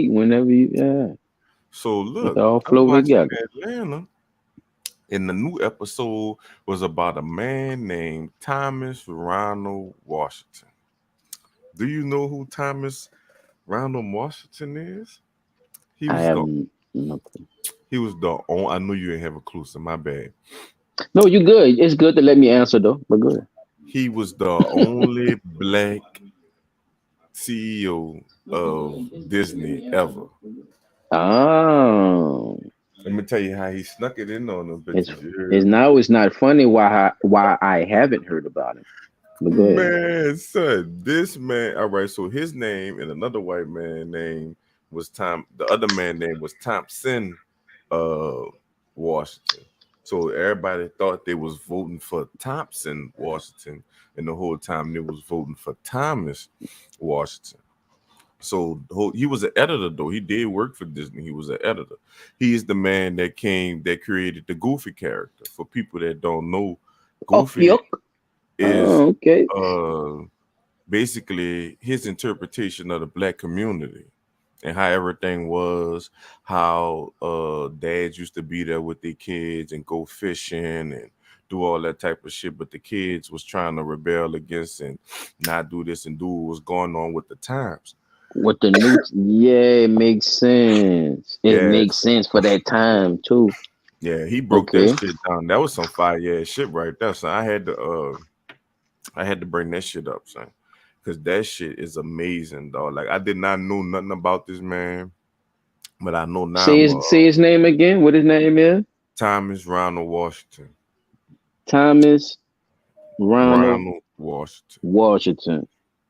whenever you. So It look, all I'm flow watching together. Atlanta, and the new episode was about a man named Thomas Ronald Washington. Do you know who Thomas Ronald Washington is? He I was have the no. he was the only. I knew you didn't have a clue, so my bad. No, you good. It's good to let me answer though. But good. He was the only black CEO of Disney ever. Oh, Let me tell you how he snuck it in on them it's bitches. You heard it's me? now it's not funny why I haven't heard about him. But go ahead. Man, son, this man. All right, so his name and another white man name was Tom. The other man name was Thompson, uh, Washington. So everybody thought they was voting for Thompson Washington, and the whole time they was voting for Thomas Washington. So he was an editor though. He did work for Disney. He was an editor. He is the man that created the Goofy character. For people that don't know, Oh, Goofy yuck. is Oh, okay. uh basically his interpretation of the black community and how everything was, how dads used to be there with their kids and go fishing and do all that type of shit, but the kids was trying to rebel against and not do this and do what was going on with the times. What the new? Yeah, it makes sense. It makes Yes, sense for that time too. yeah, he broke that Okay. shit down. That was some fire ass shit right there. So I had to bring that shit up, son. Cause that shit is amazing, dog. Like I did not know nothing about this man, but I know now Say his name again. What his name is? Thomas Ronald Washington. Thomas Ronald Ronald Washington. Washington.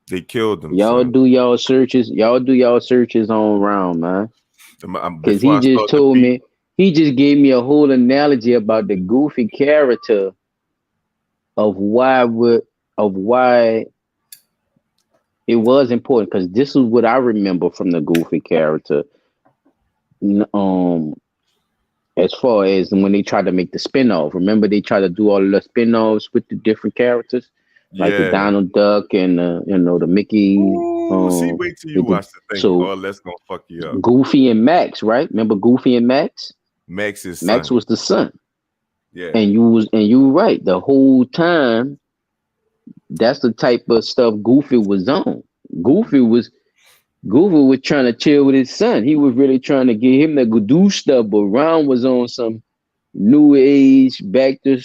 They killed him, Y'all son. do y'all searches. Y'all do y'all searches on round, man. Cause Before he I just start the told beat, me. He just gave me a whole analogy about the goofy character of why it was important. Cause this is what I remember from the goofy character. N- Um, as far as when they tried to make the spin-off. Remember they tried to do all the spin-offs with the different characters, like the yeah. Donald Duck and the Mickey. Ooh, see, Um, wait till they you did watch the thing. so Oh, that's gonna fuck you up. Goofy and Max, right? Remember Goofy and Max? Max's Max son. was the son, Yeah. and you were right the whole time. That's the type of stuff Goofy was on. Goofy was Goofy was trying to chill with his son. He was really trying to get him to go do stuff, but Ron was on some new age back to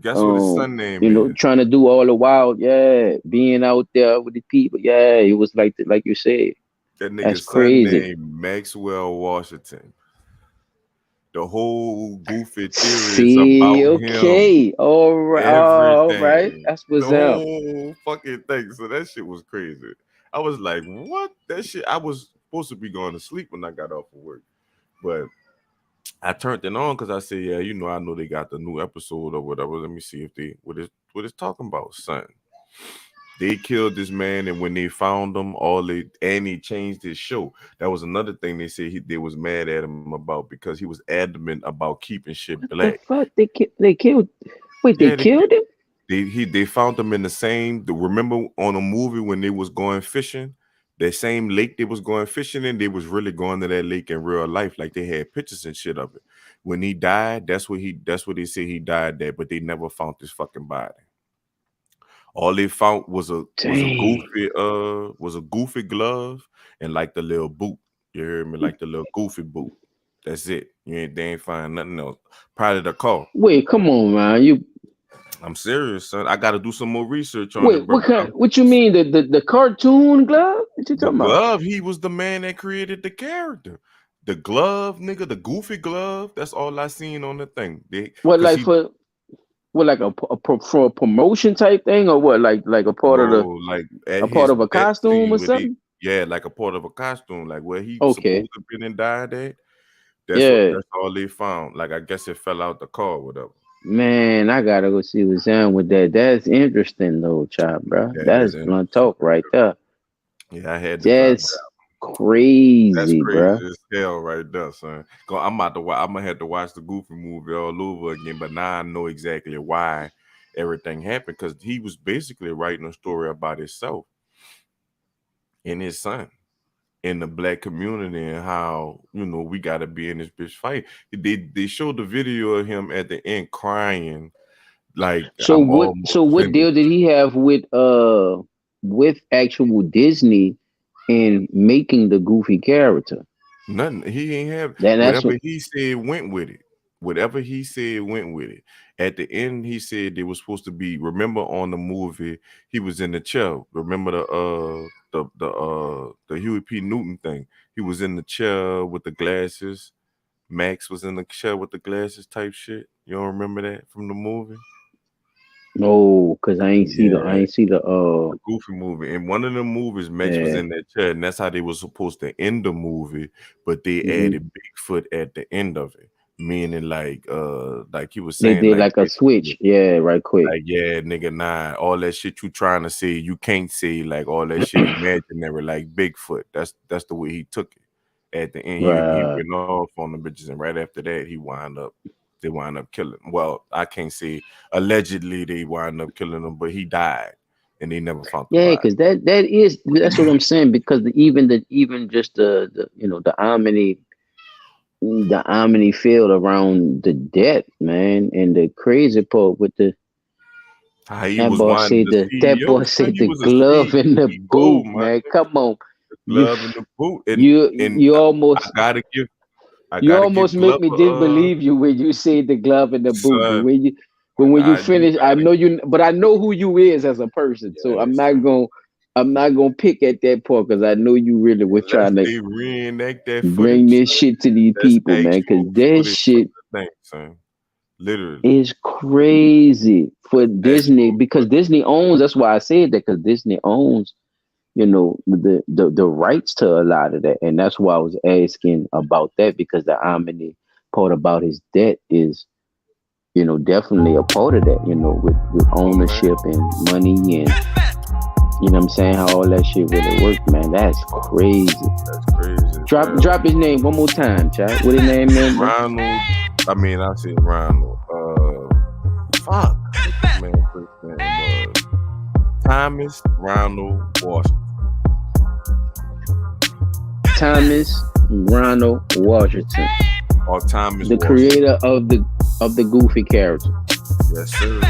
Guess what his son name is? trying to do all the wild, yeah, being out there with the people. Yeah, it was like you said. That That's nigga's son crazy. named Maxwell Washington. The whole goofy theory is See, about him. okay, all right. Everything. That's The what's up. whole fucking thing. So that shit was crazy. I was like, what? That shit. I was supposed to be going to sleep when I got off of work. But I turned it on because I said, yeah, I know they got the new episode or whatever. Let me see if they what it's talking about, son. They killed this man, and when they found him, he changed his show. That was another thing they said they was mad at him about because he was adamant about keeping shit What black. the fuck? They killed. Wait, they Yeah, killed him? they found them in the same. Remember on a movie when they was going fishing, that same lake they was going fishing in, they was really going to that lake in real life. Like they had pictures and shit of it. When he died, that's what they said he died there, but they never found his fucking body. All they found Dang. was a goofy glove and like the little boot. You hear me? Like the little goofy boot. That's it. They ain't find nothing else. Probably the car. Wait, come on, man. I'm serious, son. I gotta do some more research on it, Wait. bro. What kind? What you mean? The cartoon glove? What you The talking about? glove, he was the man that created the character. The glove, nigga, the goofy glove. That's all I seen on the thing. What Cause like he for what like for a promotion type thing or what like a part of no, like at a part his of a death costume scene or where they, something? yeah, like a part of a costume, like where he Okay. supposed to been and died at. Yeah. That's all they found. Like I guess it fell out the car, or whatever. Man, I gotta go see what's on with that. That's interesting though, child, bro. That is That's blunt interesting. talk right there. Yeah, I had to drop That's that. That's crazy, crazy bro. as hell right there, son. I'm about to I'm gonna have to watch the Goofy movie all over again, but now I know exactly why everything happened because he was basically writing a story about himself and his son. in the black community and how we got to be in this bitch fight. They showed the video of him at the end crying like So I'm what? almost So what deal did finished. he have with actual Disney in making the Goofy character? Nothing. He ain't have Then that's whatever what. he said went with it. Whatever he said went with it. At the end, he said they was supposed to be. Remember on the movie, he was in the chair. Remember the Huey P. Newton thing. He was in the chair with the glasses. Max was in the chair with the glasses type shit. You don't remember that from the movie? No, cause I ain't see the. I Yeah, ain't see the. the Goofy movie. In one of the movies, Max was Yeah. in that chair, and that's how they were supposed to end the movie, but they Hmm. added Bigfoot at the end of it. Meaning like he was They saying did like like a basically switch. Yeah, right quick. like yeah, nigga, nah, all that shit you trying to say, you can't say like all that shit imaginary like Bigfoot. That's the way he took it. At the end, he Right. went off on the bitches, and right after that, they wind up killing. Well, I can't say allegedly they wind up killing him, but he died, and they never found the Yeah, body. because that's what I'm saying. Because even just the the field around the death, man, and the crazy part with the How he that was boy one said the that boy CEO, son. said He the was a glove in the CEO, boot, my man. Come on, you glove in the boot, and you I almost gotta give I you gotta almost give make me Glover disbelieve you when you said the glove in the boot. But son. when you You finish, I gotta know you, but I know who you is as a person. So yes, son. I'm not gonna pick at that part because I know you really were Unless trying to they reenact that bring footage, this son, shit to these that's people, man. Because actual that footage from shit the thing, son. Literally, is crazy for that's Disney actual because footage. Disney owns. That's why I said that because Disney owns, the rights to a lot of that, and that's why I was asking about that because the omni part about his debt is, definitely a part of that. With Oh man, ownership and money and what I'm saying, how all that shit really work, man. That's crazy. that's crazy as hell. Drop his name one more time, chat. What his name, man, bro? Ronald, I mean, I said Ronald. Fuck, what this man first name was? Thomas Ronald Washington. Thomas Ronald Washington, Or Thomas the Washington. creator of the Goofy character. Yes, sir.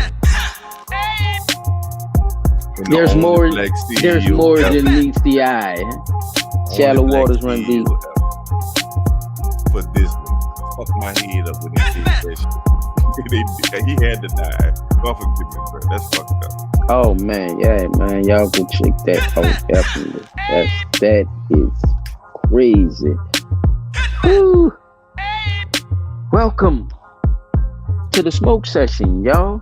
And the There's only more. black There's CEO more ever. than meets the eye. Only Shallow black waters run deep. CEO ever for Disney. Fuck my head up when he said that shit. He had to die. God forgive me, bro. That's fucked up. Oh man, yeah, man, y'all go check that out definitely. That is crazy. Whew. Welcome to the smoke session, y'all.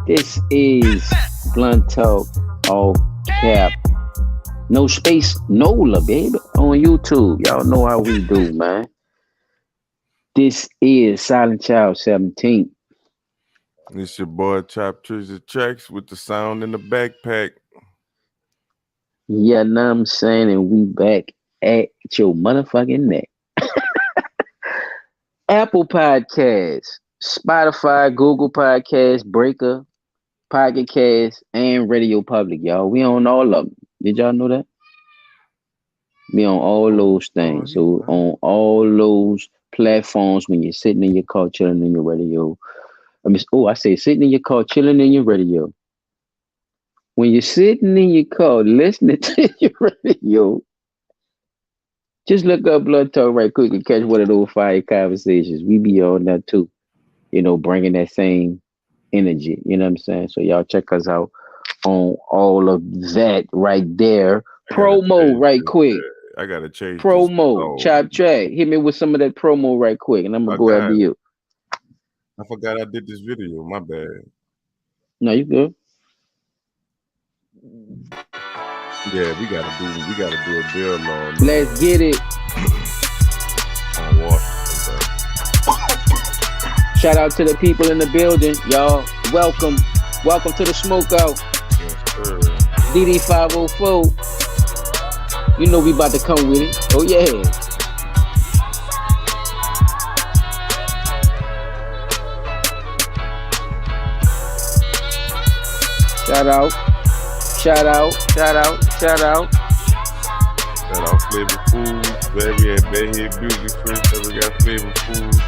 This is Blunt Talk All Cap. No space, Nola, baby, on YouTube. Y'all know how we do, man. This is Silentchild 17. It's your boy Chop Treasure Tracks with the sound in the backpack. Yeah, know what I'm saying? And we back at your motherfucking neck. Apple Podcasts, Spotify, Google Podcasts, Breaker, Pocket Cast, and Radio Public, y'all. We on all of them. Did y'all know that? We on all Oh, those oh, things. So on all those platforms when you're sitting in your car, chilling in your radio. I say sitting in your car, chilling in your radio. When you're sitting in your car, listening to your radio, just look up Blood Talk right quick and catch one of those fire conversations. We be on that too, bringing that same energy. You know what I'm saying? So y'all check us out on all of that right there. I gotta Promo change right this. quick. I gotta change this. Promo. Oh, Chop track. Hit me with some of that promo right quick, and I'm gonna I go after got. you. I forgot I did this video. My bad. No, you good. Yeah, we gotta do a bill Let's get it. on Washington. Shout out to the people in the building, y'all. Welcome. Welcome to the smokeout. Yes, sir. DD504. You know we about to come with it. Oh yeah. Shout out. Shout out. Shout out. Shout out. Shout out Flavor Foods, where we at Bad Head Music first. Then we got Flavor Foods.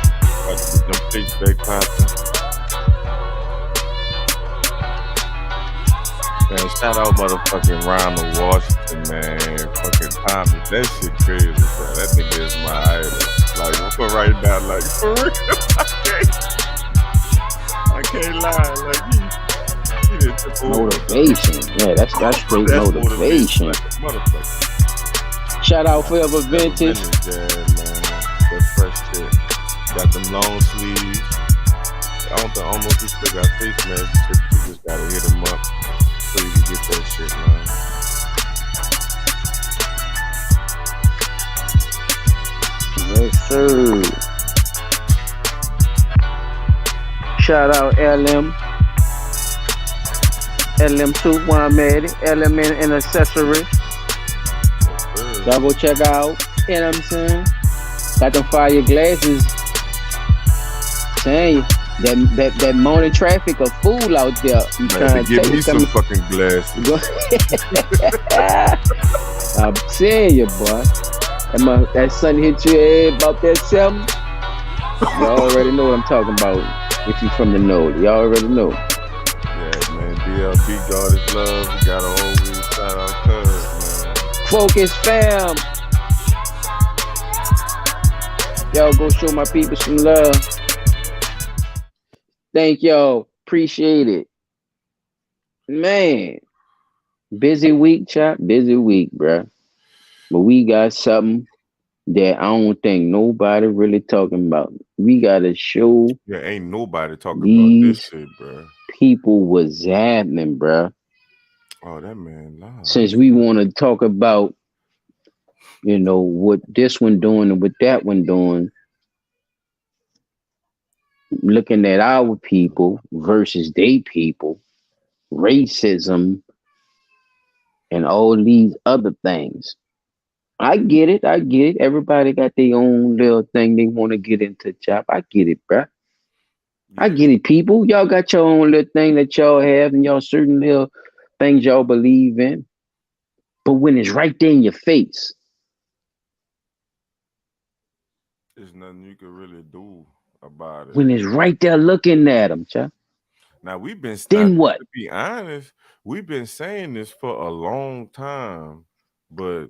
About to get them plates back popping. Man, shout out motherfucking Ronald Washington, man. Fucking Thomas. That shit crazy, bro. That nigga is my idol. Like, I'm gonna write it down, like, for real. I can't lie. Like, he didn't took over. Motivation. Yeah, that's straight That's motivation. like a motherfucker. Shout out Forever Vintage. Yeah, man. That fresh shit. Got them long sleeves. I don't know if he still got face masks. You just gotta hit him up so you can get that shit, man. Yes, sir. Shout out LM Soup Wamedi, LM and accessories. Y'all go check out. You know what I'm saying? Got them fire glasses. Saying that morning traffic of fool out there. I'm Man, trying to give tell me you some something. fucking glasses. I'm saying you, boy. That sun hit your head about that 7. You already know what I'm talking about. If you from the north, you already know. Yeah, man. DLB, God is love. We gotta always shout out cuz, man. Focus fam. Y'all go show my people some love. Thank y'all. Appreciate it. Man. Busy week, chap. Busy week, bruh. But we got something that I don't think nobody really talking about. We gotta show Yeah, ain't nobody talking about this these shit, bro. people what's happening, bruh. Oh, that man live. Since we want to talk about, what this one doing and what that one doing, looking at our people versus they people, racism, and all these other things. I get it. I get it. Everybody got their own little thing they want to get into, chop. I get it, bruh. I Yeah, get it, people. Y'all got your own little thing that y'all have and y'all certain little things y'all believe in. But when it's right there in your face, there's nothing you can really do about it. when it's right there looking at them, chop, Now now, then what? to be honest, we've been saying this for a long time, but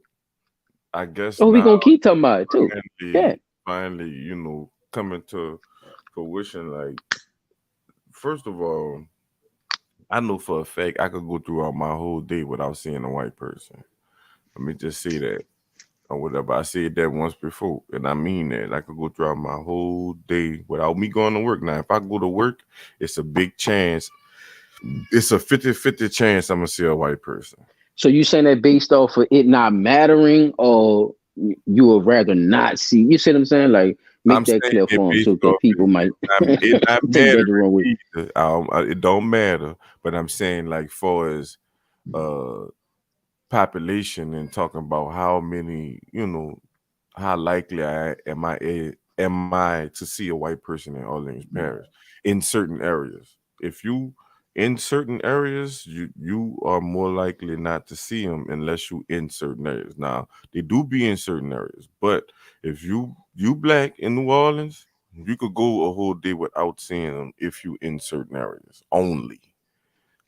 I guess Oh, we now gonna keep talking about it too. Yeah. finally, coming to fruition. Like, first of all, I know for a fact I could go throughout my whole day without seeing a white person. Let me just say that. Or whatever. I said that once before, and I mean that. I could go throughout my whole day without me going to work. Now, if I go to work, it's a big chance. It's a 50-50 chance I'm going to see a white person. So you saying that based off of it not mattering, or you would rather not see? You see what I'm saying? Like I'm make that saying clear it for them based too, because off people might it not take that mattering the wrong way. either. It don't matter, but I'm saying like far as uh population and talking about how many, how likely am I to see a white person in Orleans Parish in certain areas. If you in certain areas, you are more likely not to see them unless you in certain areas. Now they do be in certain areas, but if you black in New Orleans, you could go a whole day without seeing them if you in certain areas only.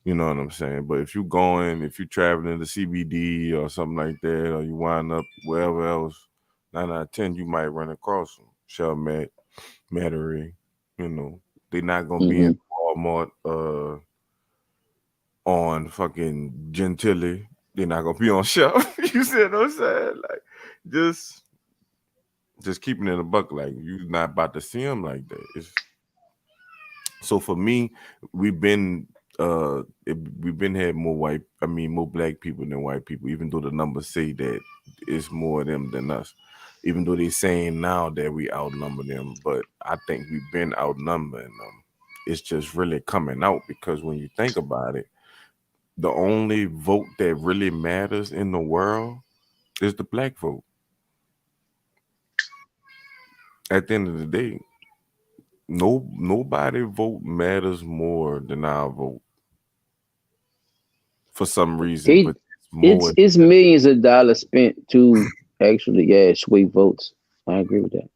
You know what I'm saying? But if you traveling to CBD or something like that, or you wind up wherever else, 9 out of 10, you might run across them. Chalmette, Metairie, they not gonna be in Hmm. Walmart on fucking Gentilly. They're not gonna be on shelf. You see what I'm saying? Like just just keeping it a buck, like you not about to see them like that. So for me, we've been we've been had more black people than white people, even though the numbers say that it's more of them than us. Even though they saying now that we outnumber them, but I think we've been outnumbering them. It's just really coming out because when you think about it, the only vote that really matters in the world is the black vote. At the end of the day, nobody vote matters more than our vote for some reason, It but more. It's millions of dollars spent to actually sway votes. I agree with that.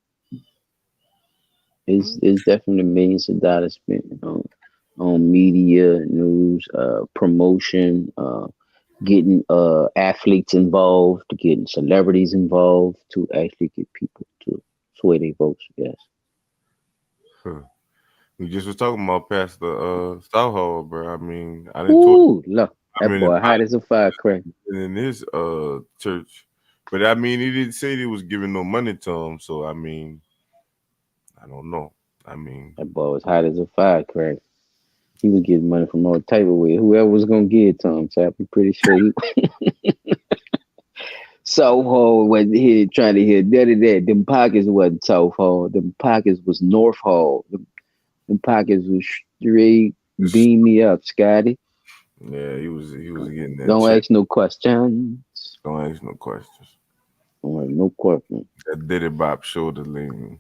It's definitely millions of dollars spent on media, news, promotion, getting athletes involved, getting celebrities involved to actually get people to sway their votes. Yes. Huh. We just was talking about Pastor Southall, bro. I mean, I didn't told Ooh, look, I that mean boy hot as a firecracker. in his church, but I mean he didn't say he was giving no money to him. So I mean, I don't know. I mean, That boy was hot as a firecracker. He was getting money from all type of way. Whoever was gonna give it to him, so I'm pretty sure he Soho was here trying to hear that. Them pockets wasn't Soho. Them pockets was North Hall. Them pockets was straight just, beam me up, Scotty. yeah, he was getting that Don't check. ask no questions. Don't ask no questions. Don't ask no questions. That Diddy Bop shoulder lean.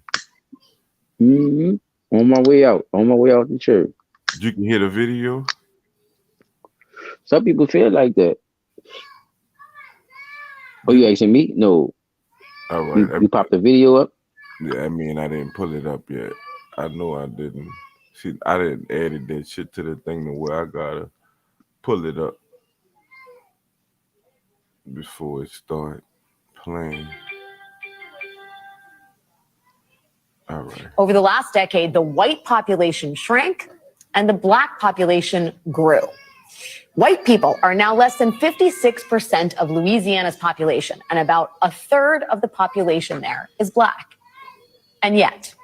hmm On my way out. On my way out the church. You can hear the video. Some people feel like that. Oh, You you asking me? No. all You right? you popped the video up? Yeah, I mean, I didn't pull it up yet. I know I didn't. See, I didn't added that shit to the thing to where I gotta pull it up before it start playing. All right. Over the last decade, the white population shrank and the black population grew. White people are now less than 56% of Louisiana's population, and about a third of the population there is black. And yet,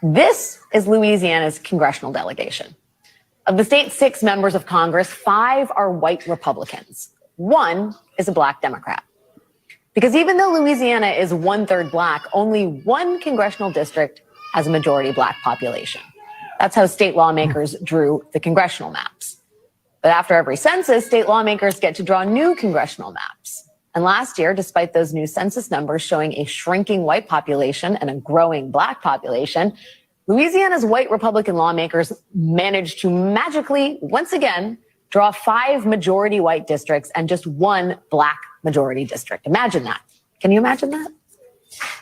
this is Louisiana's congressional delegation. Of the state's 6 members of Congress, 5 are white Republicans. 1 is a black Democrat. Because even though Louisiana is 1/3 black, only 1 congressional district has a majority black population. That's how state lawmakers drew the congressional maps. But after every census, state lawmakers get to draw new congressional maps. And last year, despite those new census numbers showing a shrinking white population and a growing black population, Louisiana's white Republican lawmakers managed to magically, once again, draw 5 majority white districts and just 1 black majority district. Imagine that. Can you imagine that?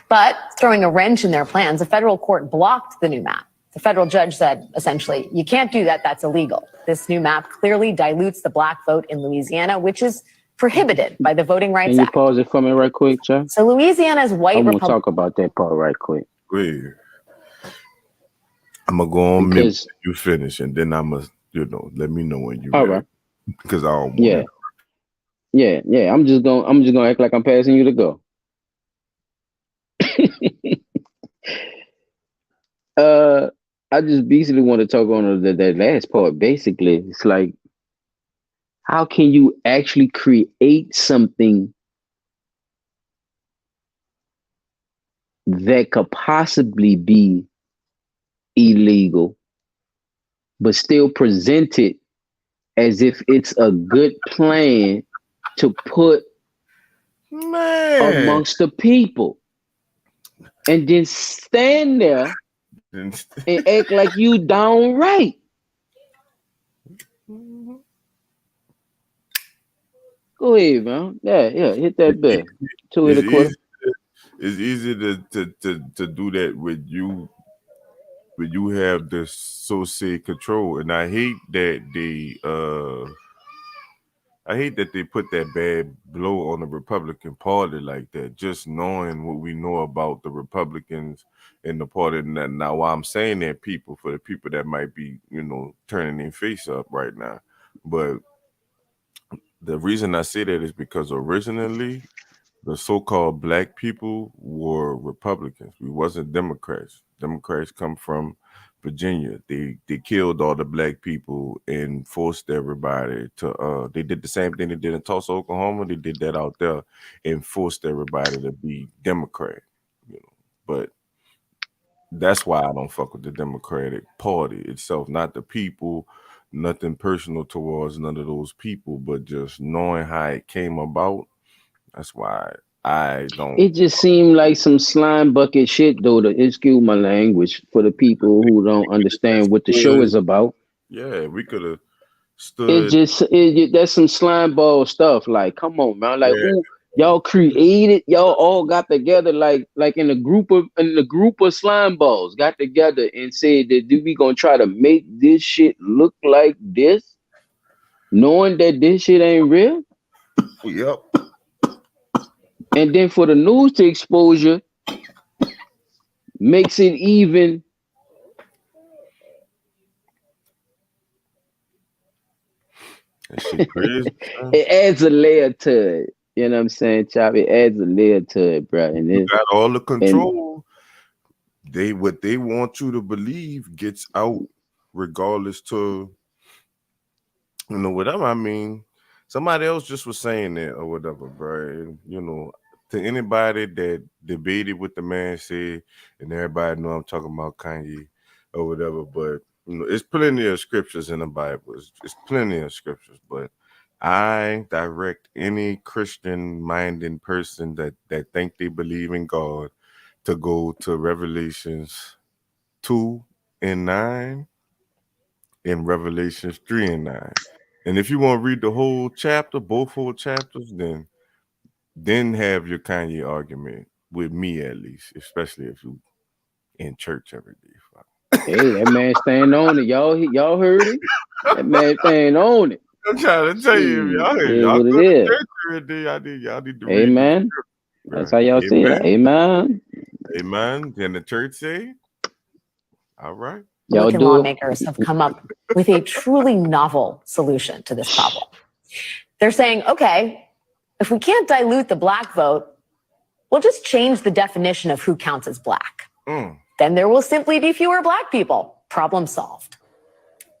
But throwing a wrench in their plans, a federal court blocked the new map. The federal judge said, essentially, you can't do that. That's illegal. This new map clearly dilutes the black vote in Louisiana, which is prohibited by the Voting Rights Can you Act. pause it for me right quick, Chuck? So Louisiana's I white want to Republican. talk about that part right quick. Wait. I'm gonna go on mute Because when you finish, and then I must, let me know when you all ready. right. Because I don't want Yeah. Yeah. I'm just gonna act like I'm passing you to go. I just basically want to talk on that last part. Basically, it's like, how can you actually create something that could possibly be illegal, but still present it as if it's a good plan to put Man. amongst the people, and then stand there and act like you downright. Go ahead, man. Yeah, hit that bell. 2 hit a quarter. It's easy to do that when you have the so-say control, and I hate that they put that bad blow on the Republican Party like that. Just knowing what we know about the Republicans in the party. Now, why I'm saying that, for the people that might be, turning their face up right now, but the reason I say that is because originally the so-called black people were Republicans. We wasn't Democrats. Democrats come from Virginia. They killed all the black people and forced everybody to they did the same thing they did in Tulsa, Oklahoma. They did that out there and forced everybody to be Democrat. But that's why I don't fuck with the Democratic Party itself, not the people, nothing personal towards none of those people, but just knowing how it came about. That's why I don't. It just seemed like some slime bucket shit, though, to excuse my language, for the people who don't understand what the show is about. Yeah, we could have stood. That's some slime ball stuff. Like, come on, man. Like, Yeah, who y'all created? Y'all all got together, like in a group of slime balls got together and said that we gonna try to make this shit look like this, knowing that this shit ain't real. yep. And then for the news to exposure makes it even. That shit crazy. It adds a layer to it. You know what I'm saying, Chop? It adds a layer to it, bro. You got all the and control. What they want you to believe gets out, regardless to whatever. I mean, somebody else just was saying that or whatever, bro. And, to anybody that debated what the man said, and everybody know I'm talking about Kanye or whatever, but it's plenty of scriptures in the Bible. It's plenty of scriptures, but I direct any Christian minded person that think they believe in God to go to Revelations 2 and 9 and Revelations 3 and 9. And if you want to read the whole chapter, both whole chapters, then have your Kanye argument with me, at least, especially if you in church every day. Fuck. hey, that man stand on it. Y'all heard it. That man stand on it. I'm trying to tell you, if Shit, it is y'all what it go to is. church every day, y'all need to read the Amen. scripture. That's how y'all say it. Amen. Amen. Then the church say, all right. Y'all Republican do it. lawmakers have come up with a truly novel solution to this problem. They're saying, okay, if we can't dilute the black vote, we'll just change the definition of who counts as black. Then there will simply be fewer black people. Problem solved.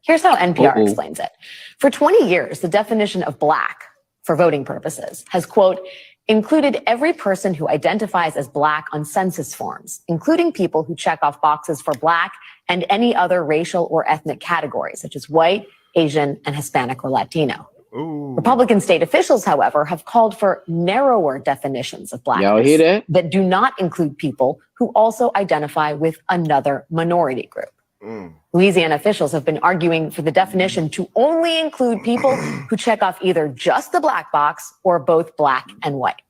Here's how NPR explains it. For 20 years, the definition of black for voting purposes has, quote, included every person who identifies as black on census forms, including people who check off boxes for black and any other racial or ethnic categories, such as white, Asian, and Hispanic or Latino. Ooh. Republican state officials, however, have called for narrower definitions of blackness Y'all hear that? do not include people who also identify with another minority group. Louisiana officials have been arguing for the definition to only include people who check off either just the black box or both black and white.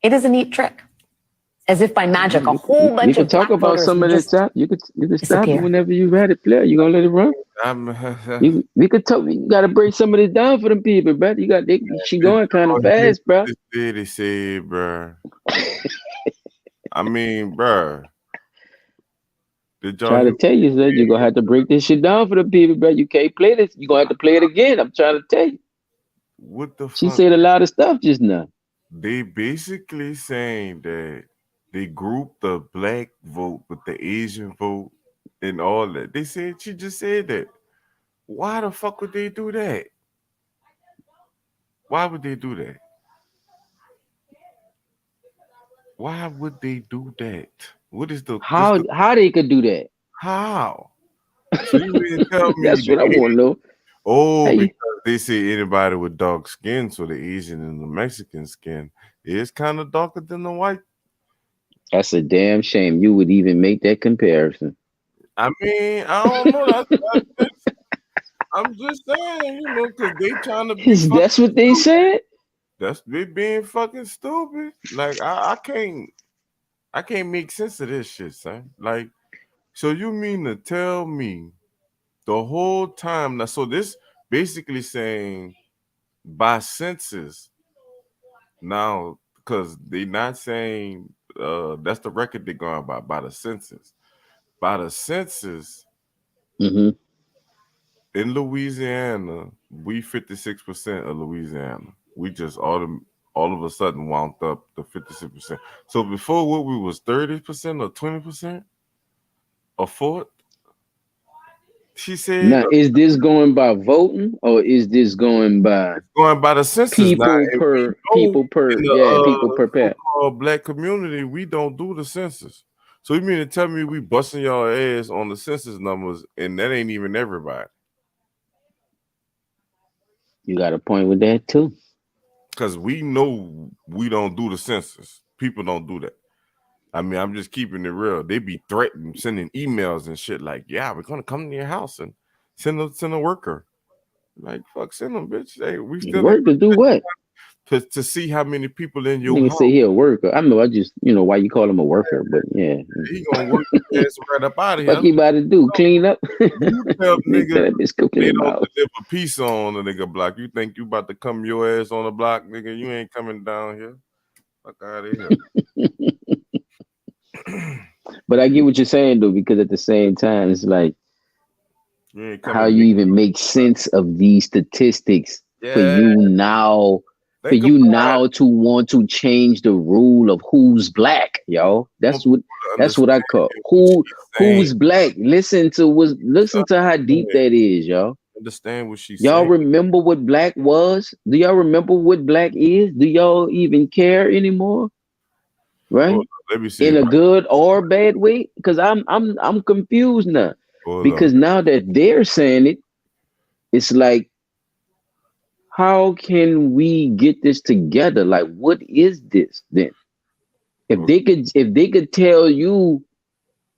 It is a neat trick. As if by magic, a whole bunch You of can talk black about voters some would of just that. You could stop it disappear. whenever you ready, player. You gonna let it run? We could talk. You gotta break some of this down for them people, bro. She going kind of fast, bro. They say, bro. I mean, bro. Trying to tell you that you're gonna have to break this shit down for the people, bro. You can't play this. You're gonna have to play it again. I'm trying to tell you. What the fuck? She said a lot of stuff just now. They basically saying that they grouped the black vote with the Asian vote and all that. They said she just said that. Why the fuck would they do that? Why would they do that? Why would they do that? What is how they could do that? How? So you mean tell me That's what I want to know. Because they say anybody with dark skin, so the Asian and the Mexican skin is kind of darker than the white. That's a damn shame you would even make that comparison. I mean, I don't know. I'm just saying, because they trying to be. That's what they said. That's they being fucking stupid. Like I can't make sense of this shit, son. Like, so you mean to tell me the whole time now? So this basically saying by census now, because they not saying that's the record they're going by the census. By the census. Mm-hmm. In Louisiana, we 56% of Louisiana. We just all of a sudden wound up to 56%. So before what we was 30% or 20%? A fourth? She said. Now, is this going by voting or is this going by the census? people per pet? Black community, we don't do the census. So you mean to tell me we busting y'all ass on the census numbers and that ain't even everybody? You got a point with that too. Because we know we don't do the census. People don't do that. I mean, I'm just keeping it real. They be threatening, sending emails and shit like, yeah, we're going to come to your house and send a worker. Like fuck, send them, bitch. Hey, we still Work to do what? to see how many people in your Nigga house. say he a worker. I know. I just why you call him a worker, but yeah. He gonna work his ass right up out of here. What you about to do? Clean up? You tell Nigga, niggas that bitch cooking they him don't out. deliver pizza on the nigga block. You think you about to come your ass on the block, nigga? You ain't coming down here. Fuck out of here. But I get what you're saying though, because at the same time, it's like You ain't how coming you me. even make sense of these statistics for Yeah, you now, think about it. to want to change the rule of who's black, yo. I want people to That's what I understand call what she's saying. who's black. Listen to how deep Understand, that is, y'all. understand what she's Y'all saying. remember what black was? Do y'all remember what black is? Do y'all even care anymore? Hold Right? on, let me see In if a I good or bad way? Because I'm confused now. hold on. Because now that they're saying it, it's like, how can we get this together? Like, what is this then? Okay, If they could tell you,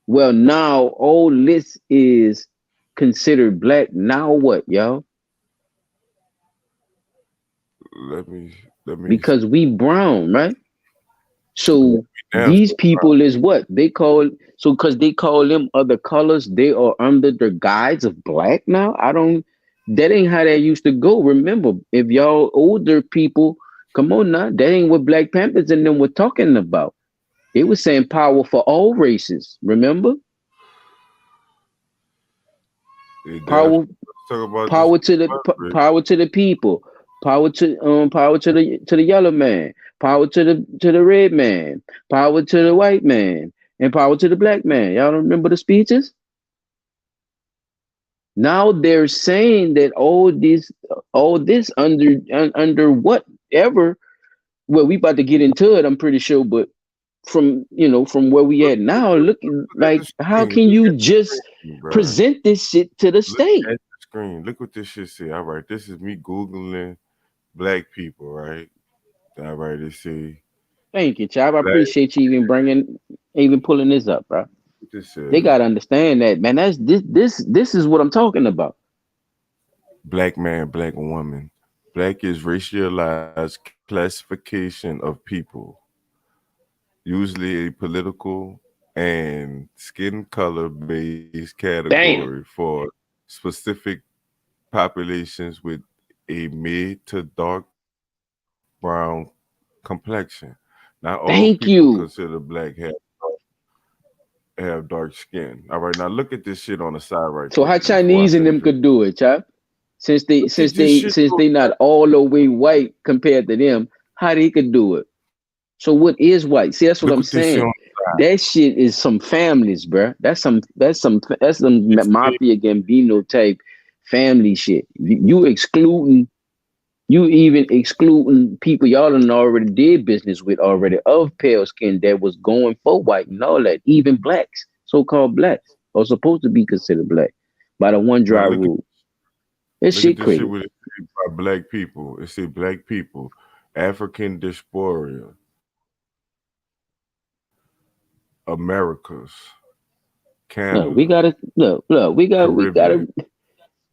well, now all this is considered black, now what, y'all? let me let me Because we brown, right? So now. these people is what they call, so because they call them other colors, they are under the guise of black now. I don't, that ain't how that used to go. Remember, if y'all older people, come on now, that ain't what Black Panthers and them were talking about. They were saying power for all races. Remember, They damn power, sure talk about this country. power to the people, power to the yellow man, power to the red man, power to the white man, and power to the black man. Y'all don't remember the speeches? Now they're saying that all this under whatever. Well, we about to get into it, I'm pretty sure, but from where we Look, at now, look, look at the like, how screen. can Look you at the just screen, bro. present this shit to the Look state? at the screen. Look what this shit say. All right, this is me googling black people, right? All right, let's see. Thank you, Chab. I Black. appreciate you even pulling this up, bro. What this They says. gotta understand that, man. That's this is what I'm talking about. Black man, black woman. Black is racialized classification of people, usually a political and skin color based category Damn. for specific populations with a mid to dark brown complexion. Not all people Thank considered you. black have dark skin. All right, now look at this shit on the side right So quick how before I Chinese and finish them it. could do it, Chab? Look at this shit. Since they not all the way white compared to them, how they could do it? So what is white? See, that's what Look I'm at this shit saying. on. That shit is some families, bruh. That's some It's the mafia Gambino type family shit. You even excluding people y'all done already did business with already of pale skin that was going for white and all that. Even blacks, so-called blacks, are supposed to be considered black by the one now dry rule. This look at shit this shit crazy. with it say by black people. It say black people, African diaspora, Americas, No, Canada, we gotta look. We Caribbean, gotta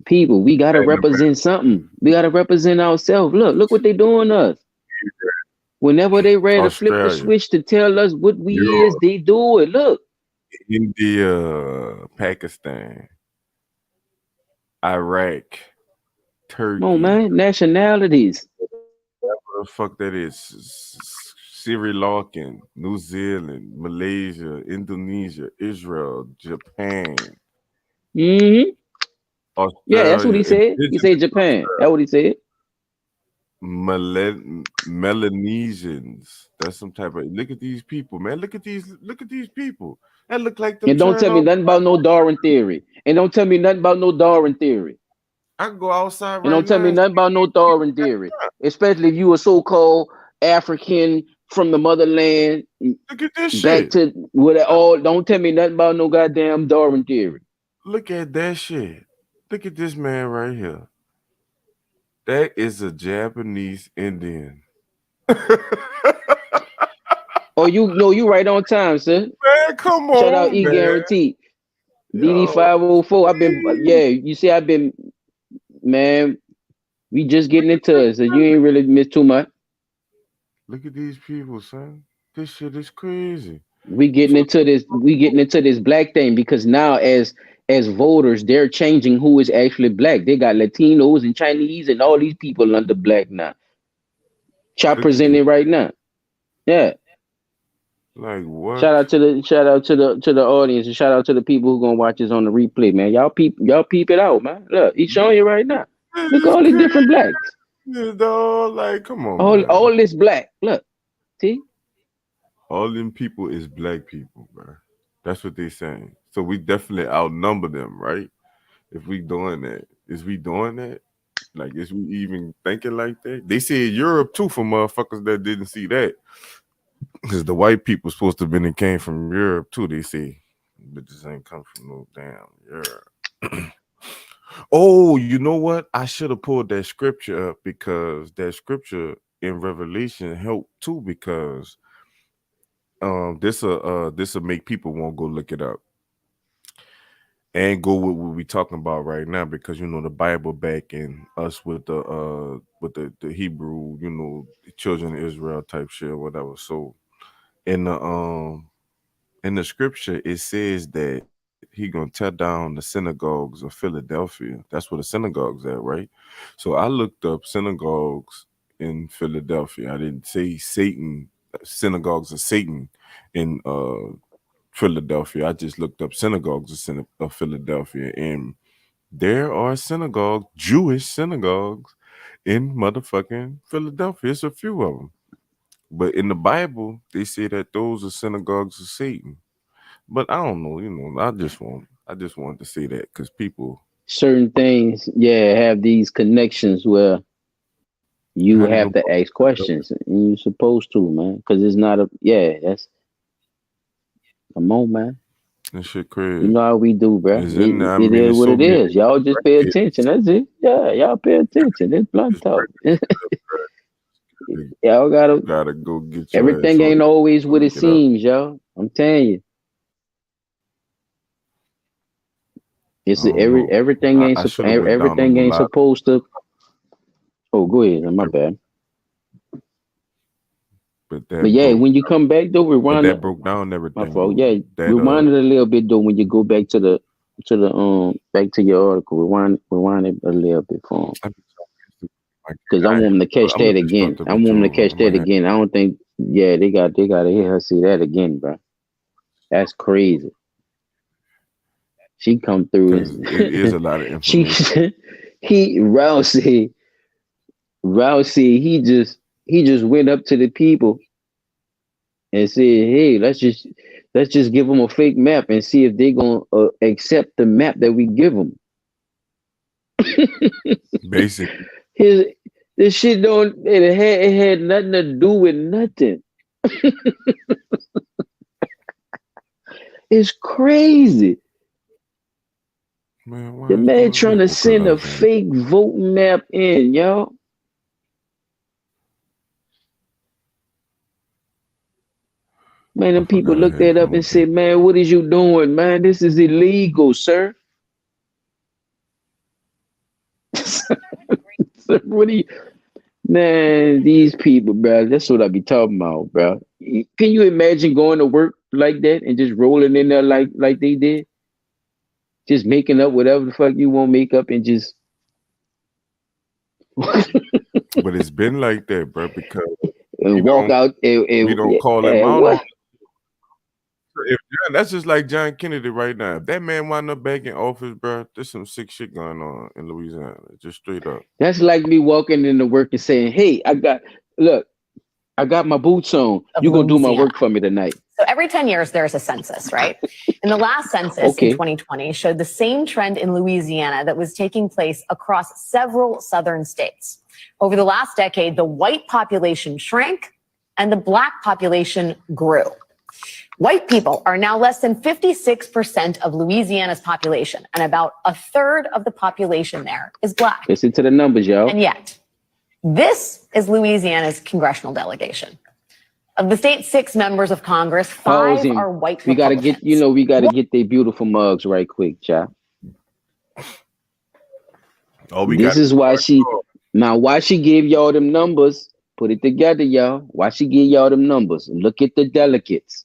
people. We gotta Latin represent something. We gotta represent ourselves. Look what they doing to us. Whenever they ready to flip the Australia, switch to tell us what we is, Europe, they do it. Look, India, Pakistan, Iraq, come on, Turkey, man. Nationalities. whatever the fuck that is, Sri Lankan, New Zealand, Malaysia, Indonesia, Israel, Japan, Hmm. Yeah, that's what Australia, he said. He indigenous said Japan. That's what he said. Melanesians. That's some type of look at these people, man. Look at these people. That look like them And don't turned tell me off. nothing about no Darwin theory. And don't tell me nothing about no Darwin theory. I can go outside And right don't tell now me and see nothing about no these people. Darwin theory. Especially if you a so-called African from the motherland Look at this back shit. to what all. Don't tell me nothing about no goddamn Darwin theory. Look at that shit. Look at this man right here. That is a Japanese Indian. Man, Oh, you know you right on time, sir. come Shout out on, E man. Guaranteed. Yo, DD 504. I've been please. yeah, you see I've been man. We just getting into it, so you ain't really missed too much. Look at these people, son. This shit is crazy. We getting So into this. We getting into this black thing because now, as voters, they're changing who is actually black. They got Latinos and Chinese and all these people under black now. Chop look at this. presenting right now. Yeah. Like what? Shout out to the audience and shout out to the people who gonna watch this on the replay, man. Y'all peep it out, man. Look, he's showing you right now. Look at It's all these crazy, different blacks. dog. Like, come on, All man. this black. Look, see? All them people is black people, bro. That's what they saying. So we definitely outnumber them, right? If we doing that, is we doing that? Like, is we even thinking like that? They said Europe too for motherfuckers that didn't see that, because the white people supposed to have been and came from Europe too. They say, but this ain't come from no damn Europe. Oh, you know what? I should have pulled that scripture up because that scripture in Revelation helped too because this'll make people want to go look it up and go with what we talking about right now because you know the Bible backing us with the Hebrew, you know, the children of Israel type shit or whatever. So in the scripture it says that he gonna tear down the synagogues of Philadelphia. That's where the synagogues at, right? So I looked up synagogues in Philadelphia. I didn't say Satan synagogues of Satan in Philadelphia. I just looked up synagogues of Philadelphia, and there are synagogues, Jewish synagogues, in motherfucking Philadelphia. It's a few of them, but in the Bible, they say that those are synagogues of Satan. But I don't know, you know. I just wanted to say that because people, Certain things, yeah, have these connections where you how they have gonna to call ask it? questions. And you're supposed to, man. Because it's not a that's come on, man. That shit You crazy. know how we do, bro. It's in there. It, I it mean, is it's what so it many is. Y'all just pay brackets. attention. That's it. Yeah, y'all pay attention. It's blunt It's talk. brackets. Y'all gotta Gotta go get your ass everything on ain't it. always Go what it look it up. seems, y'all. I'm telling you. I It's don't know. I should have went down on everything the ain't live, supposed to. Oh, go ahead. My bad. but But that yeah, broke. when you come back though, But rewind that it. broke down My everything fault. though. Yeah, That rewind it a little bit though when you go back to the back to your article. Rewind it a little bit for him. I be talking to my Because I guy, want them to catch but I'm that gonna just again. start the I want them to YouTube. catch I'm that gonna have again. I don't think yeah, they gotta hear her see that again, bro. That's crazy. She come through because it is and a lot of she information. he Rousey, he just went up to the people and said, "Hey, let's just give them a fake map and see if they gonna accept the map that we give them." Basically, His this shit don't it had nothing to do with nothing. It's crazy. man, The why is man doing trying that? to Oh, cause send I a was in. fake vote map in, y'all. Man, I them people forgot I looked had that it up on and here. said, "Man, what is you doing, man? This is illegal, sir." What do you, man? These people, bro. That's what I be talking about, bro. Can you imagine going to work like that and just rolling in there like they did, just making up whatever the fuck you want to make up and just But it's been like that, bro, because we and walk don't out we don't call him and out on. what? If that's just like John Kennedy right now. If that man wind up back in office, bro, there's some sick shit going on in Louisiana. Just straight up. That's like me walking into work and saying, "Hey, I got my boots on. Of You gonna do my Louisiana. work for me tonight?" So every 10 years, there's a census, right? And the last census in Okay. 2020 showed the same trend in Louisiana that was taking place across several southern states. Over the last decade, the white population shrank and the black population grew. White people are now less than 56% of Louisiana's population, and about a third of the population there is black. Listen to the numbers, y'all. And yet, this is Louisiana's congressional delegation. Of the state's 6 members of Congress, 5 Pausing. are white We gotta Republicans. we gotta get their beautiful mugs right quick, child. Oh, we got This it. is why she Now, why she give y'all them numbers? Put it together, y'all. Why she give y'all them numbers? Look at the delegates.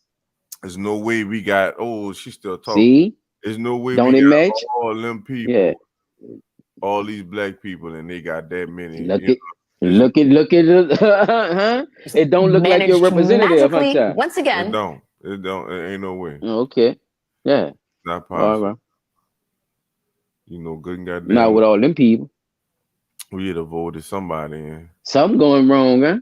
There's no way we got. Oh, she's still talking. See? There's no way we Don't it got match? all them Yeah. people, all these black people, and they got that many. Look You know, at it's, look at it. Huh? It don't look like your Managed to representative, huh, magically, child? once it again, don't. It don't. It ain't no way. Okay. Yeah. Not All possible. right. You know, good and Not goddamn. with all them people. We had voted somebody in. Something going wrong, huh?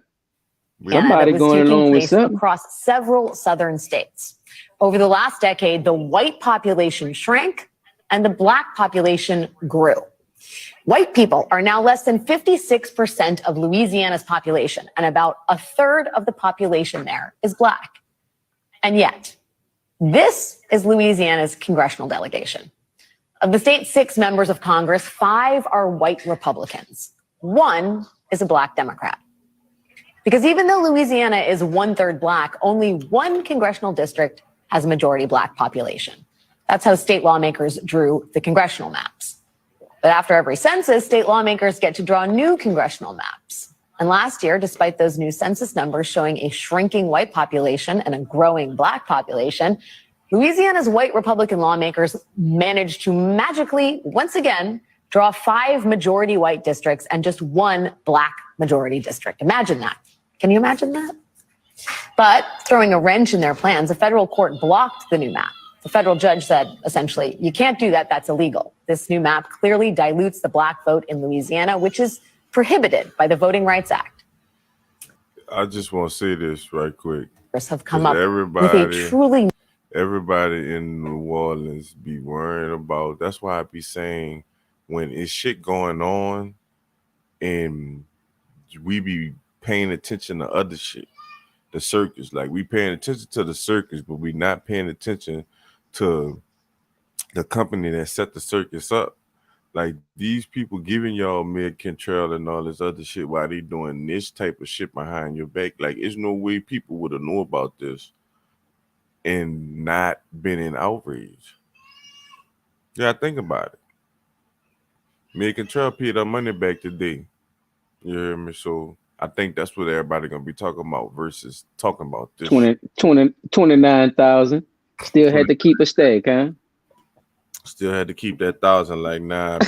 We Indiana that Somebody was going taking along with place something. across several southern states. Over the last decade, the white population shrank and the black population grew. White people are now less than 56% of Louisiana's population, and about a third of the population there is black. And yet, this is Louisiana's congressional delegation. Of the state's 6 members of Congress, 5 are white Republicans. 1 is a black Democrat. Because even though Louisiana is 1/3 black, only 1 congressional district has a majority black population. That's how state lawmakers drew the congressional maps. But after every census, state lawmakers get to draw new congressional maps. And last year, despite those new census numbers showing a shrinking white population and a growing black population, Louisiana's white Republican lawmakers managed to magically, once again, draw 5 majority white districts and just 1 black majority district. Imagine that. Can you imagine that? But throwing a wrench in their plans, a federal court blocked the new map. The federal judge said, essentially, you can't do that. That's illegal. This new map clearly dilutes the black vote in Louisiana, which is prohibited by the Voting Rights Act. I just want to say this right quick. Have come up with a truly. Everybody in New Orleans be worrying about. That's why I be saying when it's shit going on, and we be paying attention to other shit, the circus. Like we paying attention to the circus, but we not paying attention to the company that set the circus up. Like these people giving y'all mid control and all this other shit while they doing this type of shit behind your back. Like, there's no way people would have known about this and not been in outrage. Yeah, think about it. Mid control paid our money back today. You hear me? So I think that's what everybody gonna be talking about versus talking about this 29,000. Still had to keep a stake, huh? Still had to keep that 1,000. Like, nah,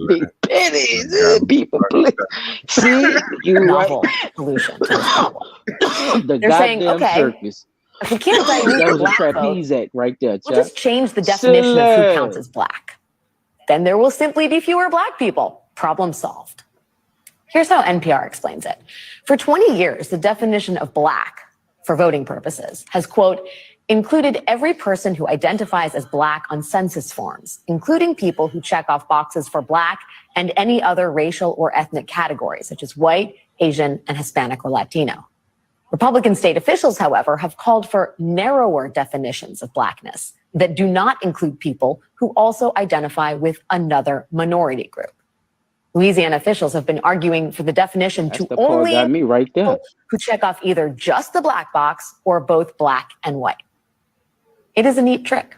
Big pennies. People play. See, you right. Solution to this problem. The They're saying, goddamn okay, circus. if we can't dilute That the was a black vote, trapeze act right there, we'll Chuck. just change the definition of who counts as black. Then there will simply be fewer black people. Problem solved. Here's how NPR explains it. For 20 years, the definition of black for voting purposes has, quote, included every person who identifies as black on census forms, including people who check off boxes for black and any other racial or ethnic categories, such as white, Asian, and Hispanic or Latino. Republican state officials, however, have called for narrower definitions of blackness that do not include people who also identify with another minority group. Louisiana officials have been arguing for the definition That's to the part only got me right there. people who check off either just the black box or both black and white. It is a neat trick.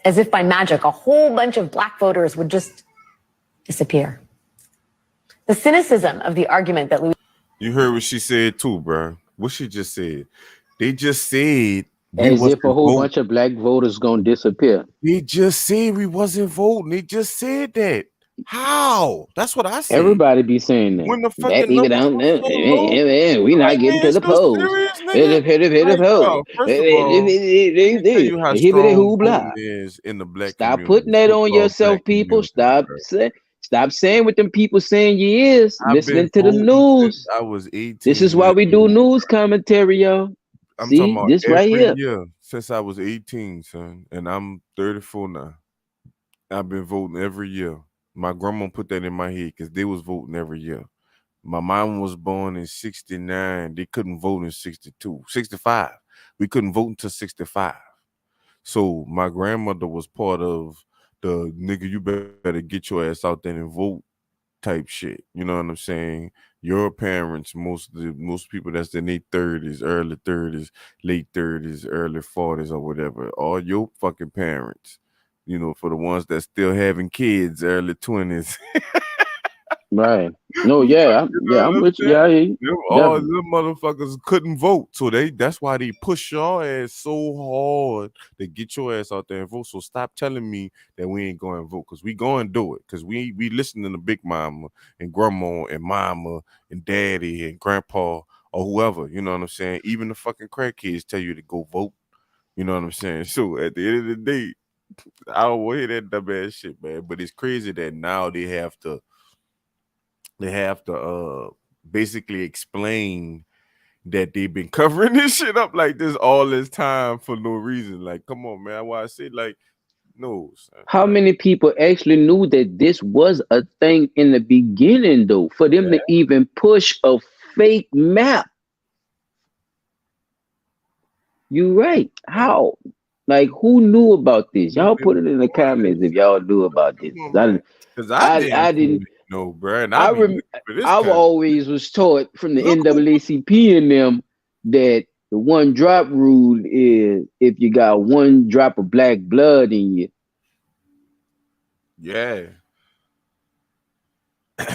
As if by magic, a whole bunch of black voters would just disappear. The cynicism of the argument that You heard what she said too, bro. What she just said. They just said we As wasn't if a whole voting. bunch of black voters gonna disappear. They just said we wasn't voting. They just said that. How? That's what I said. Everybody be saying that. When the That fucking people numbers don't were know. so low, We not like, getting man, to it's the no polls. serious, Hit nigga. the Like, polls. first of all, let me tell you how strong Blah. voting is in the black Stop community. putting that on So-called yourself, black people. community, bro. Stop saying what them people saying you is. I've been Listening to the voting since news. I was 18 This is why years we do old. news commentary, y'all. I'm talking See, about this right every here. year since I was 18, son, and I'm 34 now. I've been voting every year. My grandma put that in my head because they was voting every year. My mom was born in 69. They couldn't vote in 62, 65. We couldn't vote until 65. So my grandmother was part of the nigga, you better get your ass out there and vote type shit. You know what I'm saying? Your parents, most people that's in their 30s, early 30s, late 30s, early 40s, or whatever. All your fucking parents. You know, for the ones that still having kids, early 20s. Right. No, You yeah, know yeah, what I'm I'm with you. saying? Yeah, I hear you. Them, all Definitely. them motherfuckers couldn't vote, so that's why they push your ass so hard to get your ass out there and vote. So stop telling me that we ain't going to vote, because we going to do it, because we listening to Big Mama and Grandma and Mama and Daddy and Grandpa or whoever. You know what I'm saying? Even the fucking crack kids tell you to go vote. You know what I'm saying? So at the end of the day, I don't want to hear that dumb ass shit, man. But it's crazy that now they have to basically explain that they've been covering this shit up like this all this time for no reason. Like, come on, man. Why I say like no, son. How Like, many people actually knew that this was a thing in the beginning, though? For them to yeah, even push a fake map. You right. How? Like, who knew about this? who Y'all been put it in the doing comments this if shit? y'all knew about this. Come on, 'Cause man. Cause I damn I sure didn't. didn't know, bro. And I I be rem, looking for this I've kind of shit. always was taught from the Look who NAACP and them that the one drop rule is if you got one drop of black blood in you, yeah.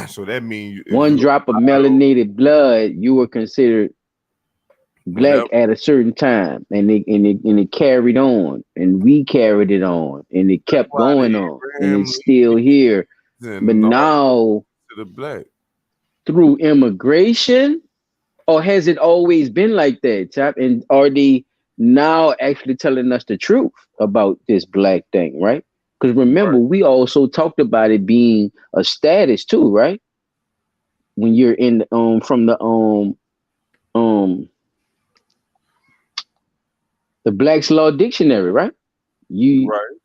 So that means if one you drop of mulatto, melanated blood, you were considered black whatever, at a certain time, and it carried on, and we carried it on, and it that's kept why the going on, and Abraham it's still here. Lincoln But and all now to the black. through immigration, or has it always been like that, Chap? And are they now actually telling us the truth about this black thing, right? Because remember, Right. we also talked about it being a status too, right? When you're in from um the Black's Law Dictionary, right? You Right.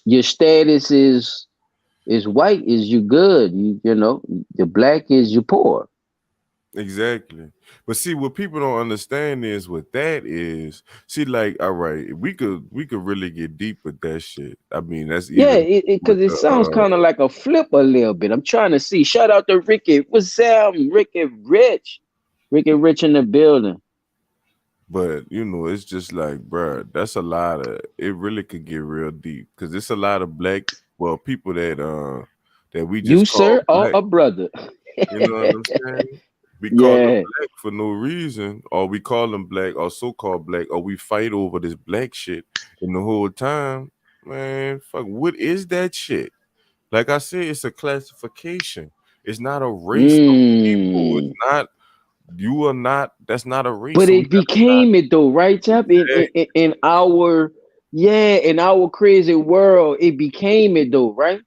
your status is white is you good. You know the black is you poor. Exactly. But see, what people don't understand is what that is. See, like, all right, we could really get deep with that shit. I mean, that's Yeah, even with because it the sounds kind of like a flip a little bit. I'm trying to see. Shout out to Ricky. What's Sam? Ricky Rich. Ricky Rich in the building. but it's just like, bruh, that's a lot of it really could get real deep because it's a lot of black, well, people that we You just call sir or black. a brother? You know what I'm saying? We call them Yeah. black for no reason, or we call them black or so-called black, or we fight over this black shit. And the whole time, man, fuck, what is that shit? Like I said, it's a classification. It's not a race of people. It's Mm. not, you are not, that's not a race. But So we it became it though, right, gotta Chap? In our in our crazy world, it became it though, right?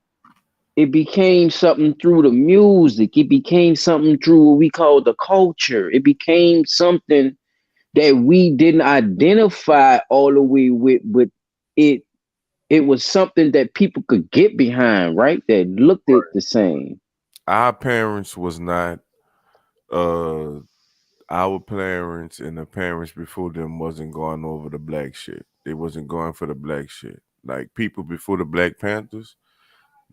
It became something through the music. It became something through what we call the culture. It became something that we didn't identify all the way with, but it it was something that people could get behind, right? That looked it the same. our parents was not uh our parents and the parents before them wasn't going over the black shit. They wasn't going for the black shit. Like people before the Black Panthers,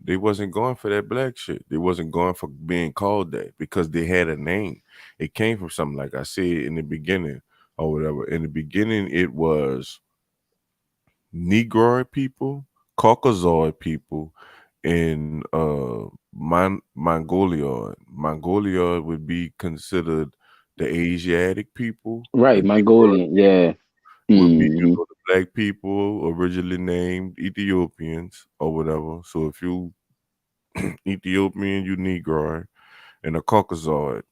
they wasn't going for that black shit. They wasn't going for being called that because they had a name. It came from something like I said in the beginning or whatever. In the beginning, it was Negroid people, Caucasoid people, and Mongoloid. Mongoloid would be considered the Asiatic people, Right, and Negroid Mongolian, yeah. would be, Hmm. the black people originally named Ethiopians or whatever. So if you Ethiopian, you Negroid, and a Caucasoid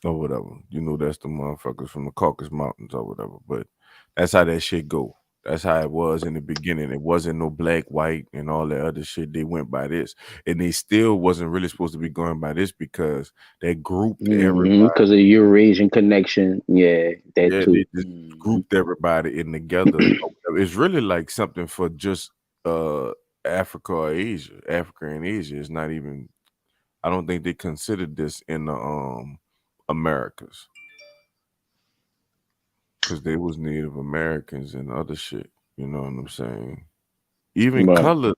or whatever. That's the motherfuckers from the Caucasus Mountains or whatever. But that's how that shit go. That's how it was in the beginning. It wasn't no black, white, and all that other shit. They went by this, and they still wasn't really supposed to be going by this because they grouped everybody. Because of Eurasian connection, yeah, that Yeah, they too. just grouped everybody in together. Or whatever. It's really like something for just uh Africa or Asia, Africa and Asia. It's not even. I don't think they considered this in the Americas because they was Native Americans and other shit. You know what I'm saying? Even Right. color,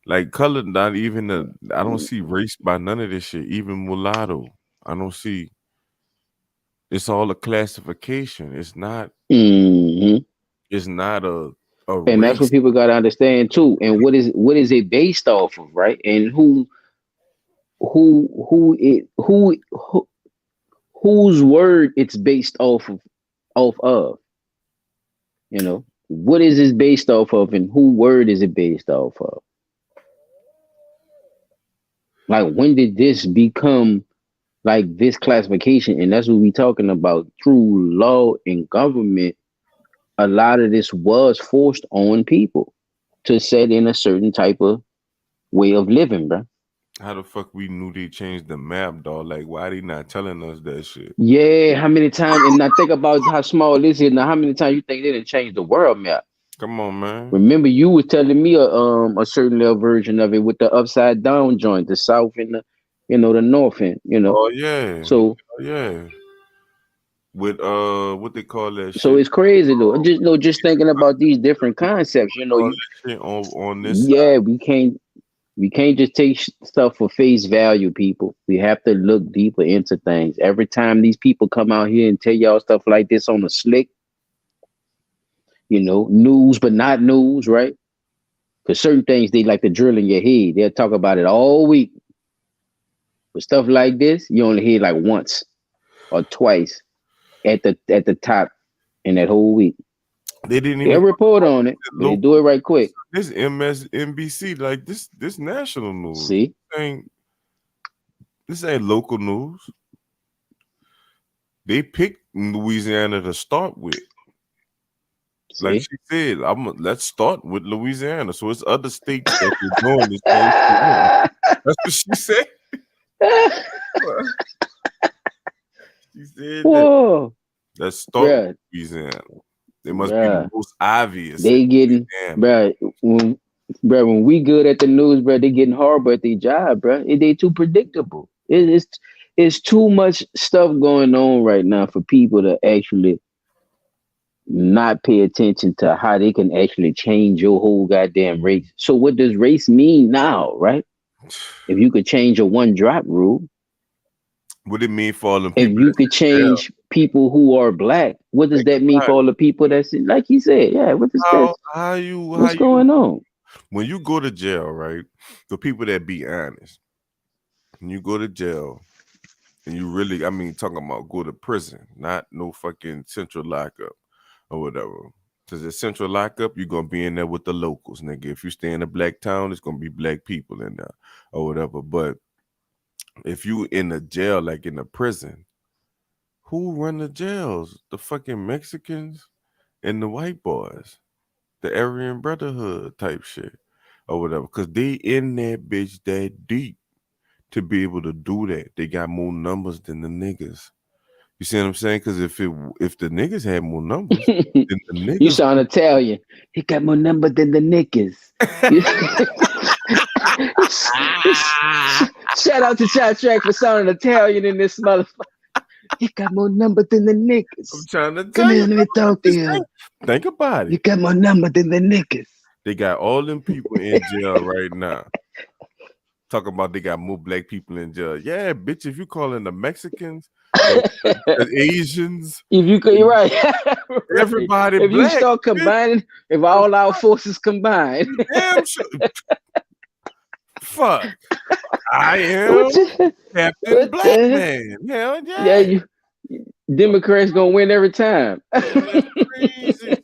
like color, not even I don't see race by none of this shit. Even mulatto, I don't see. It's all a classification. It's not. Hmm. It's not a And that's what race. people got to understand too. And what is it based off of, right? And who whose word it's based off of. What is this based off of, and who word is it based off of? Like, when did this become like this classification? And that's what we talking about. Through law and government, a lot of this was forced on people to set in a certain type of way of living, bro. How the fuck we knew they changed the map, dog? Like, why they not telling us that shit? Yeah, how many times? And now think about how small this is. Now, how many times you think they didn't change the world map? Come on, man. Remember, you was telling me a certain little version of it with the upside down joint, the south and the north end. Oh yeah, So yeah. With what they call that so shit? it's crazy though. Just thinking about these different concepts. All that shit on this side. Yeah, we can't just take stuff for face value, people. We have to look deeper into things. Every time these people come out here and tell y'all stuff like this on the slick, news but not news, right? Because certain things they like to drill in your head. They'll talk about it all week. But stuff like this, you only hear like once or twice at the top in that whole week. They didn't They'll even report on it, but they do it right quick. This MSNBC, like this national news. See? This ain't local news. They picked Louisiana to start with. Like she said, let's start with Louisiana. So it's other states that are doing this thing. That's what she said. She said that. Let's start with Louisiana. They must be the most obvious. They getting, when we good at the news, bro, they getting horrible at their job, bro. They too predictable. It's too much stuff going on right now for people to actually not pay attention to how they can actually change your whole goddamn race. So what does race mean now, right? If you could change a one drop rule, what it mean for all them people? If you could change people who are black, what does that mean for all the people that's like you said? Yeah, what is that? What's going on? When you go to jail, right? The people that be honest, when you go to jail, and you really, talking about go to prison, not no fucking central lockup or whatever. Because at central lockup, you're gonna be in there with the locals, nigga. If you stay in a black town, it's gonna be black people in there or whatever. But if you in a jail, like in a prison, who run the jails? The fucking Mexicans and the white boys, the Aryan Brotherhood type shit or whatever. Because they in that bitch that deep to be able to do that. They got more numbers than the niggas. You see what I'm saying? Because if the niggas had more numbers, then the niggas. You sound Italian. He got more numbers than the niggas. Shout out to Child Track for sounding Italian in this motherfucker. He got more numbers than the niggas. I'm trying to tell you. Let me talk to you. Think about it. You got more numbers than the niggas. They got all them people in jail right now. Talking about they got more black people in jail. Yeah, bitch, if you calling the Mexicans, the Asians. If you could, you're right. Everybody if black, you start combining, if all our forces combine. Damn sure. Fuck. I am Captain Black Man. Hell yeah. Yeah, Democrats gonna win every time. That's crazy.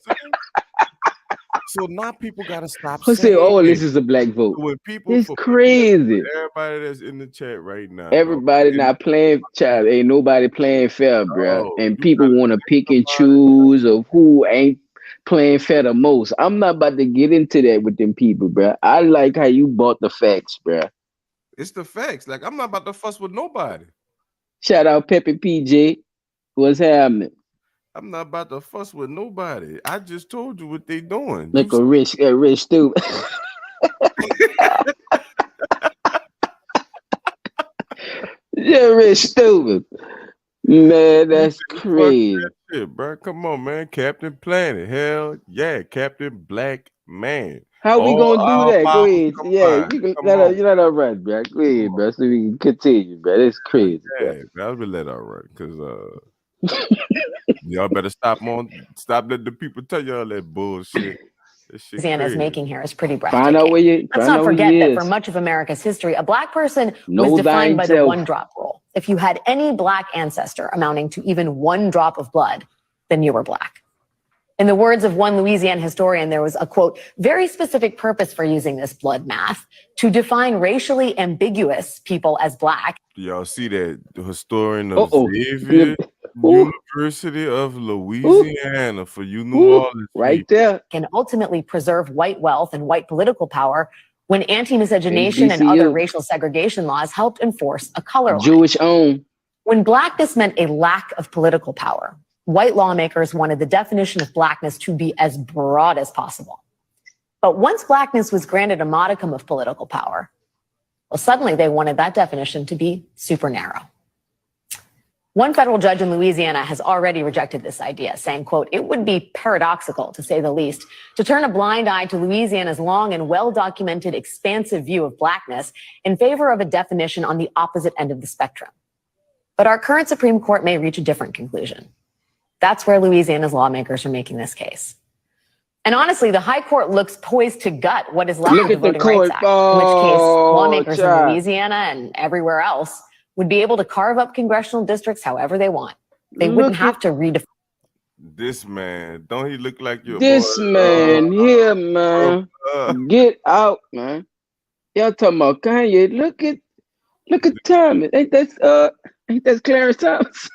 So now people gotta stop saying, this is a black vote. When people, it's crazy. Everybody that's in the chat right now. Everybody not playing, child. Ain't nobody playing fair, bro. And people want to pick and choose of who ain't playing fair the most. I'm not about to get into that with them people, bro. I like how you bought the facts, bro. It's the facts. Like, I'm not about to fuss with nobody. Shout out Peppy PJ. What's happening? I'm not about to fuss with nobody. I just told you what they doing. Like a rich stupid. You're rich stupid. Man, that's crazy. That shit, bro. Come on, man. Captain Planet. Hell yeah. Captain Black Man. How we gonna do that? Go ahead. Yeah, you're not all right, bro. Go ahead, bro. So we can continue, bro. It's crazy. Yeah, I'll be let all right. Because y'all better stop letting the people tell y'all that bullshit. Louisiana is making here is pretty Find out breathtaking. where you. Let's not forget that for much of America's history, a black person was defined by the one-drop rule. If you had any black ancestor amounting to even one drop of blood, then you were black. In the words of one Louisiana historian, there was a, quote, very specific purpose for using this blood math to define racially ambiguous people as black. Y'all see that? The historian of Xavier University of Louisiana for you New Orleans. Right there. Can ultimately preserve white wealth and white political power when anti-miscegenation and other racial segregation laws helped enforce a color line. Jewish own. When blackness meant a lack of political power, white lawmakers wanted the definition of blackness to be as broad as possible. But once blackness was granted a modicum of political power, well, suddenly they wanted that definition to be super narrow. One federal judge in Louisiana has already rejected this idea, saying, quote, it would be paradoxical, to say the least, to turn a blind eye to Louisiana's long and well-documented expansive view of blackness in favor of a definition on the opposite end of the spectrum. But our current Supreme Court may reach a different conclusion. That's where Louisiana's lawmakers are making this case. And honestly, the High Court looks poised to gut what is left of the Voting Rights Act, in which case lawmakers in Louisiana and everywhere else would be able to carve up congressional districts however they want. They wouldn't have to redefine. This man, don't he look like your This boy? man here, man. Get out, man. Y'all talking about Kanye. Look at Thomas. Ain't that Clarence Thomas?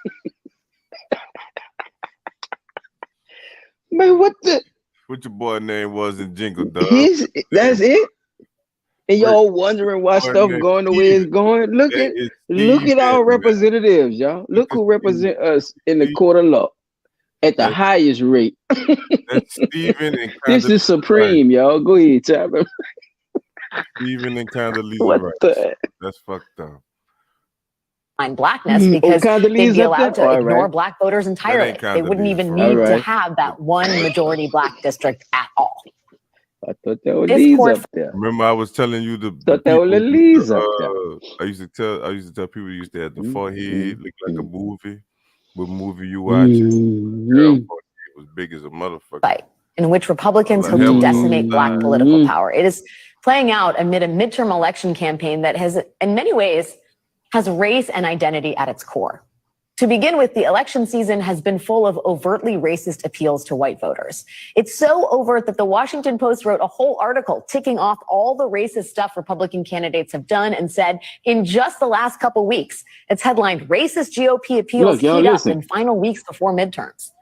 Man, what your boy name was in Jingle Dog? That's it. And y'all wondering why stuff going the way it's going. Look at our representatives, y'all. Look who represent us in the court of law at the highest rate. That's Stephen and this is supreme, y'all. Go ahead, Chapter. Stephen and Condoleezza What Rice. the? That's fucked up. Blackness because they'd be allowed to ignore black voters entirely. They wouldn't even need to have that one majority black district at all. I thought that was Lee's up there. Remember, I was telling you the thought that was Lee's up there. I used to tell people used to have the forehead look like a movie. What movie you watch? Girl, forehead was big as a motherfucker. Right. In which Republicans hope to decimate black political power. It is playing out amid a midterm election campaign that has, in many ways, has race and identity at its core. To begin with, the election season has been full of overtly racist appeals to white voters. It's so overt that the Washington Post wrote a whole article ticking off all the racist stuff Republican candidates have done and said in just the last couple weeks. It's headlined, Racist GOP Appeals Heat Up in Final Weeks Before Midterms.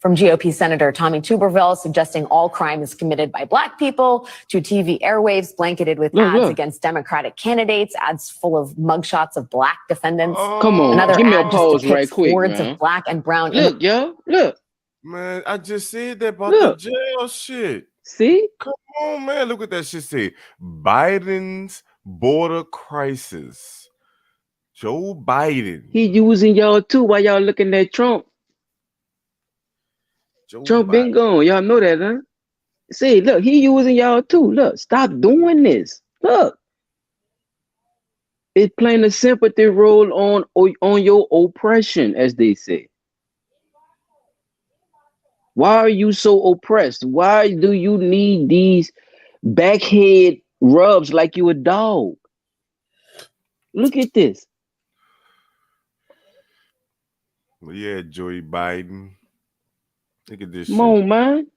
From GOP Senator Tommy Tuberville suggesting all crime is committed by black people, to TV airwaves blanketed with ads against Democratic candidates, ads full of mugshots of black defendants. Come on, another give me ad a pause just right quick, hordes man. of black and brown. Look, yo, look. Man, I just said that about the jail shit. See? Come on, man. Look what that shit say. Biden's border crisis. Joe Biden. He using y'all too while y'all looking at Trump. Trump been gone. Y'all know that, huh? See, look, he using y'all too. Look, stop doing this. Look. It's playing a sympathy role on your oppression, as they say. Why are you so oppressed? Why do you need these backhead rubs like you a dog? Look at this. Well, yeah, Joey Biden. Look at this. Come on, man.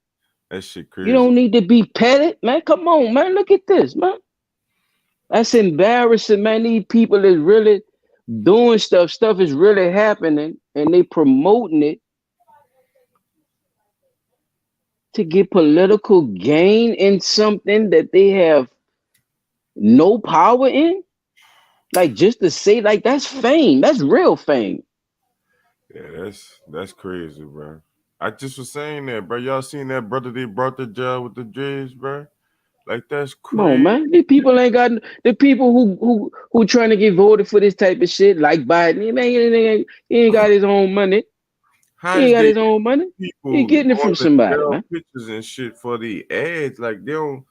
That shit crazy. You don't need to be petted, man. Come on, man. Look at this, man. That's embarrassing, man. These people is really doing stuff. Stuff is really happening, and they promoting it to get political gain in something that they have no power in. Like, just to say, like, that's fame. That's real fame. Yeah, that's crazy, bro. I just was saying that, bro. Y'all seen that brother they brought to jail with the dreads, bro? Like, that's crazy. Come on, man. These people ain't got the people who trying to get voted for this type of shit, like Biden. Man, he ain't got his own money. He ain't got his own money. He getting it from somebody, man. Pictures and shit for the ads, like they don't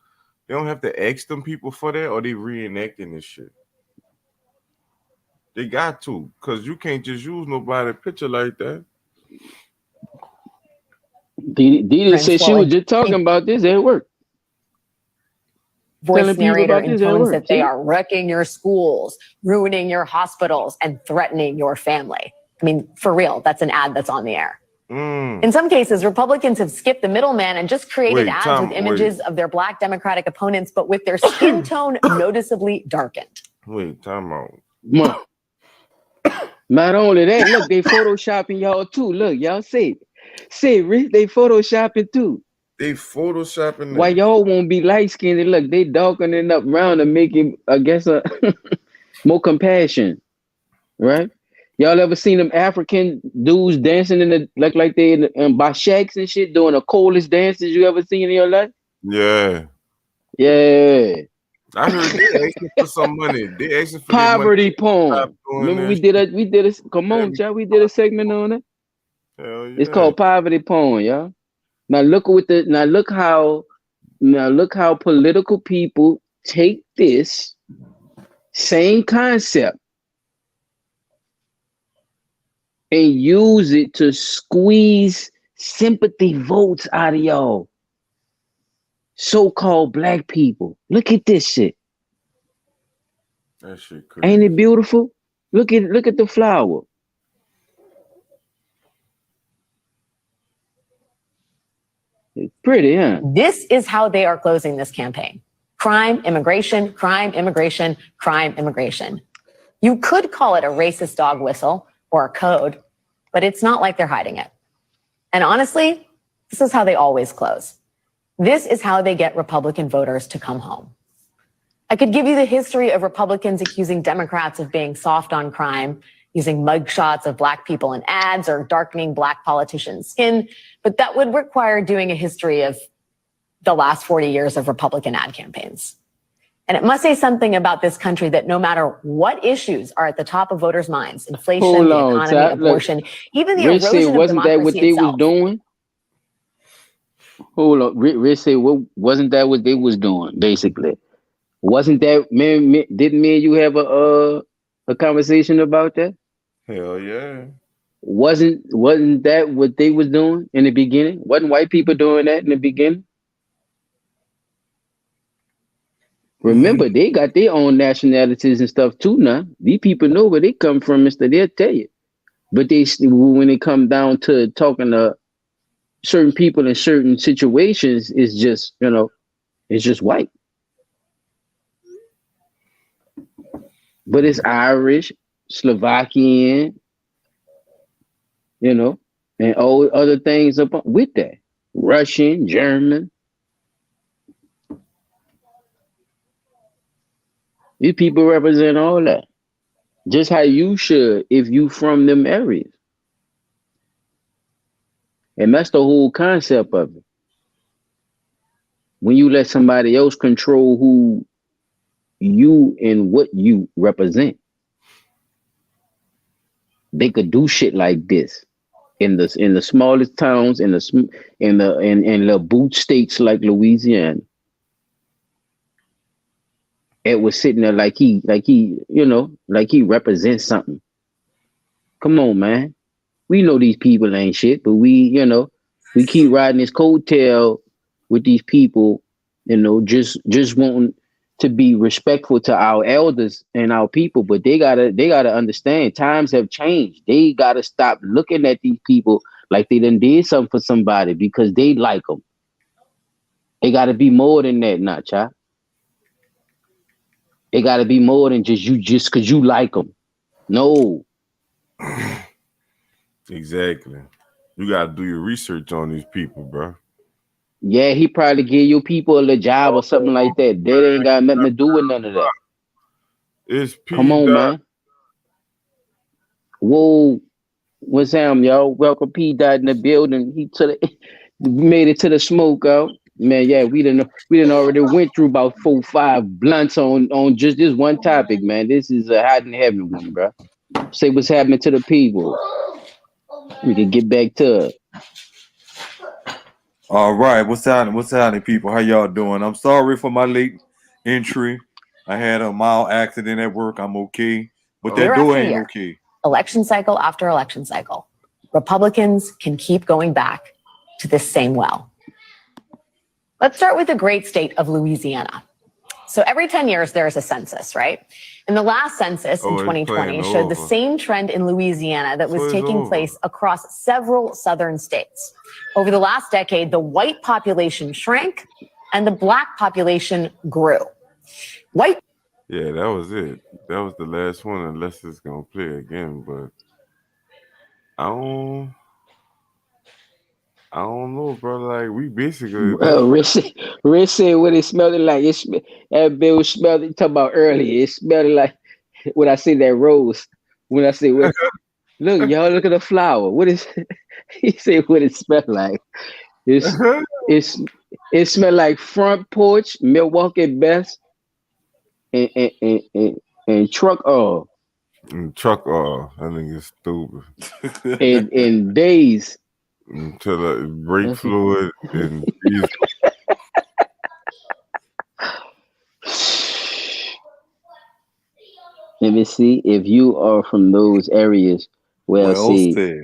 have to ask them people for that, or they reenacting this shit. They got to, cause you can't just use nobody's picture like that. Didi said she was just talking about this at work. voice narrator about this at intones work, that they see? are wrecking your schools, ruining your hospitals, and threatening your family. I mean, for real, that's an ad that's on the air. In some cases, Republicans have skipped the middleman and just created ads with images of their black Democratic opponents, but with their skin tone noticeably darkened. Wait, time out. Not only that, look, they photoshopping y'all too. Look, y'all see, Rich, they photoshopping too. They photoshopping Why them. y'all won't be light skinned? Look, they darkening up round to make it, I guess, more compassion, right? Y'all ever seen them African dudes dancing in the like they in by shacks and shit, doing the coldest dances you ever seen in your life? Yeah. Yeah. I heard they asking for some money. They asking for Poverty their money. porn. Remember we did a come on, y'all. We did a segment on it. Hell yeah. It's called poverty porn, y'all. Now look how political people take this same concept and use it to squeeze sympathy votes out of y'all. So-called black people. Look at this shit. That shit crazy. Ain't it beautiful? Look at the flower. It's pretty, huh? This is how they are closing this campaign. Crime, immigration, crime, immigration, crime, immigration. You could call it a racist dog whistle or a code, but it's not like they're hiding it. And honestly, this is how they always close. This is how they get Republican voters to come home. I could give you the history of Republicans accusing Democrats of being soft on crime, using mugshots of black people in ads or darkening black politicians' skin, but that would require doing a history of the last 40 years of Republican ad campaigns. And it must say something about this country that no matter what issues are at the top of voters' minds, inflation, the economy, abortion, even the erosion of democracy that what they itself. was doing? Hold on, Rich said, wasn't that what they was doing, basically? Wasn't that, man, didn't me and you have a conversation about that? Hell yeah. Wasn't that what they was doing in the beginning? Wasn't white people doing that in the beginning? Remember, they got their own nationalities and stuff too now. These people know where they come from, mister. They'll tell you. But when it come down to talking to certain people in certain situations, it's just, it's just white. But it's Irish, Slovakian, and all other things with that. Russian, German. These people represent all that. Just how you should if you from them areas. And that's the whole concept of it. When you let somebody else control who you and what you represent, they could do shit like this in the smallest towns, in the boot states like Louisiana. It was sitting there like he represents something. Come on, man. We know these people ain't shit, but we keep riding this coattail with these people, just wanting to be respectful to our elders and our people. But they gotta understand times have changed. They gotta stop looking at these people like they done did something for somebody because they like them. They gotta be more than that, not child. It got to be more than just because you like them. No. Exactly. You got to do your research on these people, bro. Yeah, he probably give your people a job or something like that. That ain't got nothing to do with none of that. It's P. Come on, man. Whoa. What's happening, y'all? Welcome P. Dot in the building. He made it to the smoke out. Man, yeah, we didn't already went through about 4-5 blunts on just this one topic, man. This is a hot and heavy one, bro. Say what's happening to the people. We can get back to it. All right, what's happening, people? How y'all doing? I'm sorry for my late entry. I had a mild accident at work. I'm okay, but that door ain't okay. Election cycle after election cycle, Republicans can keep going back to this same well. Let's start with the great state of Louisiana. So every 10 years, there's a census, right? And the last census in 2020 showed the same trend in Louisiana that was taking place across several southern states. Over the last decade, the white population shrank and the black population grew. Yeah, that was it. That was the last one, unless it's gonna play again. But I don't know, bro. Like we basically Rich said what it smelled like. That bill smelled. You talking about earlier? It smelled like when I see that rose. When I say, look, y'all, look at the flower. What is? He said what it smelled like. It smelled like front porch, Milwaukee Best, and truck oil. Truck oil. I think it's stupid. and days. Until the brake fluid and diesel. Let me see if you are from those areas. Well see.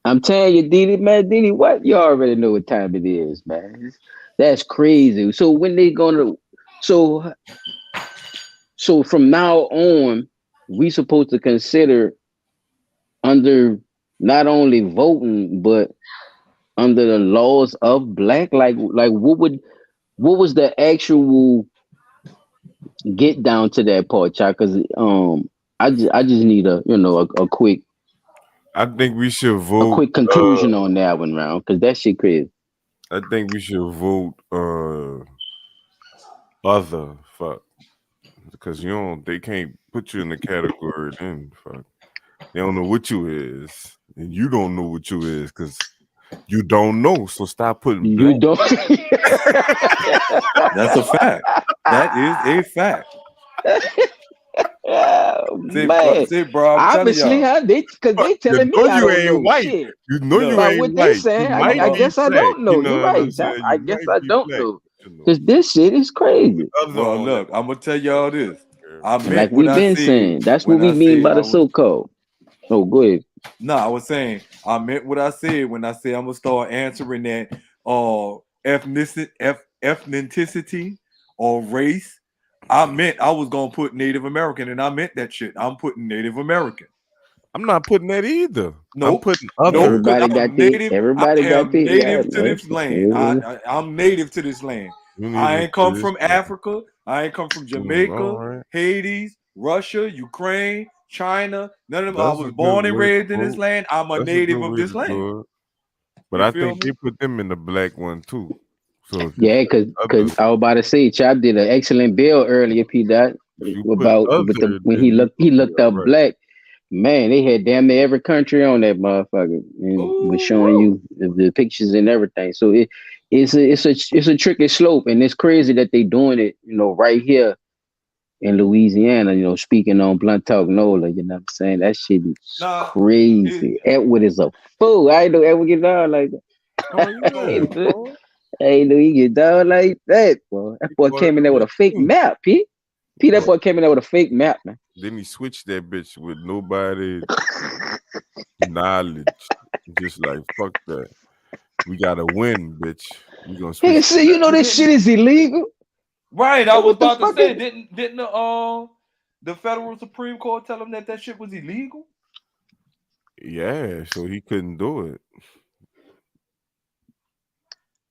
I'm telling you, Didi, what you already know what time it is, man. That's crazy. So when they gonna so from now on, we supposed to consider under not only voting but under the laws of black, like what was the actual get down to that part, child? Because I just need a quick. I think we should vote a quick conclusion on that one round, because that shit crazy. I think we should vote other fuck, because they can't put you in the category then fuck. They don't know what you is, and you don't know what you is because you don't know. So stop putting you black. Don't. That's a fact. That is a fact. Man, bro, obviously, because they telling me I don't know white. shit. You know you But ain't what white. they saying, I guess I don't know. You're right. I guess I don't know. Because this shit is crazy. Well, look, I'm gonna tell y'all this. I meant like we've been saying. That's what we mean by the so-called. Oh, go ahead. No, I was saying I meant what I said when I said I'm gonna start answering that ethnicity or race. I meant I was gonna put Native American, and I meant that shit. I'm putting Native American. I'm not putting that either. Nope. I'm putting other. Everybody got native. Everybody got native to this land. I'm native to this land. I ain't come from Africa. I ain't come from Jamaica, Haiti, Russia, Ukraine, China. None of them. I was born and raised in this land. I'm a native of this land. But I think they put them in the black one too. So yeah, because I was about to say, Chop did an excellent bill earlier, P. Dot, about when he looked up black. Man, they had damn near every country on that motherfucker, and was showing you the pictures and everything. So it's a tricky slope, and it's crazy that they doing it, right here in Louisiana. Speaking on Blunt Talk Nola, you know what I'm saying? That shit is crazy. Edward is a fool. I ain't know Edward get down like that. I ain't know he get down like that, boy. That boy came in there with a fake map, P. That boy came in there with a fake map, man. Then he switched that bitch with nobody knowledge. Just like, fuck that. We gotta win, bitch. We gonna switch. Hey, see, this shit is illegal. Right, I was about to say, didn't the federal Supreme Court tell him that shit was illegal? Yeah, so he couldn't do it.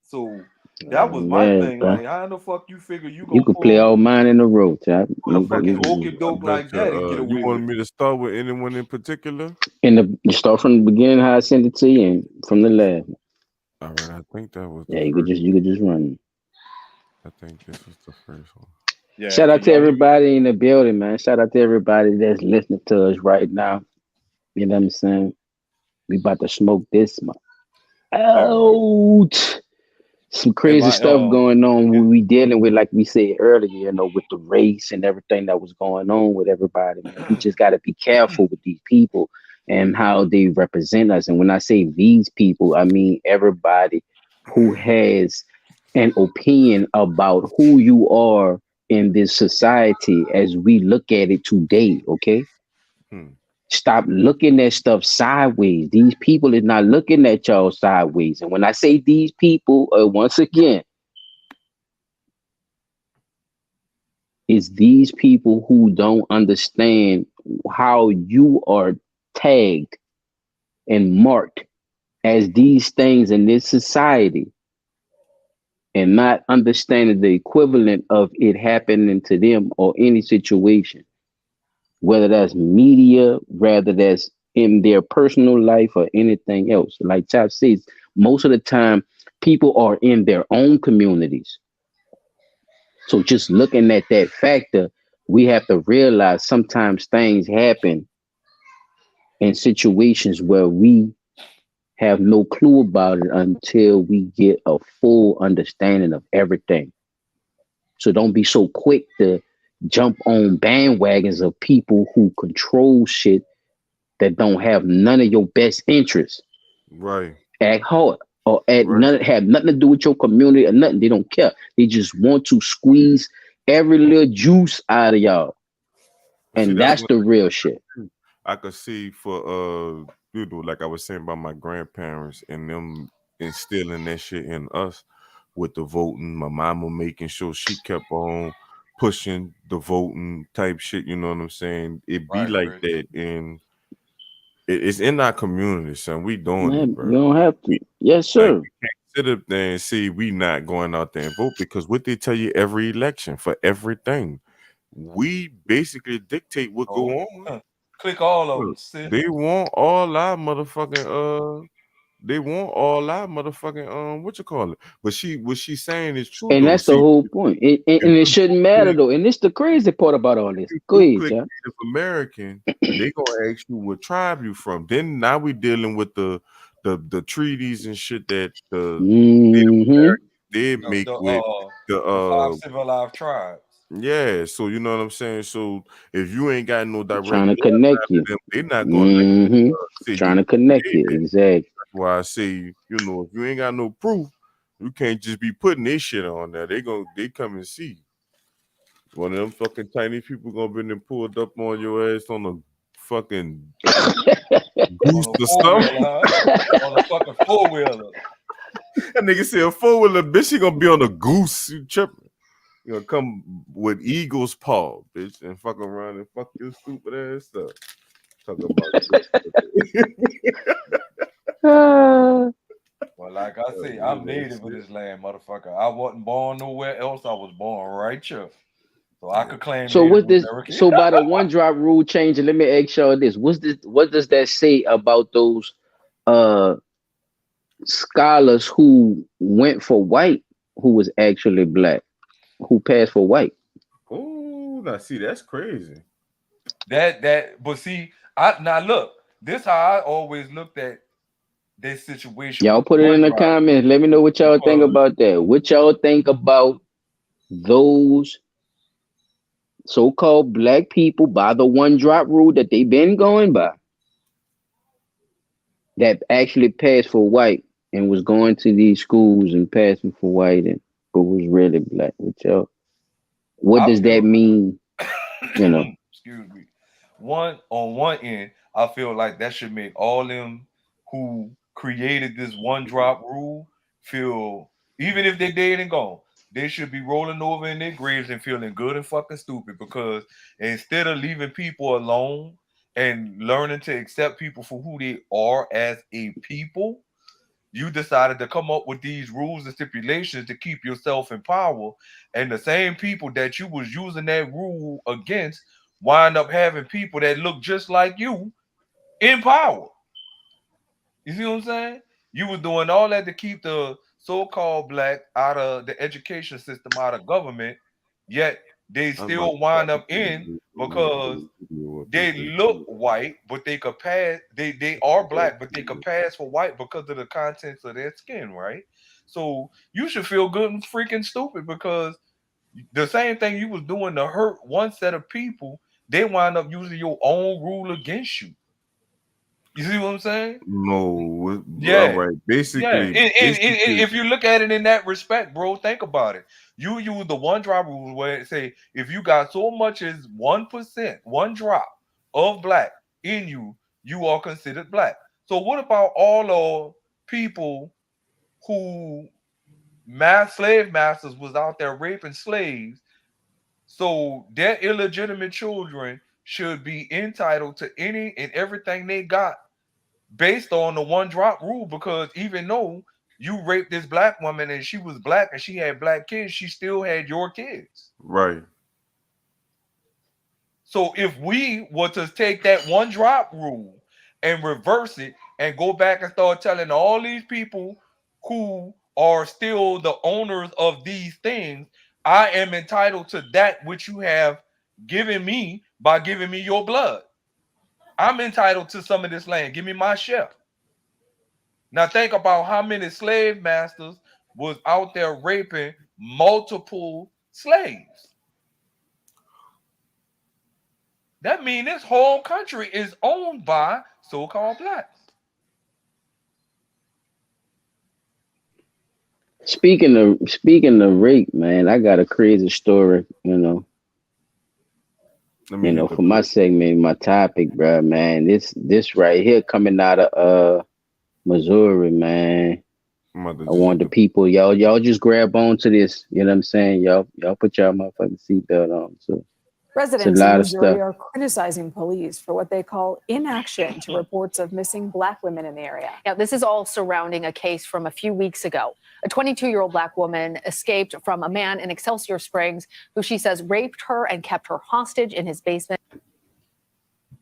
So that was my thing. Bro. Like, how the fuck you figure you could play all mine in a row, Chop. You fucking okey-doke like that and get away you want me to start with anyone in particular? You start from the beginning, how I sent it to you, and from the last. All right, I think that was. Yeah, you could just run. I think this was the first one. Yeah, shout out to everybody in the building, man. Shout out to everybody that's listening to us right now. You know what I'm saying? We about to smoke this month. Ouch. Some crazy stuff going on. We dealing with, like we said earlier, with the race and everything that was going on with everybody. Man. We just got to be careful with these people and how they represent us. And when I say these people, I mean everybody who has an opinion about who you are in this society as we look at it today. Okay. Stop looking at stuff sideways. These people is not looking at y'all sideways. And when I say these people, once again, It's these people who don't understand how you are tagged and marked as these things in this society, and not understanding the equivalent of it happening to them or any situation, whether that's media, whether that's in their personal life or anything else. Like Chop says, most of the time people are in their own communities. So just looking at that factor, we have to realize sometimes things happen in situations where we have no clue about it until we get a full understanding of everything. So don't be so quick to jump on bandwagons of people who control shit that don't have none of your best interests. Right. Act hard or act Right. none have nothing to do with your community or nothing. They don't care. They just want to squeeze every little juice out of y'all. See, And that's that's what the real shit. I could see for like I was saying about my grandparents and them instilling that shit in us with the voting. My mama making sure she kept on pushing the voting type shit. You know what I'm saying? It be Right, like Chris. that in it's in our community, son. We doing it, Man, bro. you don't have to. Yes, Like sir. we can't sit up there and see we not going out there and vote because what they tell you every election for everything, we basically dictate what go Oh, on. click all of them, Look, sis. they want all our motherfucking they want all our motherfucking what you call it. But what she's saying is true And though. that's the See, whole point. if And it you shouldn't do matter click, though. And this the crazy part about all this. you Go do ahead, click John. Native American, they gonna ask you what tribe you from. Then now we dealing with the treaties and shit that the Native Mm-hmm. Americans did The make the with uh the the five civilized tribes. yeah, so you know what I'm saying. So if you ain't got no direct Trying to bloodline connect to you. them, they not gonna let Mm-hmm. say Trying you to connect did you. that. Exactly. That's why I say, if you ain't got no proof, you can't just be putting this shit on there. They come and see. One of them fucking tiny people gonna be then pulled up on your ass on a fucking On goose a or four something. wheeler, huh? On a fucking four wheeler. That nigga said a 4-wheeler bitch, he gonna be on a goose. You tripping. You gonna come with eagle's paw, bitch, and fuck around and fuck your stupid ass stuff. Talk about Ah, Well, like I say, I'm native of this land, motherfucker. I wasn't born nowhere else. I was born right here. So I could claim so Native what this American. so by the one drop rule changing, let me ask y'all this. What does that say about those uh scholars who went for white who was actually black, who passed for white? oh, now see, that's crazy. But see, I now look, this how I always looked at this situation Y'all with the put it one in the drop comments. Let me know what y'all think because about that. What y'all think about those so-called black people by the one drop rule that they've been going by that actually passed for white and was going to these schools and passing for white and but was really black with y'all. What I does that feel mean? You know, excuse me. On one end, I feel like that should make all them who created this one drop rule feel, even if they dead and gone, they should be rolling over in their graves and feeling good and fucking stupid because instead of leaving people alone and learning to accept people for who they are as a people, you decided to come up with these rules and stipulations to keep yourself in power, and the same people that you was using that rule against wind up having people that look just like you in power. You see what I'm saying? You was doing all that to keep the so-called black out of the education system, out of government, yet they I'm about still to start wind to up see in because this video up they here. look white, but they could pass. They are black, but they could pass for white because of the contents of their skin, right? So you should feel good and freaking stupid because the same thing you was doing to hurt one set of people, they wind up using your own rule against you. You see what I'm saying? No, all Yeah. right. Yeah, Basically, if you look at it in that respect, bro, think about it. You use the one drop rule where it say if you got so much as 1%, one drop of black in you, you are considered black. So what about all the people who slave masters was out there raping slaves, So their illegitimate children should be entitled to any and everything they got based on the one drop rule, because even though you raped this black woman and she was black and she had black kids, she still had your kids. Right. So if we were to take that one drop rule and reverse it and go back and start telling all these people who are still the owners of these things, I am entitled to that which you have given me by giving me your blood. I'm entitled to some of this land. Give me my share. Now think about how many slave masters was out there raping multiple slaves. That means this whole country is owned by so-called blacks. Speaking of rape, man, I got a crazy story, for my segment, my topic, bro, man. This right here coming out of Missouri, man. I want the people, y'all just grab on to this. You know what I'm saying? Y'all put y'all motherfucking seatbelt on. So residents in Missouri are criticizing police for what they call inaction to reports of missing black women in the area. Now, this is all surrounding a case from a few weeks ago. A 22-year-old black woman escaped from a man in Excelsior Springs who she says raped her and kept her hostage in his basement.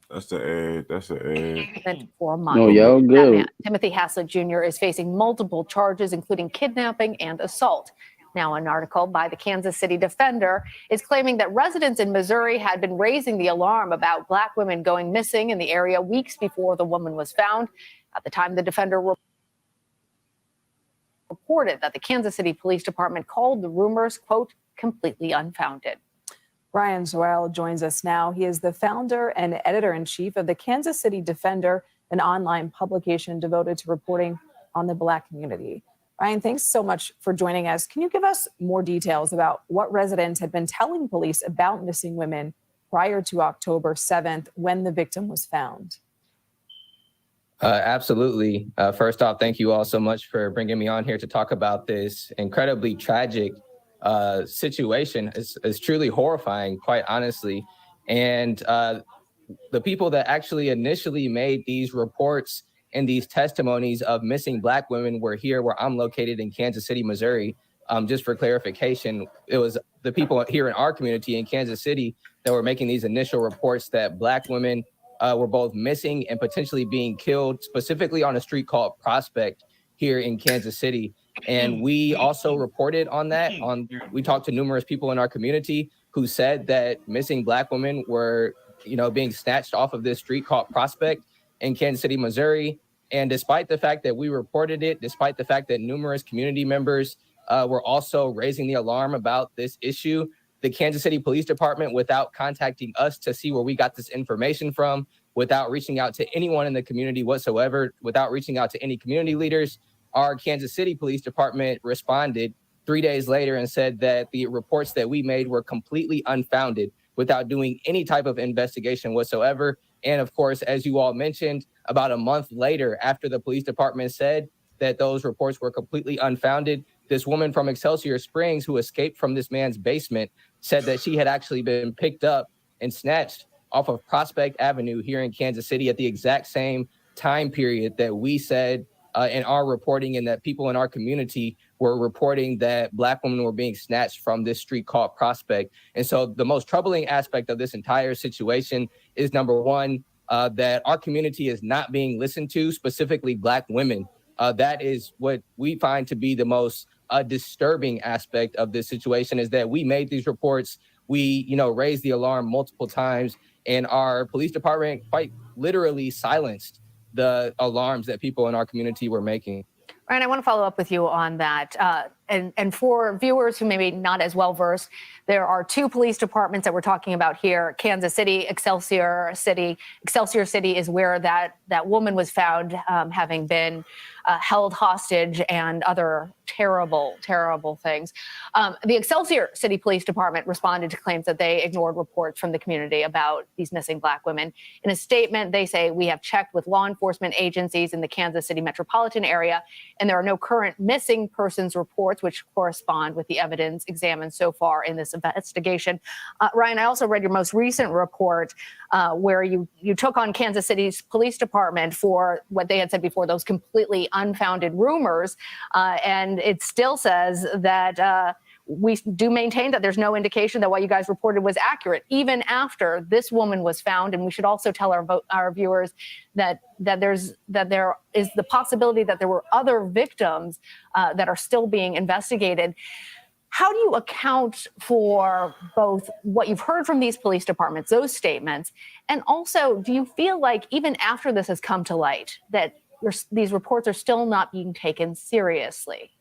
That's the ad. For a month. No, y'all good. Man, Timothy Haslett Jr. is facing multiple charges, including kidnapping and assault. Now, an article by the Kansas City Defender is claiming that residents in Missouri had been raising the alarm about black women going missing in the area weeks before the woman was found. At the time, the Defender reported that the Kansas City Police Department called the rumors, quote, completely unfounded. Brian Joel joins us now. He is the founder and editor-in-chief of the Kansas City Defender, an online publication devoted to reporting on the black community. Ryan, thanks so much for joining us. Can you give us more details about what residents had been telling police about missing women prior to October 7th when the victim was found? Absolutely. First off, thank you all so much for bringing me on here to talk about this incredibly tragic situation. It's truly horrifying, quite honestly. And the people that actually initially made these reports and these testimonies of missing black women were here where I'm located in Kansas City, Missouri. Just for clarification, it was the people here in our community in Kansas City that were making these initial reports that black women were both missing and potentially being killed, specifically on a street called Prospect here in Kansas City. And we also reported on that. We talked to numerous people in our community who said that missing black women were, being snatched off of this street called Prospect in Kansas City, Missouri. And despite the fact that we reported it, despite the fact that numerous community members were also raising the alarm about this issue, the Kansas City Police Department, without contacting us to see where we got this information from, without reaching out to anyone in the community whatsoever, without reaching out to any community leaders, our Kansas City Police Department responded 3 days later and said that the reports that we made were completely unfounded without doing any type of investigation whatsoever. And of course, as you all mentioned, about a month later, after the police department said that those reports were completely unfounded, this woman from Excelsior Springs who escaped from this man's basement said that she had actually been picked up and snatched off of Prospect Avenue here in Kansas City at the exact same time period that we said in our reporting, and that people in our community were reporting that black women were being snatched from this street called Prospect. And so the most troubling aspect of this entire situation is, number one, that our community is not being listened to, specifically black women. That is what we find to be the most disturbing aspect of this situation, is that we made these reports. We, raised the alarm multiple times, and our police department quite literally silenced the alarms that people in our community were making. Ryan, I want to follow up with you on that. And for viewers who may be not as well versed, there are two police departments that we're talking about here: Kansas City, Excelsior City. Excelsior City is where that woman was found, having been held hostage and other terrible, terrible things. The Excelsior City Police Department responded to claims that they ignored reports from the community about these missing black women. In a statement, they say, "We have checked with law enforcement agencies in the Kansas City metropolitan area, and there are no current missing persons reports reports which correspond with the evidence examined so far in this investigation. Ryan, I also read your most recent report where you took on Kansas City's police department for what they had said before, those completely unfounded rumors. And it still says that we do maintain that there's no indication that what you guys reported was accurate, even after this woman was found. And we should also tell our viewers that there is the possibility that there were other victims that are still being investigated. How do you account for both what you've heard from these police departments, those statements, and also do you feel like even after this has come to light that these reports are still not being taken seriously?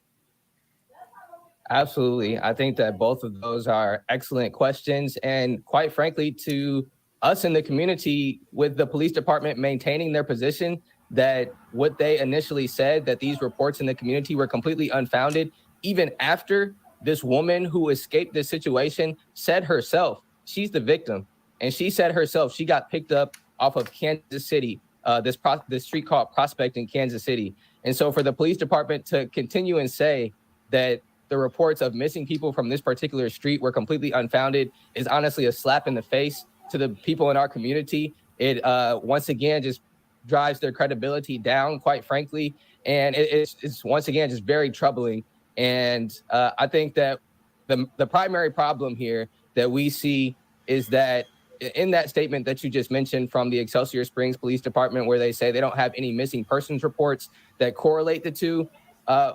Absolutely. I think that both of those are excellent questions. And quite frankly, to us in the community, with the police department maintaining their position that what they initially said, that these reports in the community were completely unfounded, even after this woman who escaped this situation said herself, she's the victim. And she said herself, she got picked up off of Kansas City, this street called Prospect in Kansas City. And so for the police department to continue and say that the reports of missing people from this particular street were completely unfounded is honestly a slap in the face to the people in our community. It once again just drives their credibility down, quite frankly. And it's once again just very troubling. And I think that the primary problem here that we see is that in that statement that you just mentioned from the Excelsior Springs Police Department, where they say they don't have any missing persons reports that correlate the two,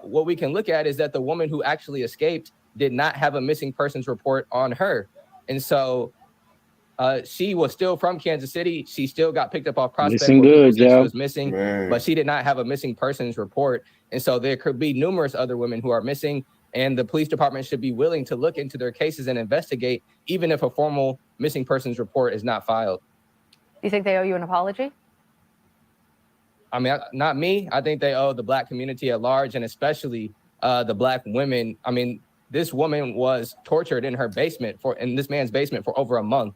what we can look at is that the woman who actually escaped did not have a missing persons report on her. And so she was still from Kansas City. She still got picked up off Prospect where people said she was missing, but she did not have a missing persons report. And so there could be numerous other women who are missing, and the police department should be willing to look into their cases and investigate, even if a formal missing persons report is not filed. Do you think they owe you an apology? I mean, not me. I think they owe the Black community at large, and especially the Black women. I mean, this woman was tortured in her basement in this man's basement for over a month.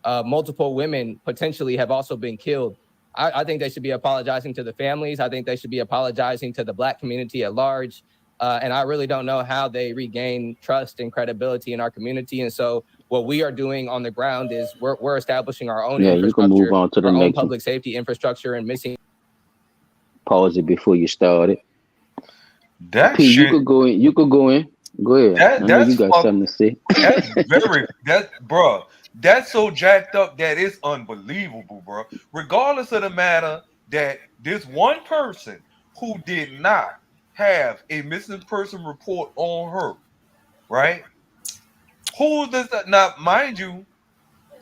Multiple women potentially have also been killed. I think they should be apologizing to the families. I think they should be apologizing to the Black community at large. And I really don't know how they regain trust and credibility in our community. And so what we are doing on the ground is we're establishing our own infrastructure, you can move on to the our own next public safety infrastructure and missing. Pause it before you start it. That P, shit, you could go in. You could go in. Go ahead. I know you got something to say. That's so jacked up that it's unbelievable, bro. Regardless of the matter that this one person who did not have a missing person report on her, right? Who does that? Now, mind you,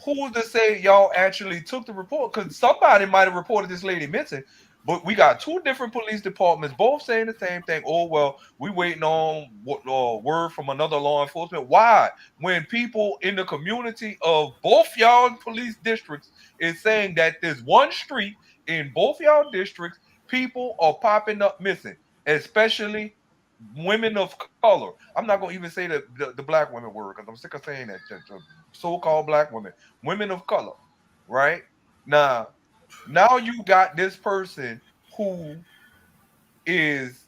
who's to say y'all actually took the report? Because somebody might have reported this lady missing. But we got two different police departments, both saying the same thing. Oh, well, we waiting on word from another law enforcement. Why? When people in the community of both y'all police districts is saying that there's one street in both y'all districts, people are popping up missing, especially women of color. I'm not going to even say the Black women word because I'm sick of saying that. The so-called Black women of color, right? Now you got this person who is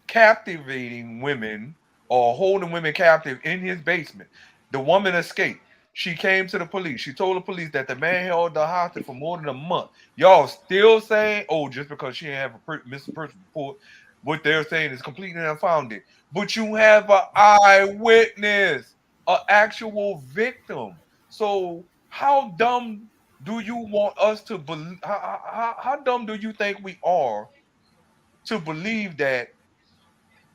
captivating women or holding women captive in his basement. The woman escaped. She came to the police. She told the police that the man held her hostage for more than a month. Y'all still saying, oh, just because she didn't have a missing person report, what they're saying is completely unfounded. But you have an eyewitness, an actual victim. So how dumb do you want us to believe? How dumb do you think we are to believe that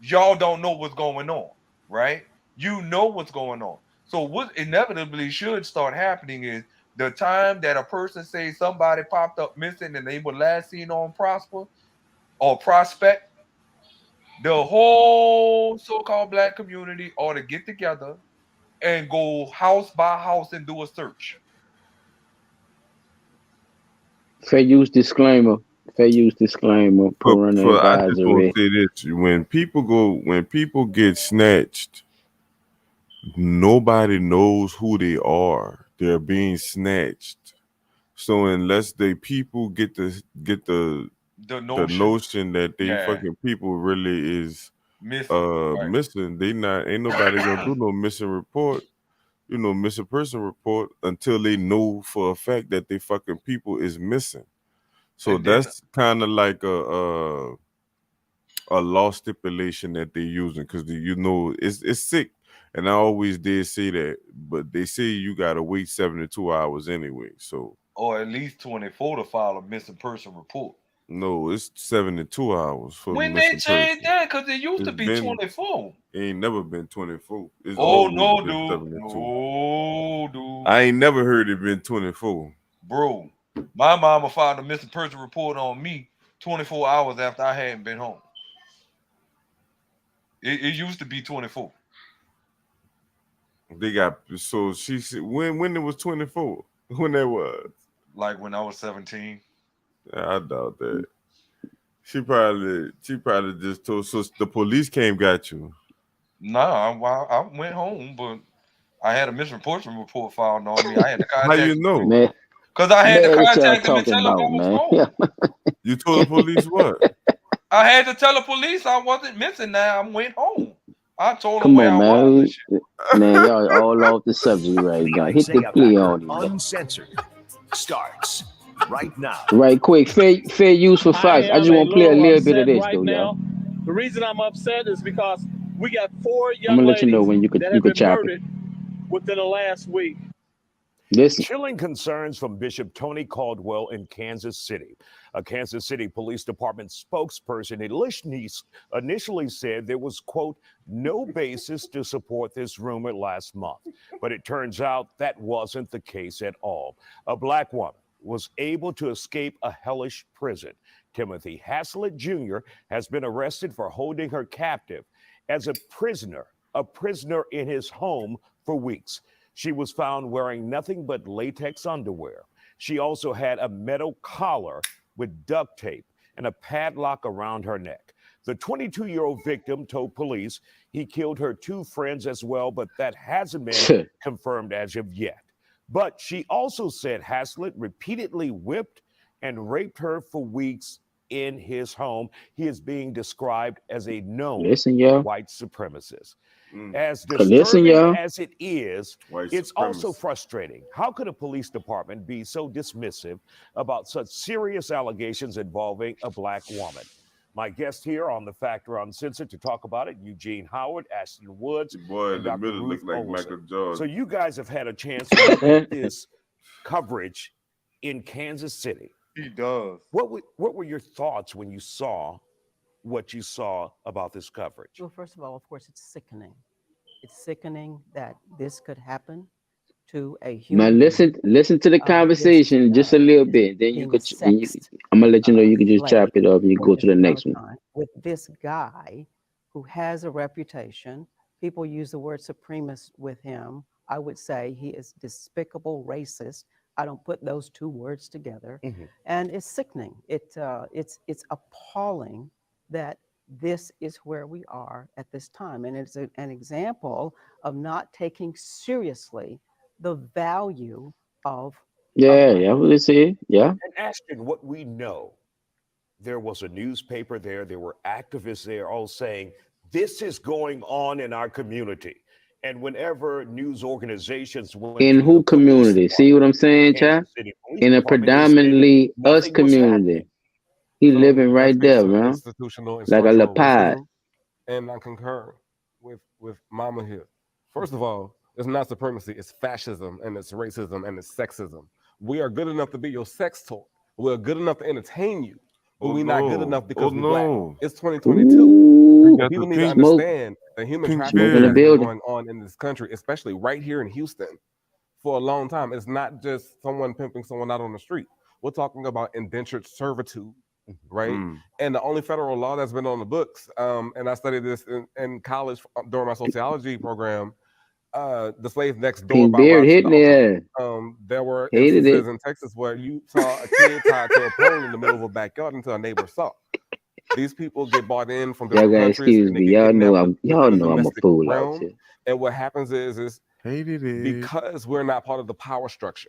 y'all don't know what's going on, right? You know what's going on. So what inevitably should start happening is the time that a person says somebody popped up missing and they were last seen on Prosper or Prospect, the whole so-called Black community ought to get together and go house by house and do a search. Fair use disclaimer. Parental I just want advisory. to say this: when people get snatched, nobody knows who they are. They're being snatched. So unless people get the notion that they fucking people really is missing. They not ain't nobody gonna do no missing report, missing person report until they know for a fact that they fucking people is missing. So that's kind of like a law stipulation that they're using because it's sick. And I always did say that, but they say you gotta wait 72 hours anyway. So or at least 24 to file a missing person report. No, it's 72 hours for when the missing person. When they changed that, because it used to be 24. It ain't never been 24. It's no, been dude. 72. No, dude. I ain't never heard it been 24. Bro, my mama filed a missing person report on me 24 hours after I hadn't been home. It used to be 24. They got she said when it was 24. When that was like when I was 17. I doubt that. She probably just told. So the police came got you. Nah, I went home, but I had a missing person report filed on me. I had to contact. How you know? Because I had to contact them and tell them I was home. You told the police what? I had to tell the police I wasn't missing. Now I went home. I told them where I was. Man, y'all all off the subject right now. Hit the play on it. Uncensored starts right now. Right quick. Fair use for Fox. I just want to play a little bit of this though, y'all. The reason I'm upset is because we got 4 young I'm gonna let you ladies know when you could chop murdered within the last week. Listen. Chilling concerns from Bishop Tony Caldwell in Kansas City. A Kansas City Police Department spokesperson initially said there was, quote, no basis to support this rumor last month. But it turns out that wasn't the case at all. A black woman was able to escape a hellish prison. Timothy Haslett Jr. has been arrested for holding her captive as a prisoner in his home for weeks. She was found wearing nothing but latex underwear. She also had a metal collar with duct tape and a padlock around her neck. The 22-year-old victim told police he killed her 2 friends as well, but that hasn't been confirmed as of yet. But she also said Haslett repeatedly whipped and raped her for weeks in his home. He is being described as a known white supremacist. As disturbing as it is, it's also frustrating. How could a police department be so dismissive about such serious allegations involving a black woman? My guest here on The Factor Uncensored to talk about it, Eugene Howard, Ashton Woods, and Dr. Ruth like Michael Jordan. So you guys have had a chance to look at this coverage in Kansas City. He does. What were your thoughts when you saw what you saw about this coverage? Well, first of all, of course, it's sickening. It's sickening that this could happen to a human. Now listen to the conversation just a little bit. Then you could. I'm gonna let you know you can just chop it up and you go to the next one. With this guy who has a reputation, people use the word supremacist with him. I would say he is despicable, racist. I don't put those 2 words together, and it's sickening. It's appalling that this is where we are at this time, and it's an example of not taking seriously the value of what they say. And Ashton, what we know, there was a newspaper there were activists there all saying this is going on in our community. And whenever news organizations in who community? See what I'm saying, Chad? In a predominantly us community. He living right there, man. Like a lapad. And I concur with Mama here. First of all, it's not supremacy, it's fascism and it's racism and it's sexism. We are good enough to be your sex toy. We're good enough to entertain you, but we're not good enough because we're black. It's 2022. People need to understand that human trafficking has been going on in this country, especially right here in Houston, for a long time. It's not just someone pimping someone out on the street. We're talking about indentured servitude, right? And the only federal law that's been on the books, and I studied this in college during my sociology program, the slave next door. There were instances in Texas where you saw a kid tied to a pole in the middle of a backyard until a neighbor saw. These people get bought in from different countries. Excuse me, y'all know I'm a fool out here. And what happens is because we're not part of the power structure,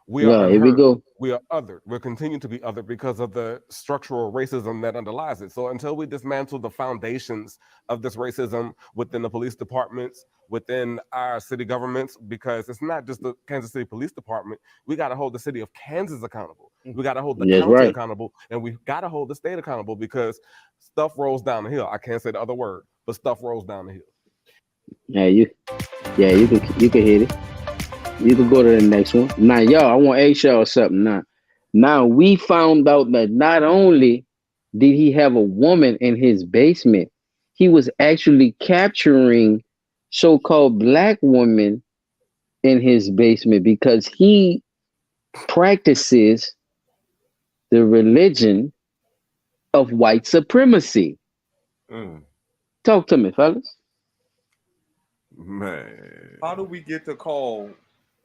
We are here we unheard. go. We are other. We're continuing to be other because of the structural racism that underlies it. So until we dismantle the foundations of this racism within the police departments, within our city governments, because it's not just the Kansas City Police Department. We got to hold the city of Kansas accountable. We got to hold the That's county right. accountable, and we got to hold the state accountable because stuff rolls down the hill. I can't say the other word, but stuff rolls down the hill. You can hit it. You can go to the next one. Now, y'all, I want to ask y'all something now. Now, we found out that not only did he have a woman in his basement, he was actually capturing so-called black women in his basement because he practices the religion of white supremacy. Talk to me, fellas. Man. How do we get to call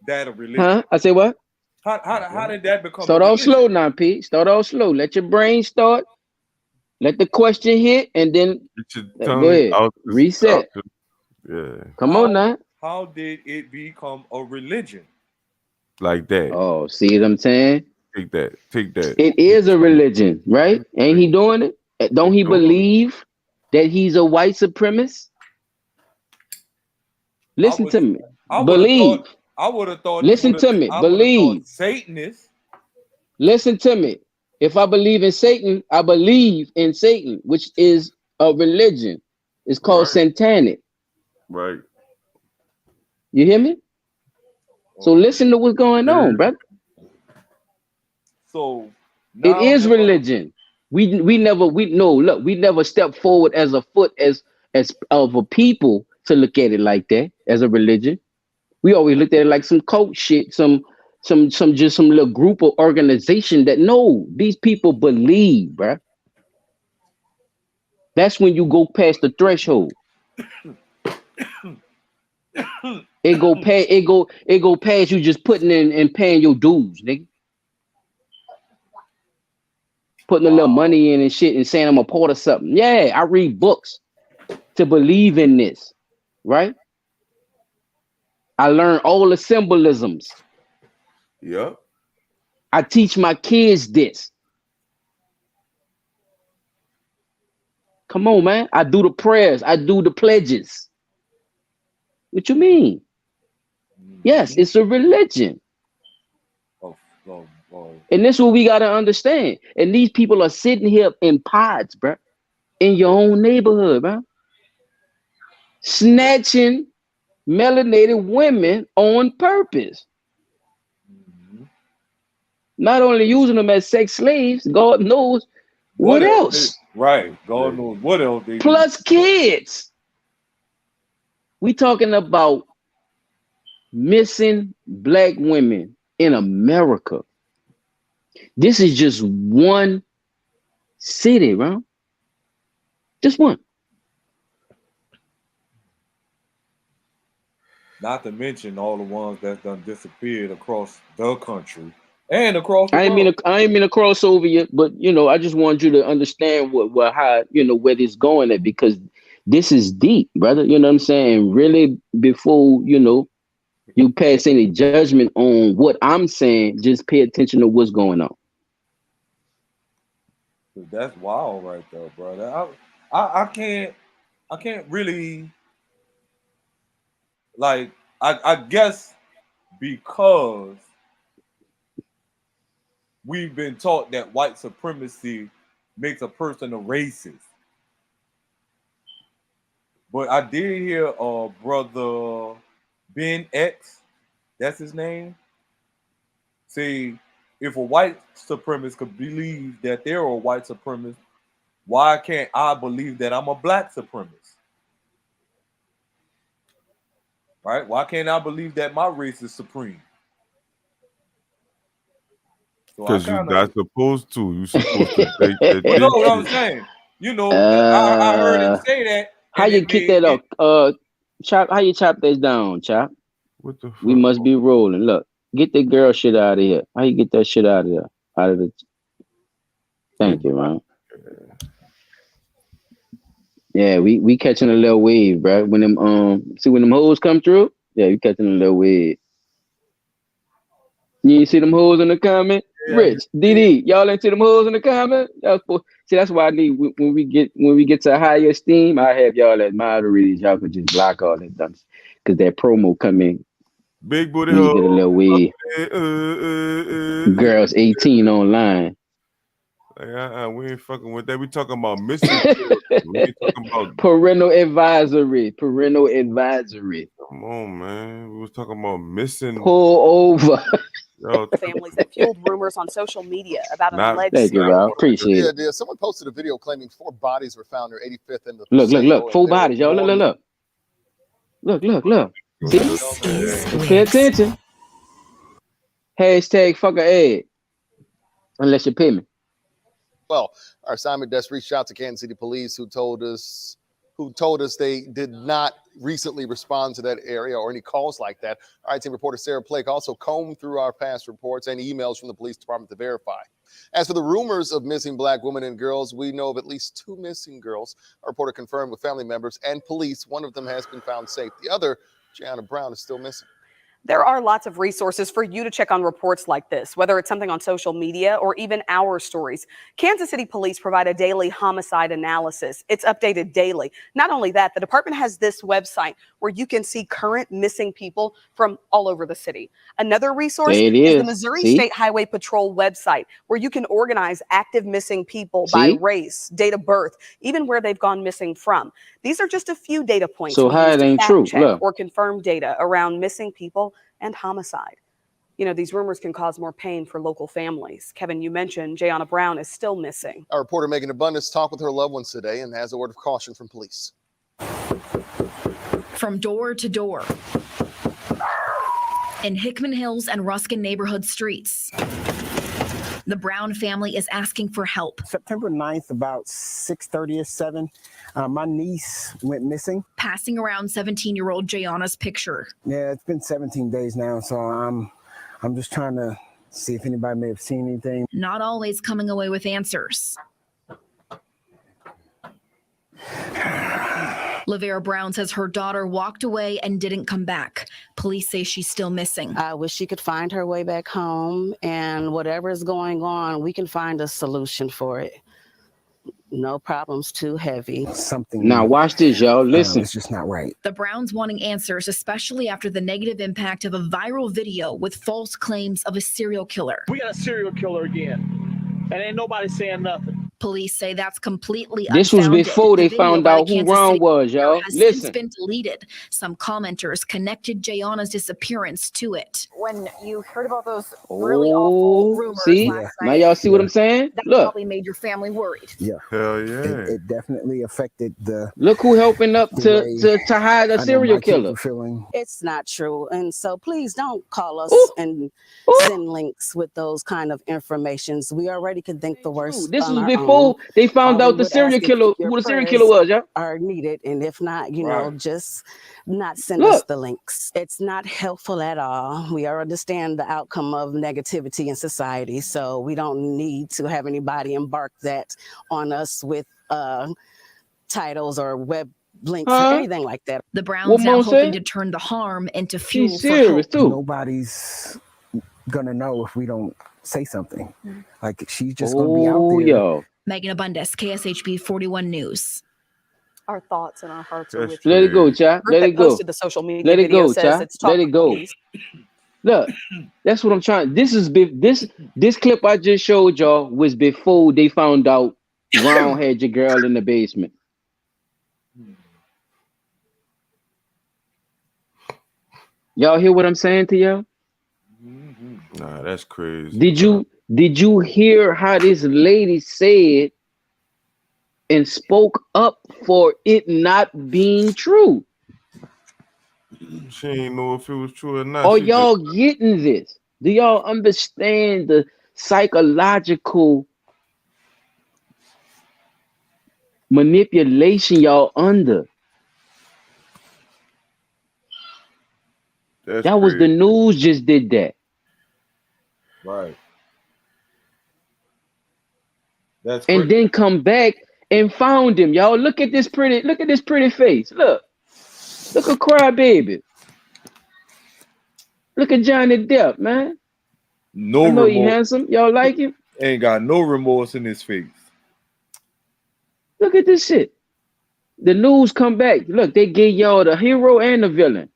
that a religion? Huh? I say what? How did that become Start a off religion? slow now, Pete. Start off slow. Let your brain start. Let the question hit, and then go ahead. Reset. Yeah. Come on now. How did it become a religion? Like that. Oh, see what I'm saying? Take that. It is a religion, right? Ain't he doing it? Don't he believe that he's a white supremacist? Listen to me. Believe. I would have thought. Listen to me. Believe. Satanist. Listen to me. If I believe in Satan, I believe in Satan, which is a religion. It's called satanic. Right. You hear me? So listen to what's going on, brother. So it is religion. We never step forward as a foot as of a people to look at it like that as a religion. We always looked at it like some cult shit, some little group or organization that no, these people believe, bruh. That's when you go past the threshold. It go past you just putting in and paying your dues, nigga. Putting a little money in and shit and saying I'm a part of something. Yeah, I read books to believe in this, right? I learn all the symbolisms. Yep. I teach my kids this. Come on, man. I do the prayers. I do the pledges. What you mean? Yes, it's a religion. And this is what we got to understand. And these people are sitting here in pods, bro, in your own neighborhood, bro, snatching melanated women on purpose. Not only using them as sex slaves, God knows what else. Right. God knows what else they Plus kids. We talking about missing black women in America. This is just one city, bro. Just one. Not to mention all the ones that's done disappeared across the country and across the world. I ain't mean to cross over you, but I just want you to understand how where this going at, because this is deep, brother. You know what I'm saying? Really, before you pass any judgment on what I'm saying, just pay attention to what's going on. That's wild right there, brother. I can't really, like, I guess because we've been taught that white supremacy makes a person a racist. But I did hear brother Ben X, that's his name, say if a white supremacist could believe that they're a white supremacist, why can't I believe that I'm a black supremacist? Right? Why can't I believe that my race is supreme? Because you're not supposed to. You're supposed to take that. Well, no, what I'm saying. I heard him say that. How you kick that up? Chop, how you chop this down, Chop? What the fuck? We must be rolling. Look, get the girl shit out of here. How you get that shit out of there? Out of the. Thank you, man. Yeah, we catching a little wave, bro. When them hoes come through, yeah, we catching a little wave. You ain't see them hoes in the comment? Yeah, Rich, DD, y'all ain't see them hoes in the comment? See, that's why I need when we get to higher esteem, I have y'all as moderators. Y'all could just block all that dumb, because that promo come in. Big booty We hole. get a little weed. Girls 18 online. Like, we ain't fucking with that. We talking about missing children. We ain't talking about parental advisory. Parental advisory. Come on, man. We was talking about missing. Pull over. Yo, families that fueled rumors on social media about an Not- alleged Thank you, serial Rob. Appreciate it. Yeah, someone posted a video claiming 4 bodies were found near 85th and the Look. Full bodies, y'all. Look. See? Pay attention. Hashtag fuck a ad. Unless you pay me. Well, our assignment desk reached out to Kansas City Police, who told us they did not recently respond to that area or any calls like that. Our IT reporter Sarah Blake also combed through our past reports and emails from the police department to verify. As for the rumors of missing Black women and girls, we know of at least 2 missing girls. Our reporter confirmed with family members and police. One of them has been found safe. The other, Gianna Brown, is still missing. There are lots of resources for you to check on reports like this, whether it's something on social media or even our stories. Kansas City Police provide a daily homicide analysis. It's updated daily. Not only that, the department has this website where you can see current missing people from all over the city. Another resource is the Missouri State Highway Patrol website, where you can organize active missing people by race, date of birth, even where they've gone missing from. These are just a few data points So we how use it to ain't fact true? check Look. or confirm data around missing people and homicide. You know, these rumors can cause more pain for local families. Kevin, you mentioned Gianna Brown is still missing. Our reporter Megan Abundance talked with her loved ones today and has a word of caution from police. From door to door in Hickman Hills and Ruskin neighborhood streets, the Brown family is asking for help. September 9th, about 6:30 or 7, my niece went missing. Passing around 17-year-old Gianna's picture. Yeah, it's been 17 days now, so I'm just trying to see if anybody may have seen anything. Not always coming away with answers. Lavera Brown says her daughter walked away and didn't come back. Police say she's still missing. I wish she could find her way back home, and whatever is going on, we can find a solution for it. No problems too heavy. Something. Now watch this, y'all. Listen. It's just not right. The Browns wanting answers, especially after the negative impact of a viral video with false claims of a serial killer. We got a serial killer again, and ain't nobody saying nothing. Police say that's completely This was unfounded. before they The video found by the out who Kansas Ron City was, y'all. has since Listen. been deleted. Some commenters connected Gianna's disappearance to it. When you heard about those really awful rumors See? last Now night, y'all see what I'm saying? that Look. probably made your family worried. Yeah. Hell yeah. It definitely affected the. Look who helping up to hide a serial killer. It's not true. And so please don't call us and send links with those kind of informations. We already can think the worst. This on was our before own. they found All out we the would serial ask if killer, your who the serial prayers killer was, y'all. Are needed. And if not, you know, just not send Look. us the links. It's not helpful at all. We understand the outcome of negativity in society. So we don't need to have anybody embark that on us with titles or web links or anything like that. The Browns now hoping to turn the harm into fuel for hope. Nobody's gonna know if we don't say something. Like she's just gonna be out there. Yo. Megan Abundis, KSHB 41 News. Our thoughts and our hearts are with Let you. it go, Cha. Group Let that it go. posted the social media Let it video go, says Cha. it's talk Let it go. police. Look, that's what I'm trying. This clip I just showed y'all was before they found out Ron had your girl in the basement. Y'all hear what I'm saying to y'all? Nah, that's crazy. Did you hear how this lady said and spoke up for it not being true? She ain't know if it was true or not. Are She y'all getting this? Do y'all understand the psychological manipulation y'all under? That was the news just did that. Right. That's and then come back and found him. Y'all look at this pretty face. Look at crybaby. Look at Johnny Depp, man. No I know he remorse. handsome. Y'all like him? Ain't got no remorse in his face. Look at this shit. The news come back. Look, they gave y'all the hero and the villain.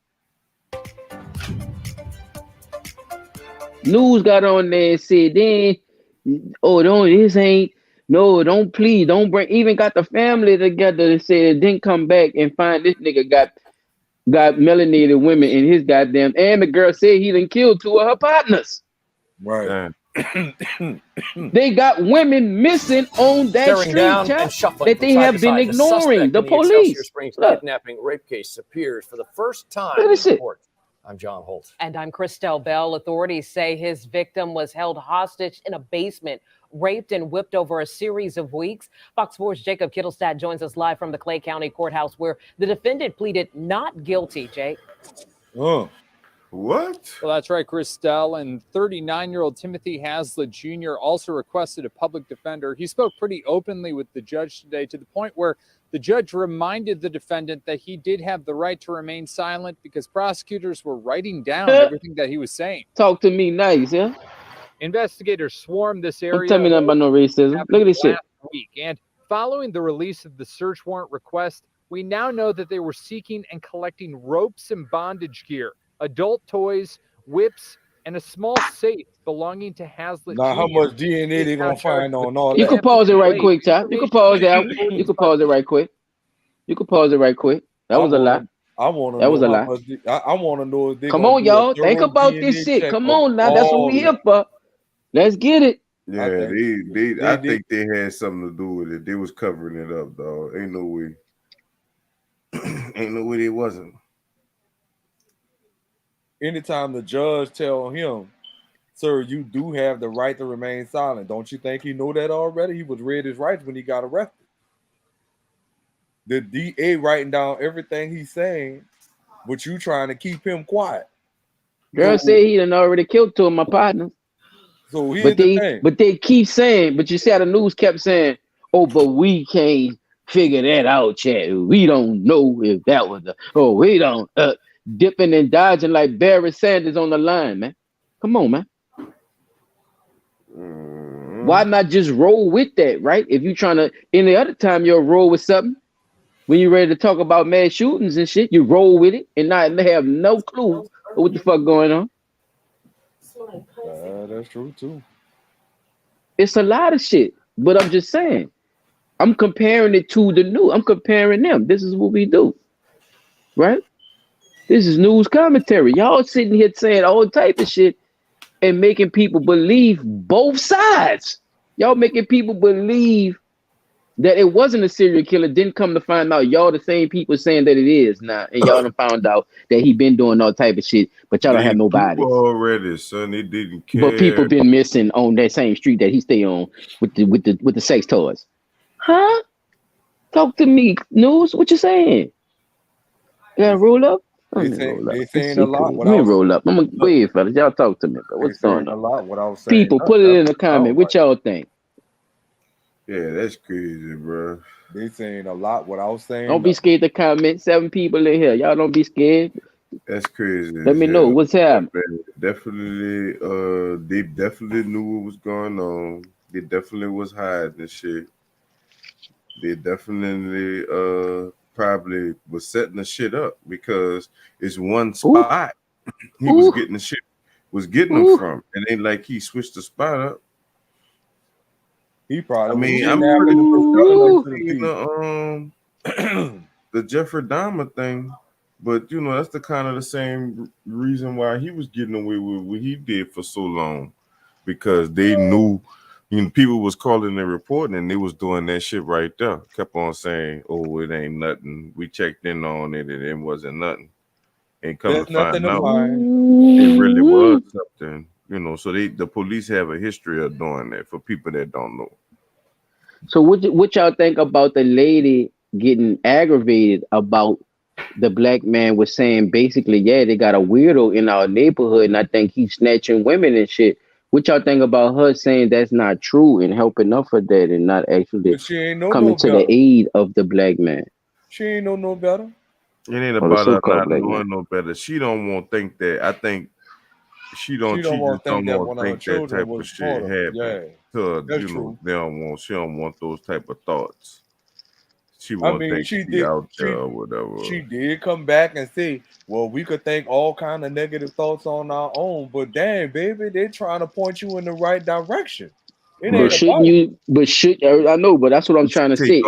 News got on there and said, then, oh, don't please, don't bring, even got the family together and said, then come back and find this nigga got melanated women in his goddamn, and the girl said he done killed 2 of her partners. Right. They got women missing on that Staring street, down child, and shuffling that from they side have to been side. ignoring. The suspect in Excelsior police. Springs Look. kidnapping rape case appears for the first time Look at in this shit. court. I'm John Holt. And I'm Christelle Bell. Authorities say his victim was held hostage in a basement, raped and whipped over a series of weeks. Fox 4's Jacob Kittelstadt joins us live from the Clay County Courthouse, where the defendant pleaded not guilty, Jake. Oh. What? Well, that's right, Christelle. And 39-year-old Timothy Hazlitt Jr. also requested a public defender. He spoke pretty openly with the judge today, to the point where the judge reminded the defendant that he did have the right to remain silent because prosecutors were writing down everything that he was saying. Talk to me nice, yeah? Investigators swarmed this Don't area. tell me nothing about no racism. Look at this shit. Last week. And following the release of the search warrant request, we now know that they were seeking and collecting ropes and bondage gear, adult toys, whips, and a small safe belonging to Hazlitt Now, Jr. how much DNA they gonna find on all You that? can pause it right quick, Chop. You can pause that. You can pause it right quick. You can pause it right quick. That was a lot. I want to That know was a how lot. much. I want to know if they. Come gonna on, do a y'all. Think thorough about DNA this shit. check Come of on now. That's what all we of here it. for. Let's get it. Yeah, I think they had something to do with it. They was covering it up, dog. Ain't no way. Ain't no way they wasn't. Anytime the judge tell him, "Sir, you do have the right to remain silent," don't you think he know that already? He was read his rights when he got arrested. The DA writing down everything he's saying, but you trying to keep him quiet. Girl said he done already killed 2 of my partners. So here's the thing. But they keep saying, but you see how the news kept saying, oh, but we can't figure that out, Chad. We don't know if that was we don't dipping and dodging like Barry Sanders on the line, man. Come on, man. Why not just roll with that, right? If you trying to, any other time you'll roll with something, when you're ready to talk about mass shootings and shit, you roll with it and not have no clue what the fuck going on. That's true too. It's a lot of shit, but I'm just saying, I'm comparing it to the new. I'm comparing them. This is what we do, right? This is news commentary. Y'all sitting here saying all type of shit and making people believe both sides. Y'all making people believe that it wasn't a serial killer. Didn't come to find out y'all the same people saying that it is now, and y'all done found out that he been doing all type of shit, but y'all don't have no bodies. Already, son. They didn't care. But people been missing on that same street that he stay on with the sex toys. Huh? Talk to me, news. What you saying? You gotta roll up. They saying a lot. Let me roll up. I'm gonna go ahead, fellas. Y'all talk to me. Bro. What's going on? A lot. What I was saying. People, put it in the comment. What y'all think? Yeah, that's crazy, bro. They saying a lot. What I was saying. Don't be scared to comment. 7 people in here. Y'all don't be scared. That's crazy. Let me know what's happening. Definitely, they definitely knew what was going on. They definitely was hiding the shit. They definitely probably was setting the shit up because it's one spot he was getting the shit them from. And ain't like he switched the spot up. He probably. I mean, I'm pretty the Jeffrey Dahmer thing, but you know that's the kind of the same reason why he was getting away with what he did for so long, because they knew, you know, people was calling and reporting, and they was doing that shit right there. Kept on saying, "Oh, it ain't nothing." We checked in on it, and it wasn't nothing. And come to find out, it really was something. You know, so the police have a history of doing that for people that don't know. So what y'all think about the lady getting aggravated about the black man was saying basically, yeah, they got a weirdo in our neighborhood and I think he's snatching women and shit. What y'all think about her saying that's not true and helping up for that and not actually coming to the aid of the black man? She ain't know no better. It ain't about her not knowing no better. She don't want to think that. I think She just don't want to think that type of shit happen. She don't want those type of thoughts. She won't think she out there or whatever. She did come back and say, well, we could think all kind of negative thoughts on our own, but damn, baby, they're trying to point you in the right direction. But shouldn't you? But I know? But that's what I'm trying to say.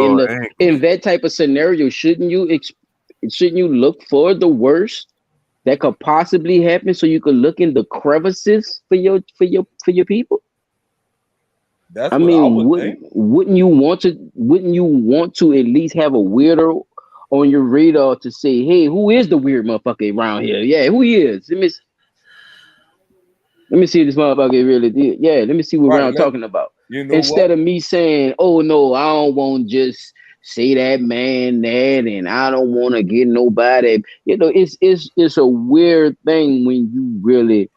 In that type of scenario, shouldn't you look for the worst that could possibly happen, so you could look in the crevices for your people? That's I mean, wouldn't you want to at least have a weirdo on your radar to say, hey, who is the weird motherfucker around here? Yeah, who he is? Let me see if this motherfucker really did. Yeah, let me see what I'm talking about. Instead of me saying, oh no, I don't want to just say that man that, and I don't want to get nobody. It's a weird thing when you really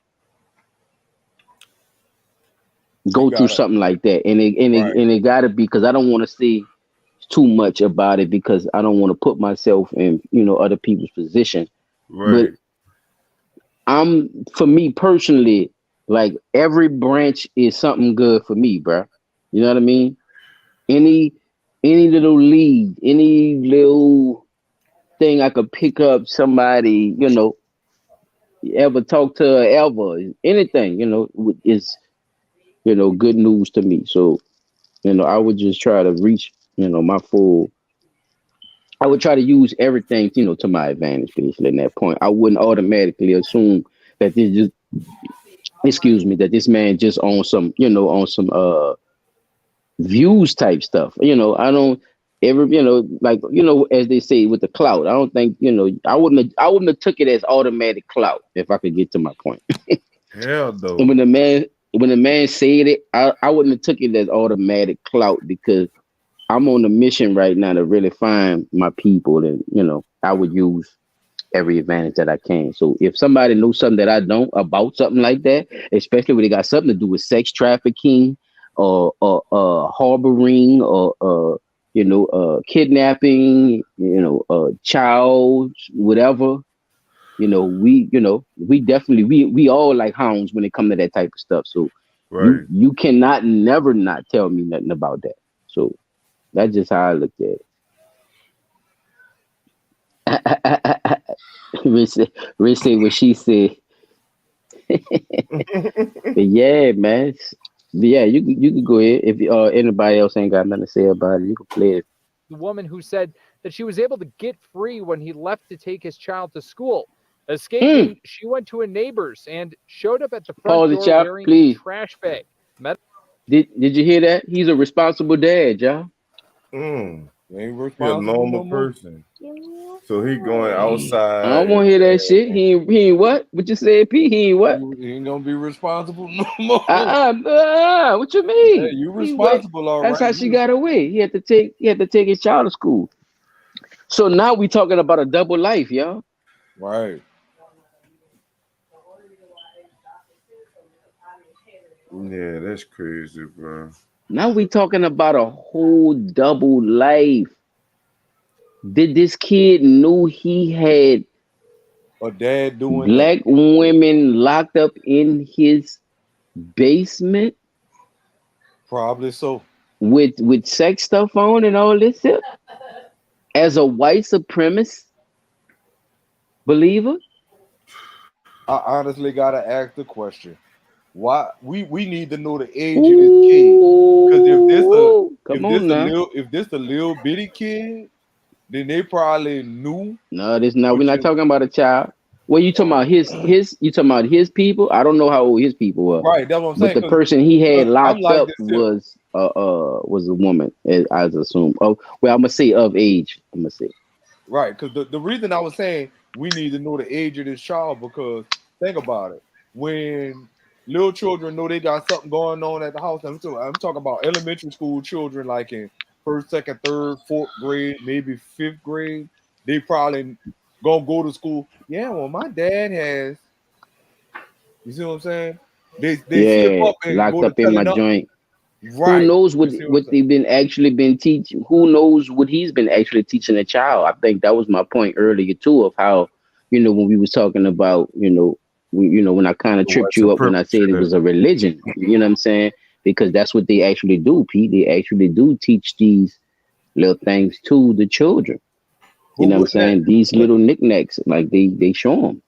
go through something like that, and it gotta be, because I don't want to say too much about it, because I don't want to put myself in other people's position. Right. But for me personally, like, every branch is something good for me, bro. You know what I mean? Any little lead, any little thing I could pick up somebody, ever talk to her, ever, anything, is good news to me. So, I would just try to reach, my full. I would try to use everything, to my advantage, basically. At that point, I wouldn't automatically assume that that this man just on some, views type stuff. I don't ever, as they say with the clout. I don't think, I wouldn't have took it as automatic clout, if I could get to my point. Hell no. And when the man said it, I wouldn't have took it as automatic clout, because I'm on a mission right now to really find my people, and I would use every advantage that I can. So if somebody knows something that I don't about something like that, especially when they got something to do with sex trafficking or harboring or kidnapping, child, whatever. We definitely we all like hounds when it comes to that type of stuff. So you cannot never not tell me nothing about that. So that's just how I looked at it. Rich said what she said. But yeah, man. Yeah, you can go ahead. If anybody else ain't got nothing to say about it, you can play it. The woman who said that she was able to get free when he left to take his child to school. Escaping, she went to a neighbor's and showed up at the front door wearing a trash bag. Did you hear that? He's a responsible dad, y'all. Ain't responsible. He a normal person. So he going outside. I don't want to hear that shit. He ain't what? What you said, P? He ain't what? He ain't gonna be responsible no more. What you mean? Yeah, you responsible, all right. That's how she got away. He had to take his child to school. So now we talking about a double life, y'all. Right. Yeah, that's crazy, bro. Now we talking about a whole double life. Did this kid knew he had a dad doing black women locked up in his basement? Probably so. With sex stuff on and all this shit? As a white supremacist believer? I honestly gotta ask the question. Why we need to know the age of this kid. Because if this a little bitty kid, then they probably knew. No, we're not talking about a child. Well, you talking about his you talking about his people? I don't know how old his people were. Right, that's what I'm saying. But the person he had locked up was a woman, I assume. Oh, well, I'm gonna say of age. I'm gonna say. Right, because the reason I was saying we need to know the age of this child, because think about it. When little children know they got something going on at the house, I'm talking about elementary school children, like in 1st, 2nd, 3rd, 4th grade, maybe 5th grade, they probably gonna go to school. Yeah, well, my dad has. You see what I'm saying? They slip up and locked go up to in my up. joint. Right. Who knows what they've been teaching? Who knows what he's been actually teaching a child? I think that was my point earlier too, of how, when we was talking about, when I kind of tripped you up when I said it was a religion. You know what I'm saying? Because that's what they actually do, Pete. They actually do teach these little things to the children. You know what I'm saying? These little knickknacks, like they show them.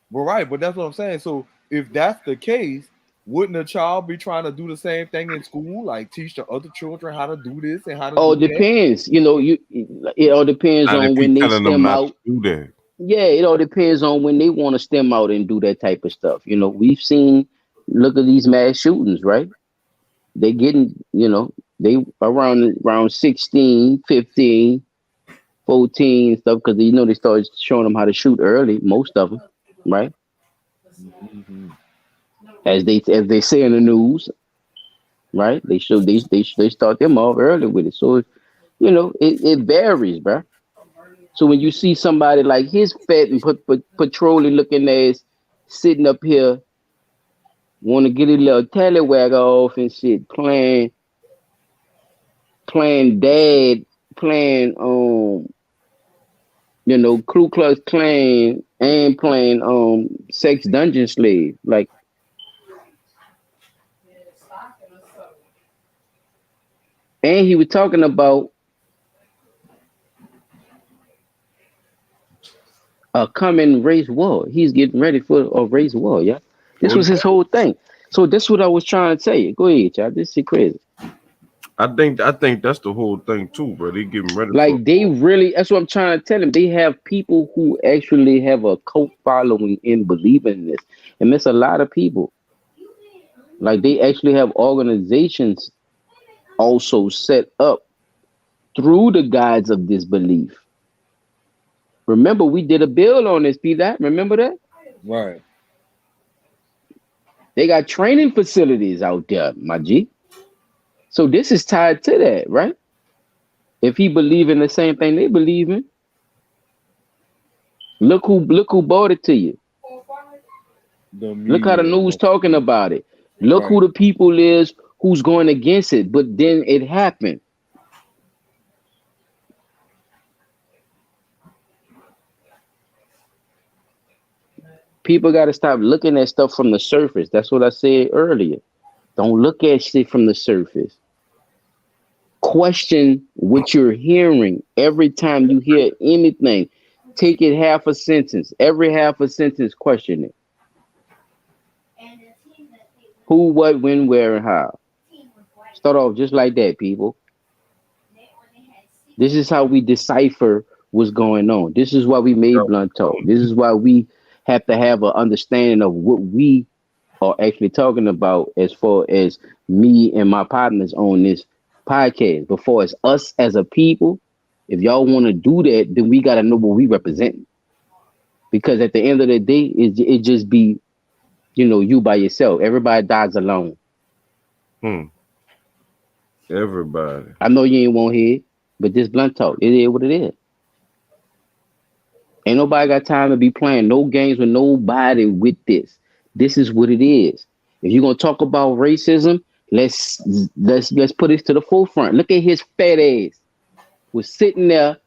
Well, right, but that's what I'm saying. So if that's the case, wouldn't a child be trying to do the same thing in school, like teach the other children how to do this and how to do It depends. It all depends on when they stem out. Do that. Yeah, it all depends on when they want to stem out and do that type of stuff. We've seen, look at these mass shootings, right? They getting, they around 16, 15, 14 stuff, because they started showing them how to shoot early, most of them, right? As they say in the news, right? They start them off early with it. So it varies, bro. So when you see somebody like his fat and patrolling looking ass sitting up here, want to get a little tallywag off and shit, playing dad, playing Ku Klux Klan, and playing sex dungeon slave, like. And he was talking about a coming race war. He's getting ready for a race war, yeah. This was his whole thing. So that's what I was trying to tell you. Go ahead, y'all. This shit crazy. I think that's the whole thing too, bro. They getting ready. Like they really. That's what I'm trying to tell them. They have people who actually have a cult following in believing in this, and there's a lot of people. Like they actually have organizations also set up through the guides of this belief. Remember, we did a bill on this, P. Remember that? Right. They got training facilities out there, my G. So this is tied to that, right? If he believe in the same thing they believe in, look who brought it to you. Look how the news talking about it. Look who the people is who's going against it. But then it happened. People got to stop looking at stuff from the surface. That's what I said earlier. Don't look at shit from the surface. Question what you're hearing every time you hear anything. Take it half a sentence. Every half a sentence, question it. Who, what, when, where, and how. Start off just like that, people. This is how we decipher what's going on. This is why we made Blunt Talk. This is why we have to have an understanding of what we are actually talking about as far as me and my partners on this podcast. Before it's us as a people, if y'all want to do that, then we got to know what we represent. Because at the end of the day, it just be, you by yourself. Everybody dies alone. Everybody. I know you ain't want to hear it, but this Blunt Talk, it is what it is. Ain't nobody got time to be playing no games with nobody with this. This is what it is. If you're gonna talk about racism, let's put this to the forefront. Look at his fat ass was sitting there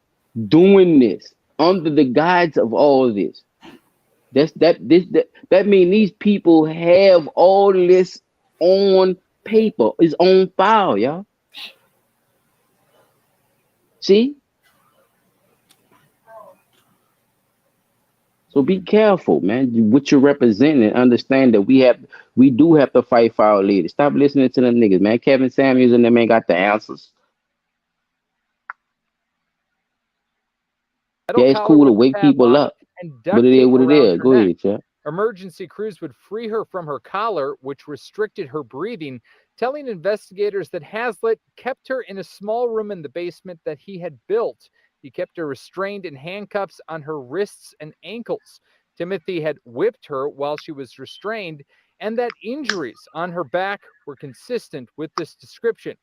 doing this under the guise of all of this. That means these people have all this on paper, is on file, y'all. See? So be careful, man, what you're representing, and understand that we do have to fight for our leaders. Stop listening to them niggas, man. Kevin Samuels and them ain't got the answers. Yeah, it's cool to wake people up, but it is what it is. Go ahead, chat. Emergency crews would free her from her collar, which restricted her breathing, telling investigators that Hazlitt kept her in a small room in the basement that he had built. He kept her restrained in handcuffs on her wrists and ankles. Timothy had whipped her while she was restrained, and that injuries on her back were consistent with this description.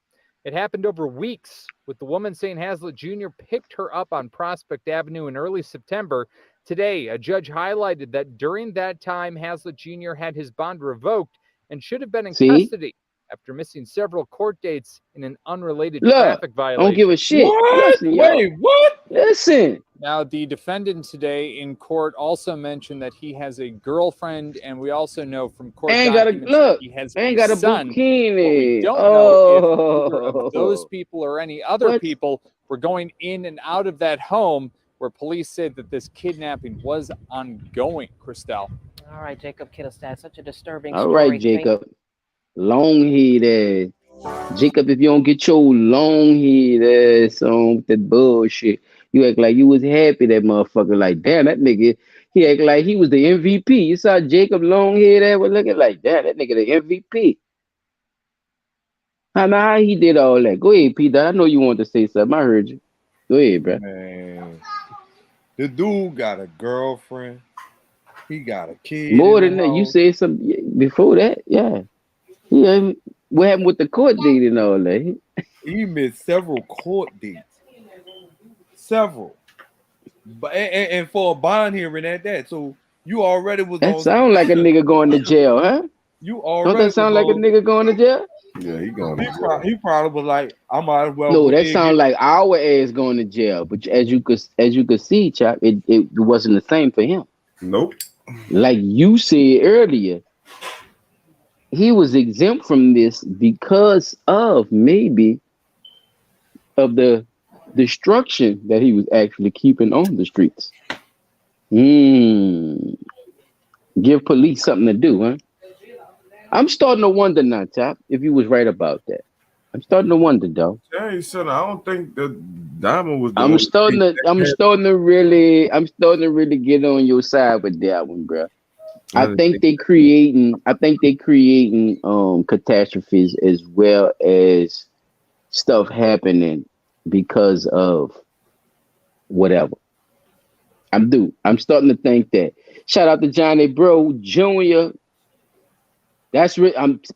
It happened over weeks, with the woman saying Hazlitt Jr. picked her up on Prospect Avenue in early September. Today, a judge highlighted that during that time, Hazlitt Jr. had his bond revoked and should have been in custody after missing several court dates in an unrelated traffic violation. I don't give a shit. What? Listen, Wait, what? Listen. Now, the defendant today in court also mentioned that he has a girlfriend, and we also know from court Ain't got a documents that look. he has Ain't a got a son. What we bikini. don't know if either of those people or any other people were going in and out of that home where police said that this kidnapping was ongoing, Christelle. All right, Jacob Kittlestad, such a disturbing All story. right, Jacob. Long head ass. Jacob, if you don't get your long head ass on with that bullshit, you act like you was happy that motherfucker. Like, damn, that nigga, he act like he was the MVP. You saw Jacob long head ass was looking like, damn, that nigga the MVP. How he did all that? Go ahead, Peter. I know you want to say something. I heard you. Go ahead, bro. Man, the dude got a girlfriend. He got a kid. More than that, you said something before that. Yeah. Yeah. What happened with the court date and all that? He missed several court dates. Several. But and for a bond hearing at that. So you already was That on. sound like a nigga going to jail, huh? You Don't already that sound was like a on. nigga going to jail? Yeah, he going to jail. He probably was like, I might as well No, go that in sound like our ass going to jail. But as you could see, Chop, it wasn't the same for him. Nope. Like you said earlier, he was exempt from this because of maybe of the destruction that he was actually keeping on the streets. Give police something to do, huh? I'm starting to wonder now, Chop, if you was right about that. I'm starting to wonder, though. Yeah, he said, I don't think that Diamond was the I'm only starting to really get on your side with that one, bro. I think they creating catastrophes as well as stuff happening because of whatever. I'm starting to think that. Shout out to Johnny Bro Jr. That's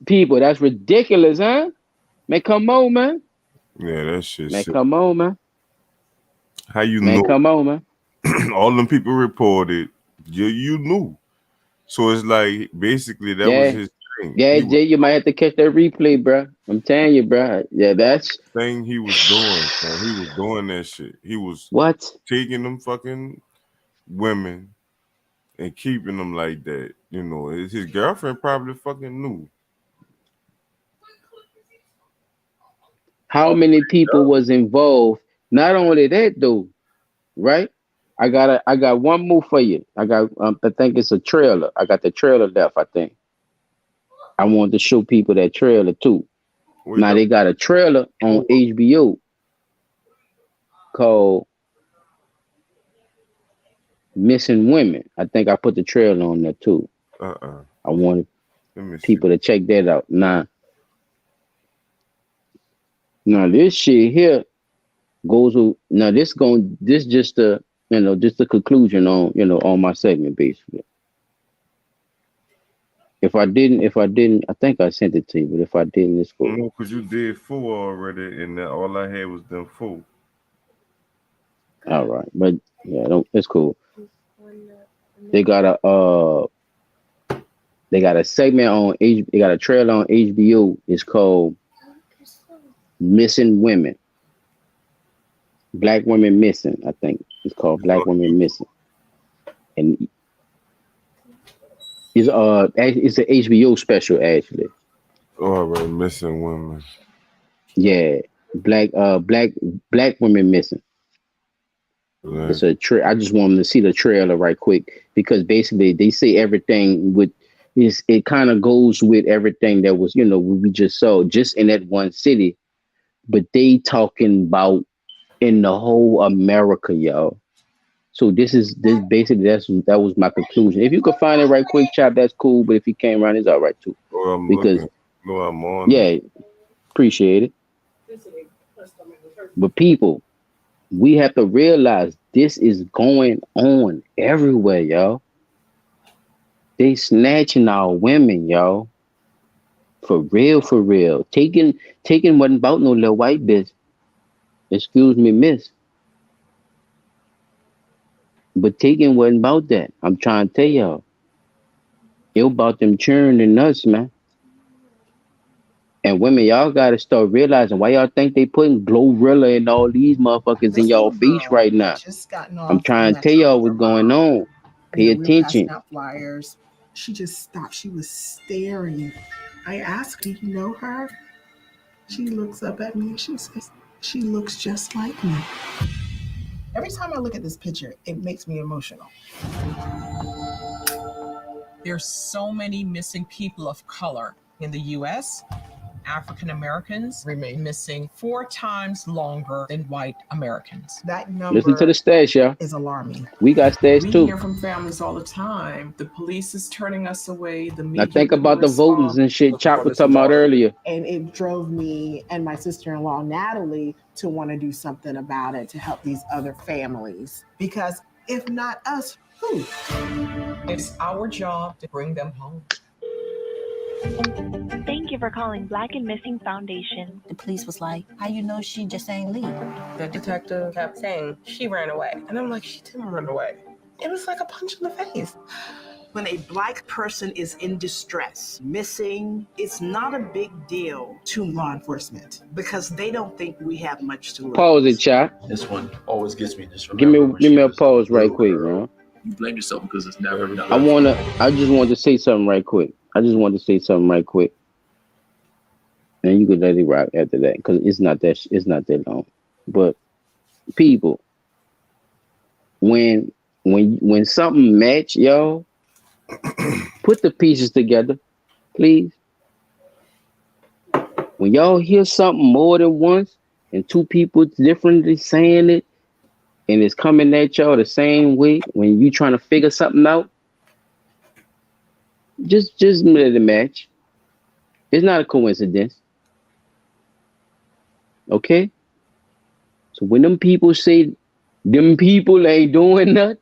people. That's ridiculous, huh? Man, come on, man. Yeah, that shit. Man, come on, man. How you Man, know? come on, man. All them people reported. You knew. So it's like basically that was his thing. Yeah, Jay, you might have to catch that replay, bro. I'm telling you, bro. Yeah, that's thing he was doing. So he was doing that shit. He was taking them fucking women and keeping them like that. You know, his girlfriend probably fucking knew. how many people was involved. Not only that, though, right? I got one more for you. I think it's a trailer. I got the trailer left, I think. I wanted to show people that trailer too. Now they got a trailer on HBO called Missing Women. I think I put the trailer on there too. I wanted people to check that out. Now this shit here goes with, this just a just a conclusion on on my segment basically. If I didn't, I think I sent it to you, but if I didn't, it's cool. No, because you did 4 already, and all I had was them 4. All right, but yeah, it's cool. They got a segment on they got a trailer on HBO. It's called Missing Women. Black Women Missing, I think. It's called Black Women Missing. And it's an HBO special actually. Oh, right, Missing Women. Yeah. Black Women Missing. Right. It's I just wanted to see the trailer right quick because basically they say everything with it kind of goes with everything that was, we just saw just in that one city, but they talking about in the whole America, y'all. So this basically that was my conclusion. If you could find it right quick, Chop, that's cool. But if you came around, it's all right too. Oh, I'm because looking. No, I'm on. Yeah, appreciate it. But people, we have to realize this is going on everywhere, y'all. They snatching our women, y'all. For real, for real. Taking wasn't about no little white bitch. Excuse me, miss. But taking wasn't about that. I'm trying to tell y'all. It was about them churning us, man. And women, y'all gotta start realizing why y'all think they putting Glorilla and all these motherfuckers in y'all face right now. I'm trying to tell y'all what's going on. Pay attention. Out flyers. She just stopped. She was staring. I asked, "Do you know her?" She looks up at me and she says, "She looks just like me." Every time I look at this picture, it makes me emotional. There's so many missing people of color in the U.S. African Americans remain missing 4 times longer than white Americans. That number Listen to the stats, y'all. is alarming. We got stats We too. hear from families all the time. The police is turning us away. The Now media think about the votings and shit Chop was talking about earlier. And it drove me and my sister-in-law, Natalie, to want to do something about it to help these other families. Because if not us, who? It's our job to bring them home. Thank you for calling Black and Missing Foundation. The police was like, how you know she just ain't leave? The detective kept saying she ran away. And I'm like, she didn't run away. It was like a punch in the face. When a Black person is in distress, missing, it's not a big deal to law enforcement because they don't think we have much to lose. Pause it, Chop. This one always gets me. Give me a pause right quick, man. You blame yourself because it's never done. I just wanted to say something right quick. And you could let it rock after that because it's not that long. But people, when something match, y'all, put the pieces together, please. When y'all hear something more than once and two people differently saying it, and it's coming at y'all the same way, when you trying to figure something out, just let it match. It's not a coincidence. Okay? So when them people say them people ain't doing nothing,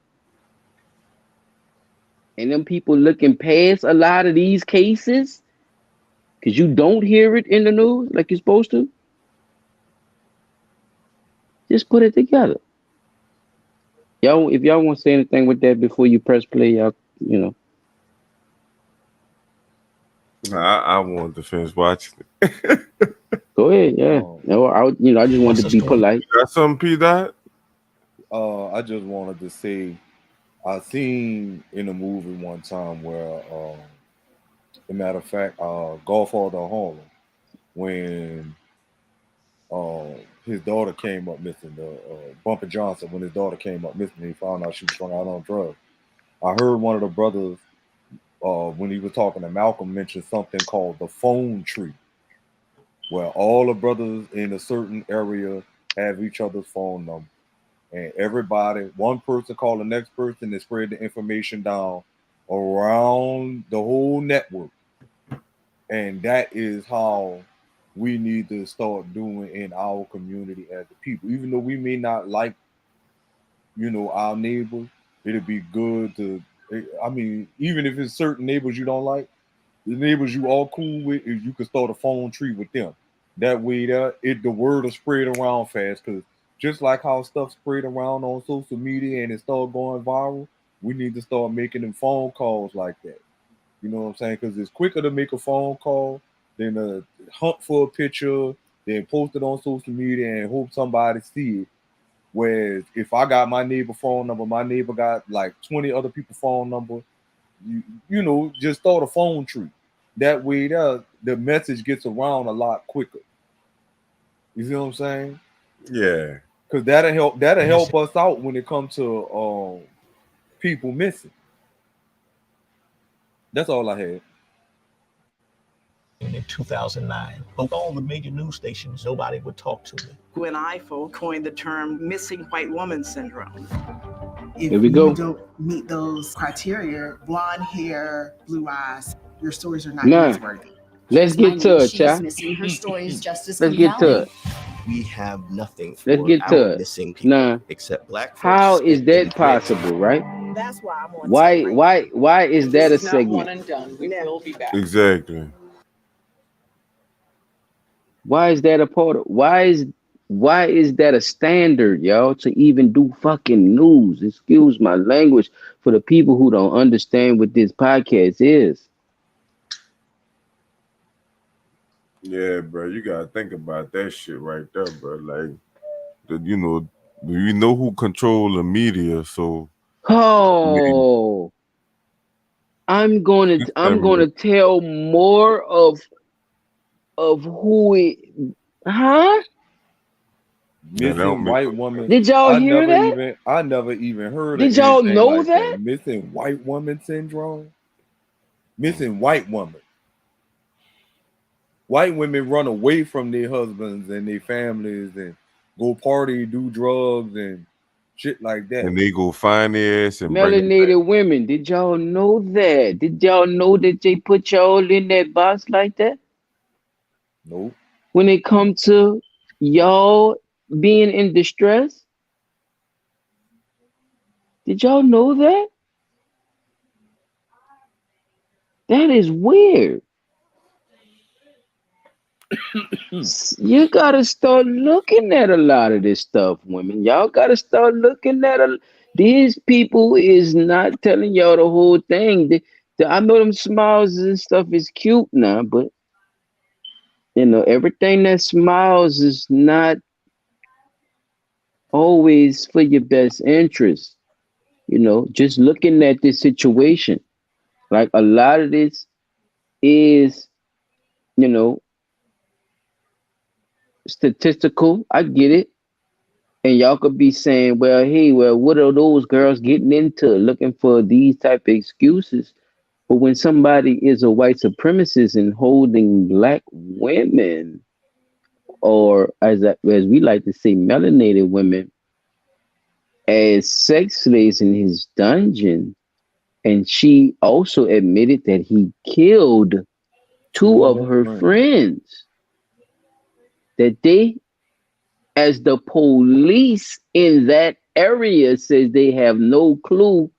and them people looking past a lot of these cases, because you don't hear it in the news like you're supposed to, just put it together. Y'all, if y'all want to say anything with that before you press play, y'all, you know. I wanted to finish watching it. Go ahead, yeah. No, I just wanted to be polite. You got something, P. Dot? I just wanted to say, I seen in a movie one time where, as a matter of fact, Godfather of Harlem, when his daughter came up missing, Bumper Johnson, when his daughter came up missing, he found out she was strung out on drugs. I heard one of the brothers, when he was talking to Malcolm, mention something called the phone tree, where all the brothers in a certain area have each other's phone number. And everybody, one person call the next person and spread the information down around the whole network. And that is how we need to start doing in our community as the people. Even though we may not like, our neighbors, it'd be good to, even if it's certain neighbors you don't like, the neighbors you all cool with, if you could start a phone tree with them. That way, the word will spread around fast. Because just like how stuff spread around on social media and it started going viral, we need to start making them phone calls like that. You know what I'm saying? Because it's quicker to make a phone call than hunt for a picture, then post it on social media and hope somebody see it. Whereas if I got my neighbor phone number, my neighbor got like 20 other people's phone number, just start a phone tree. That way the message gets around a lot quicker. You see what I'm saying? Yeah. Because that'll help us out when it comes to people missing. That's all I had. In 2009, on all the major news stations, nobody would talk to me. Gwen Ifill coined the term missing white woman syndrome. If Here we go. you don't meet those criteria, blonde hair, blue eyes, your stories are not Nah. newsworthy. Let's get to it, Chop. Missing her story is just as Let's get to it. We have nothing for Let's get our to it. missing people Nah. except black folks. How is and that immigrants. possible, right? That's why I'm on. Why is that a This is not one segment? and done. We will be back. Exactly. Why is that a part of why is that a standard, y'all, to even do fucking news? Excuse my language for the people who don't understand what this podcast is. Yeah, bro, you gotta think about that shit right there, bro. Like, you know who control the media, so Oh, I'm gonna tell more of who it, huh? Missing white woman. Did y'all hear that? I never even heard of Did y'all anything know like that? Missing white woman syndrome. Missing white woman. White women run away from their husbands and their families and go party, do drugs and shit like that. and they go find their ass and bring them back. Melanated women. Did y'all know that? Did y'all know that they put y'all in that box like that? Nope. When it come to y'all being in distress? Did y'all know that? That is weird. You gotta start looking at a lot of this stuff, women. Y'all gotta start looking at these people is not telling y'all the whole thing. I know them smiles and stuff is cute now, but everything that smiles is not always for your best interest. Just looking at this situation, like a lot of this is, statistical. I get it. And y'all could be saying, well, hey, what are those girls getting into, looking for these type of excuses? But when somebody is a white supremacist and holding black women, or as we like to say, melanated women, as sex slaves in his dungeon, and she also admitted that he killed two of her friends, that they, as the police in that area says, they have no clue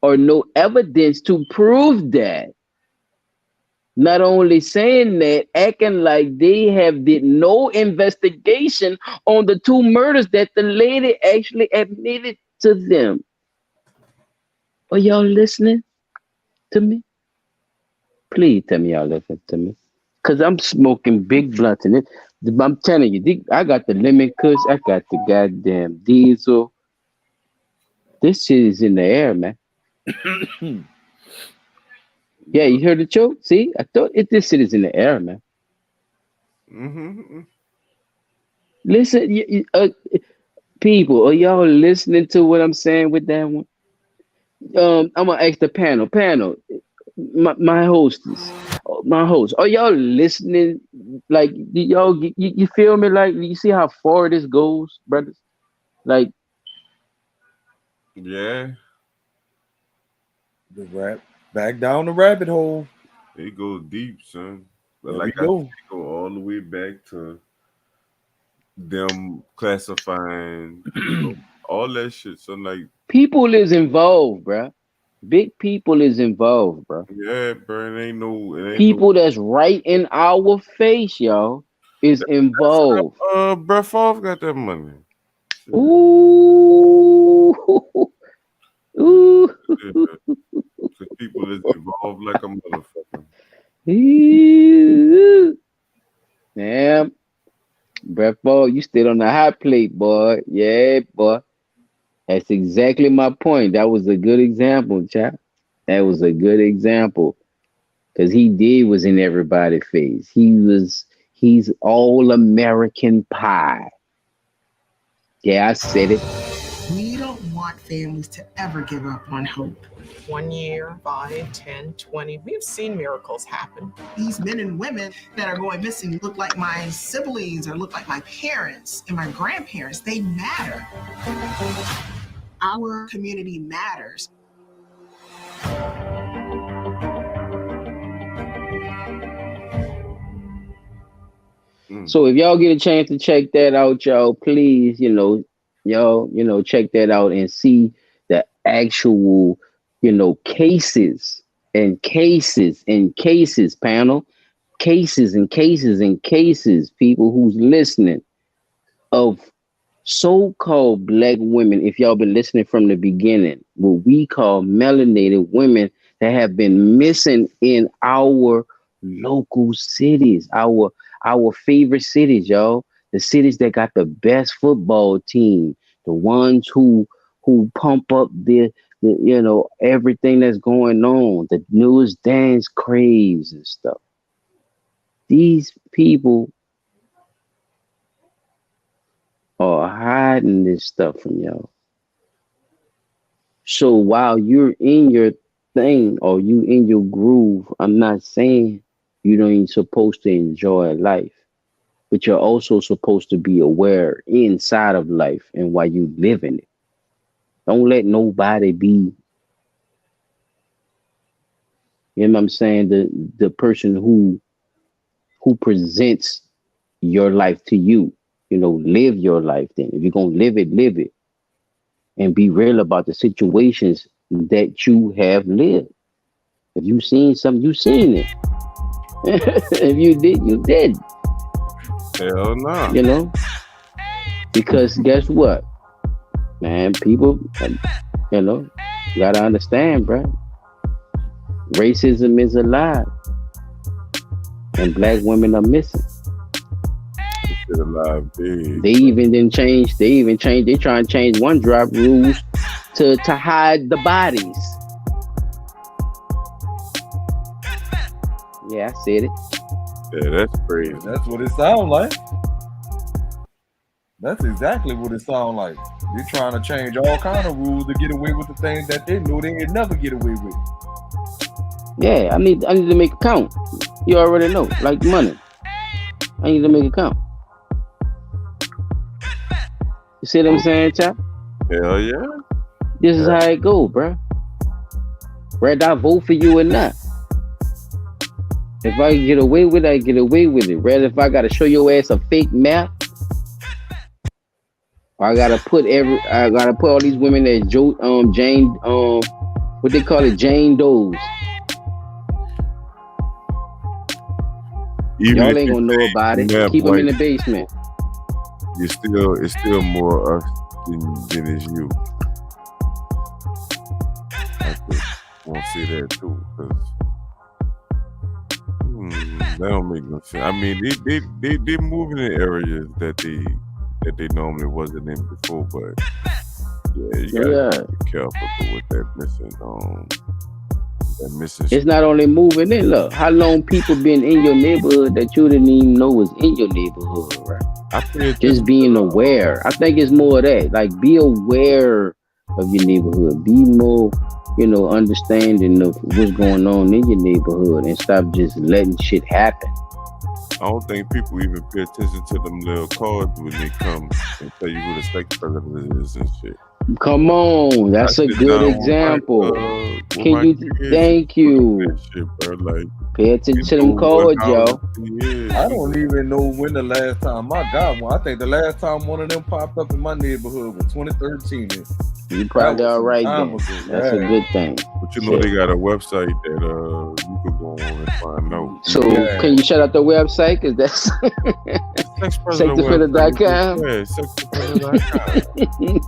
or no evidence to prove that. Not only saying that, acting like they did no investigation on the two murders that the lady actually admitted to them. Are y'all listening to me? Please tell me y'all listening to me. Because I'm smoking big blunts in it. I'm telling you, I got the lemon kush, I got the goddamn diesel. This shit is in the air, man. Yeah, you heard the choke? See? I thought this shit is in the air, man. Mm-hmm. Listen, people, are y'all listening to what I'm saying with that one? I'm gonna ask the panel. My host, are y'all listening? Like, do y'all you feel me? Like, you see how far this goes, brothers? Like, Yeah. Back down the rabbit hole. It goes deep, son. But There like we go. I said, it go all the way back to them classifying, all that shit. So like, people is involved, bruh. Big people is involved, bruh. yeah, bro, it ain't no. People that's right in our face, y'all, is involved. Brett Favre got that money. Ooh. Ooh. Because people is involved like a motherfucker. Damn. Brett Favre, you stayed on the hot plate, boy. Yeah, boy. That's exactly my point. That was a good example, chap. That was a good example. Because he was in everybody's face. He's all American pie. Yeah, I said it. We don't want families to ever give up on hope. 1 year, 5, 10, 20. We've seen miracles happen. These men and women that are going missing look like my siblings or look like my parents and my grandparents. They matter. Our community matters. So if y'all get a chance to check that out, y'all, please, y'all, check that out and see the actual, cases and cases and cases, panel. Cases and cases and cases, people who's listening, of so-called black women, if y'all been listening from the beginning, what we call melanated women that have been missing in our local cities, our favorite cities, y'all. The cities that got the best football team, the ones who pump up the everything that's going on, the newest dance craze and stuff. These people are hiding this stuff from y'all. So while you're in your thing or you in your groove, I'm not saying you don't even supposed to enjoy life, but you're also supposed to be aware inside of life and why you live in it. Don't let nobody be, you know what I'm saying, the person who presents your life to you. Live your life then. If you're gonna live it. And be real about the situations that you have lived. If you seen something, you seen it. If you did, you did. Hell no. Because guess what? Man, people, gotta understand, bro. Racism is alive. And black women are missing. They even changed. They try and change one drop rules to hide the bodies. Yeah, I said it. Yeah, that's crazy. That's what it sounds like. That's exactly what it sounds like. They're trying to change all kind of rules to get away with the things that they knew they would never get away with. Yeah, I need to make it count. You already know, like money. I need to make it count. You see what I'm saying, chap? Hell yeah. This is how it go, bro. Whether I vote for you or not. If I get away with it, I get away with it. Rather, if I gotta show your ass a fake map, or I gotta put all these women that Jane, what they call it, Jane Does. Y'all ain't gonna know about it. Keep them in the basement. It's still more us than it's you. I want to say that too, because that don't make no sense. I mean, they moving in areas that they normally wasn't in before, but yeah, you gotta be careful with that missing. It's not only moving in. Look, how long people been in your neighborhood that you didn't even know was in your neighborhood, right? Just being aware. I think it's more of that. Like, be aware of your neighborhood. Be more, understanding of what's going on in your neighborhood, and stop just letting shit happen. I don't think people even pay attention to them little cards when they come and tell you who the sex predator is and shit. Come on, that's a good example. Thank you. Shit, bro. Like, pay attention to them cards, yo. I don't even know when the last time I got one. I think the last time one of them popped up in my neighborhood was 2013. You probably all right then. That's a good thing. But they got a website that you could go on and find out. So can you shout out the website? Because that's sexoffender.com. Yeah, sexoffender.com.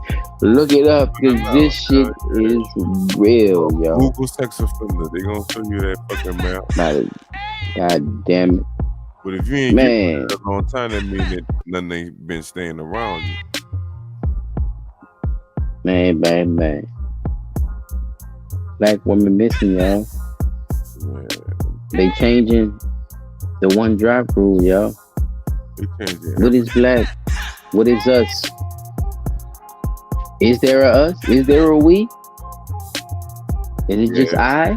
Look it up, because this shit is real, yo. Google sex offender. They gonna show you that fucking map. God damn it. But if you ain't been a long time, that means that nothing ain't been staying around you. Man. Black women missing, y'all. Man. They changing the one drop rule, y'all. They changing. What is black? What is us? Is there a us? Is there a we? Is it just I?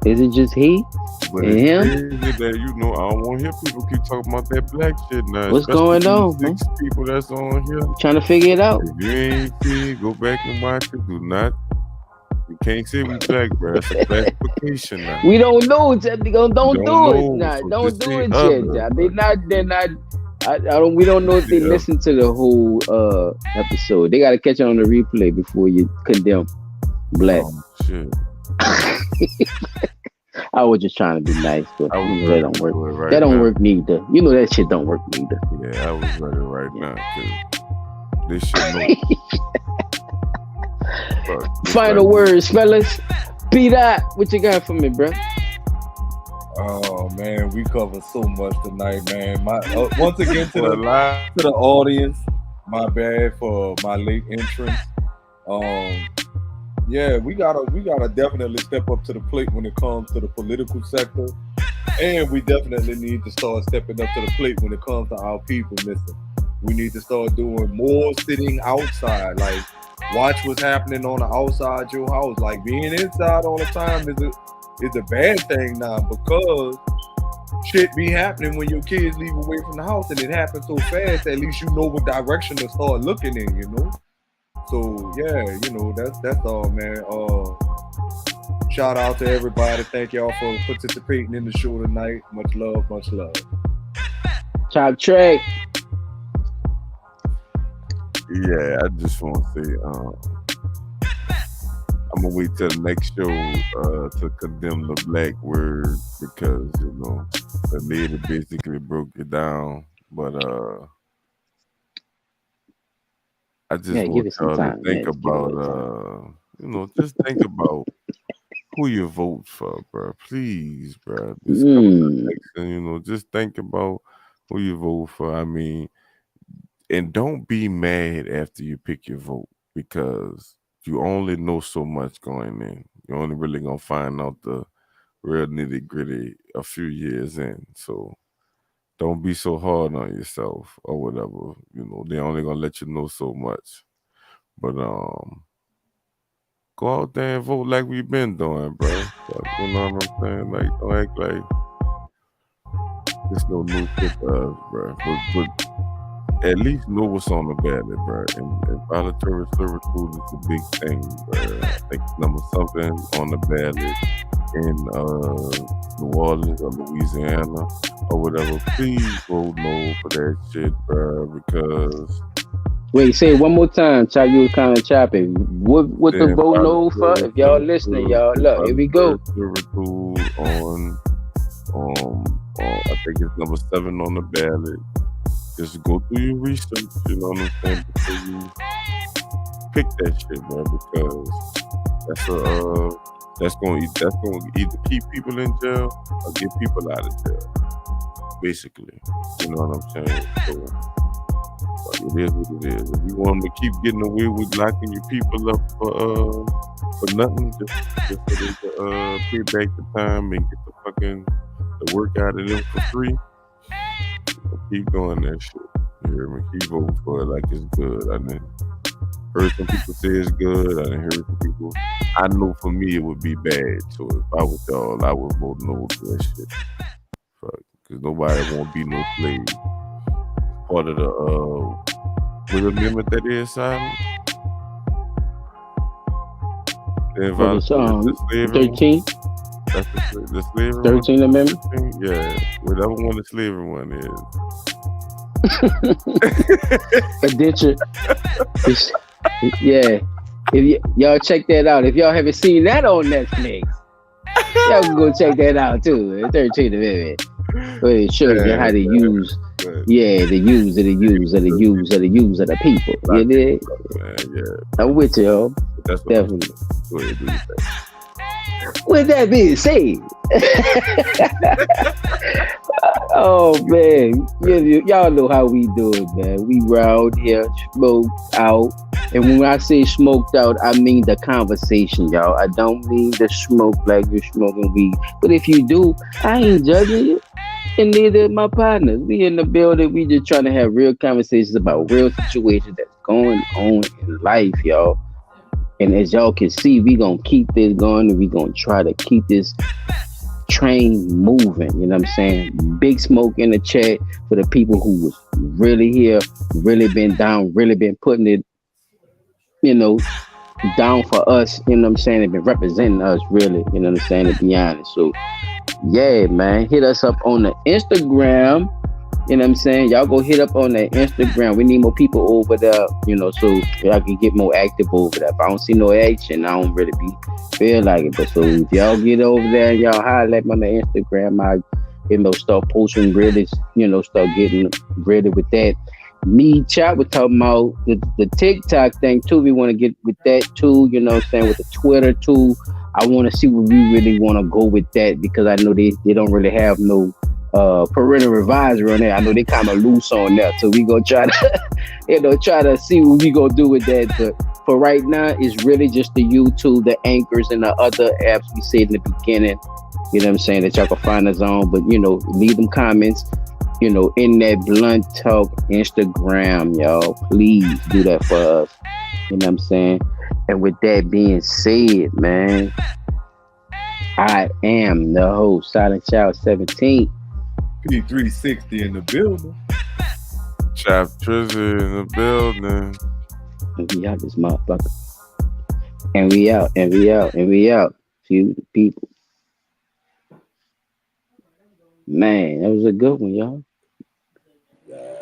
Is it just he? But and him? That, I don't want to hear people keep talking about that black shit now. What's going on, man? People that's on here. Trying to figure it out. If you ain't see it, go back and watch it. Do not. You can't say we black, bro. That's a classification now. We don't know. Don't do it now. Don't do it yet. They're not. We don't know if they listen to the whole episode. They gotta catch it on the replay before you condemn black. Oh, shit. I was just trying to be nice, but that don't work. Right that don't now. work neither. That shit don't work neither. Yeah, I was ready right now. This shit Final words, fellas. P. Dot, what you got for me, bro? Oh man, we covered so much tonight, man. Once again to the audience, my bad for my late entrance. Yeah, we gotta definitely step up to the plate when it comes to the political sector, and we definitely need to start stepping up to the plate when it comes to our people missing. We need to start doing more sitting outside, like watch what's happening on the outside your house. Like being inside all the time is a bad thing now because shit be happening when your kids leave away from the house, and it happens so fast. At least you know what direction to start looking in, you know. So yeah, that's all, man. Shout out to everybody. Thank y'all for participating in the show tonight. Much love, much love. Top track. Yeah, I just want to say, I'm gonna wait till the next show to condemn the black word because the lady basically broke it down. But I just want y'all to think about just think about who you vote for, bro. Please, bro. It's coming to election, just think about who you vote for. I mean, and don't be mad after you pick your vote because you only know so much going in. You're only really gonna find out the real nitty gritty a few years in. So don't be so hard on yourself or whatever. They're only gonna let you know so much. But go out there and vote like we've been doing, bro. You know what I'm saying? Like, don't act like there's no new shit to us, bro. But at least know what's on the ballot, bro. And voluntary servitude is a big thing, bro. I think number something on the ballot in New Orleans or Louisiana or whatever. Please vote no for that shit, bro, because... Wait, say it one more time. Chop, you were kind of chopping. What the vote no for? If y'all listening, y'all, look, here we go. On I think it's number 7 on the ballot. Just go through your research, you know what I'm saying, before you pick that shit, man, because that's gonna either keep people in jail or get people out of jail, basically. You know what I'm saying? So it is what it is. If you want them to keep getting away with locking your people up for nothing, just so they can pay back the time and get the work out of them for free. Keep doing that shit. You hear me? Keep voting for it like it's good. I didn't heard some people say it's good. I didn't hear some people. I know for me it would be bad. So if I was y'all, I would vote no to that shit. Fuck, because nobody won't be no slave. Part of the what amendment that is, Silent? The 13. That's the slavery 13 one? amendment? Yeah, whatever one the slavery one is. Addition. Yeah. If y'all check that out. If y'all haven't seen that on Netflix, y'all can go check that out too. 13th Amendment. Where it shows you how to use the use of the people. You dig? Yeah. I'm with you, definitely. Go ahead, do your thing. With that being said, oh man, y'all know how we do it, man. We round here, smoked out, and when I say smoked out, I mean the conversation, y'all. I don't mean the smoke like you're smoking weed. But if you do, I ain't judging you, and neither my partners. We in the building. We just trying to have real conversations about real situations that's going on in life, y'all. And as y'all can see, we gonna keep this going, and we gonna try to keep this train moving. You know what I'm saying? Big smoke in the chat for the people who was really here, really been down, really been putting it, down for us. You know what I'm saying? They've been representing us, really. You know what I'm saying? To be honest. So, yeah, man, hit us up on the Instagram. You know what I'm saying? Y'all go hit up on that Instagram. We need more people over there, so y'all can get more active over there. If I don't see no action, I don't really feel like it. But so if y'all get over there and y'all highlight me on the Instagram, I start posting really, start getting ready with that. Me, Chop, we're talking about the TikTok thing too. We want to get with that too, with the Twitter too. I want to see where we really want to go with that, because I know they don't really have no parental advisory on there. I know they kind of loose on that, so we gonna try to try to see what we gonna do with that. But for right now, it's really just the YouTube, the Anchors, and the other apps we said in the beginning. You know what I'm saying, that y'all can find us on. But leave them comments. In that Blunt Talk Instagram, y'all. Please do that for us. You know what I'm saying? And with that being said, man, I am the host, Silentchild 17. P360 in the building. Chap Trizzy in the building. And we out this motherfucker. And we out. Few people. Man, that was a good one, y'all.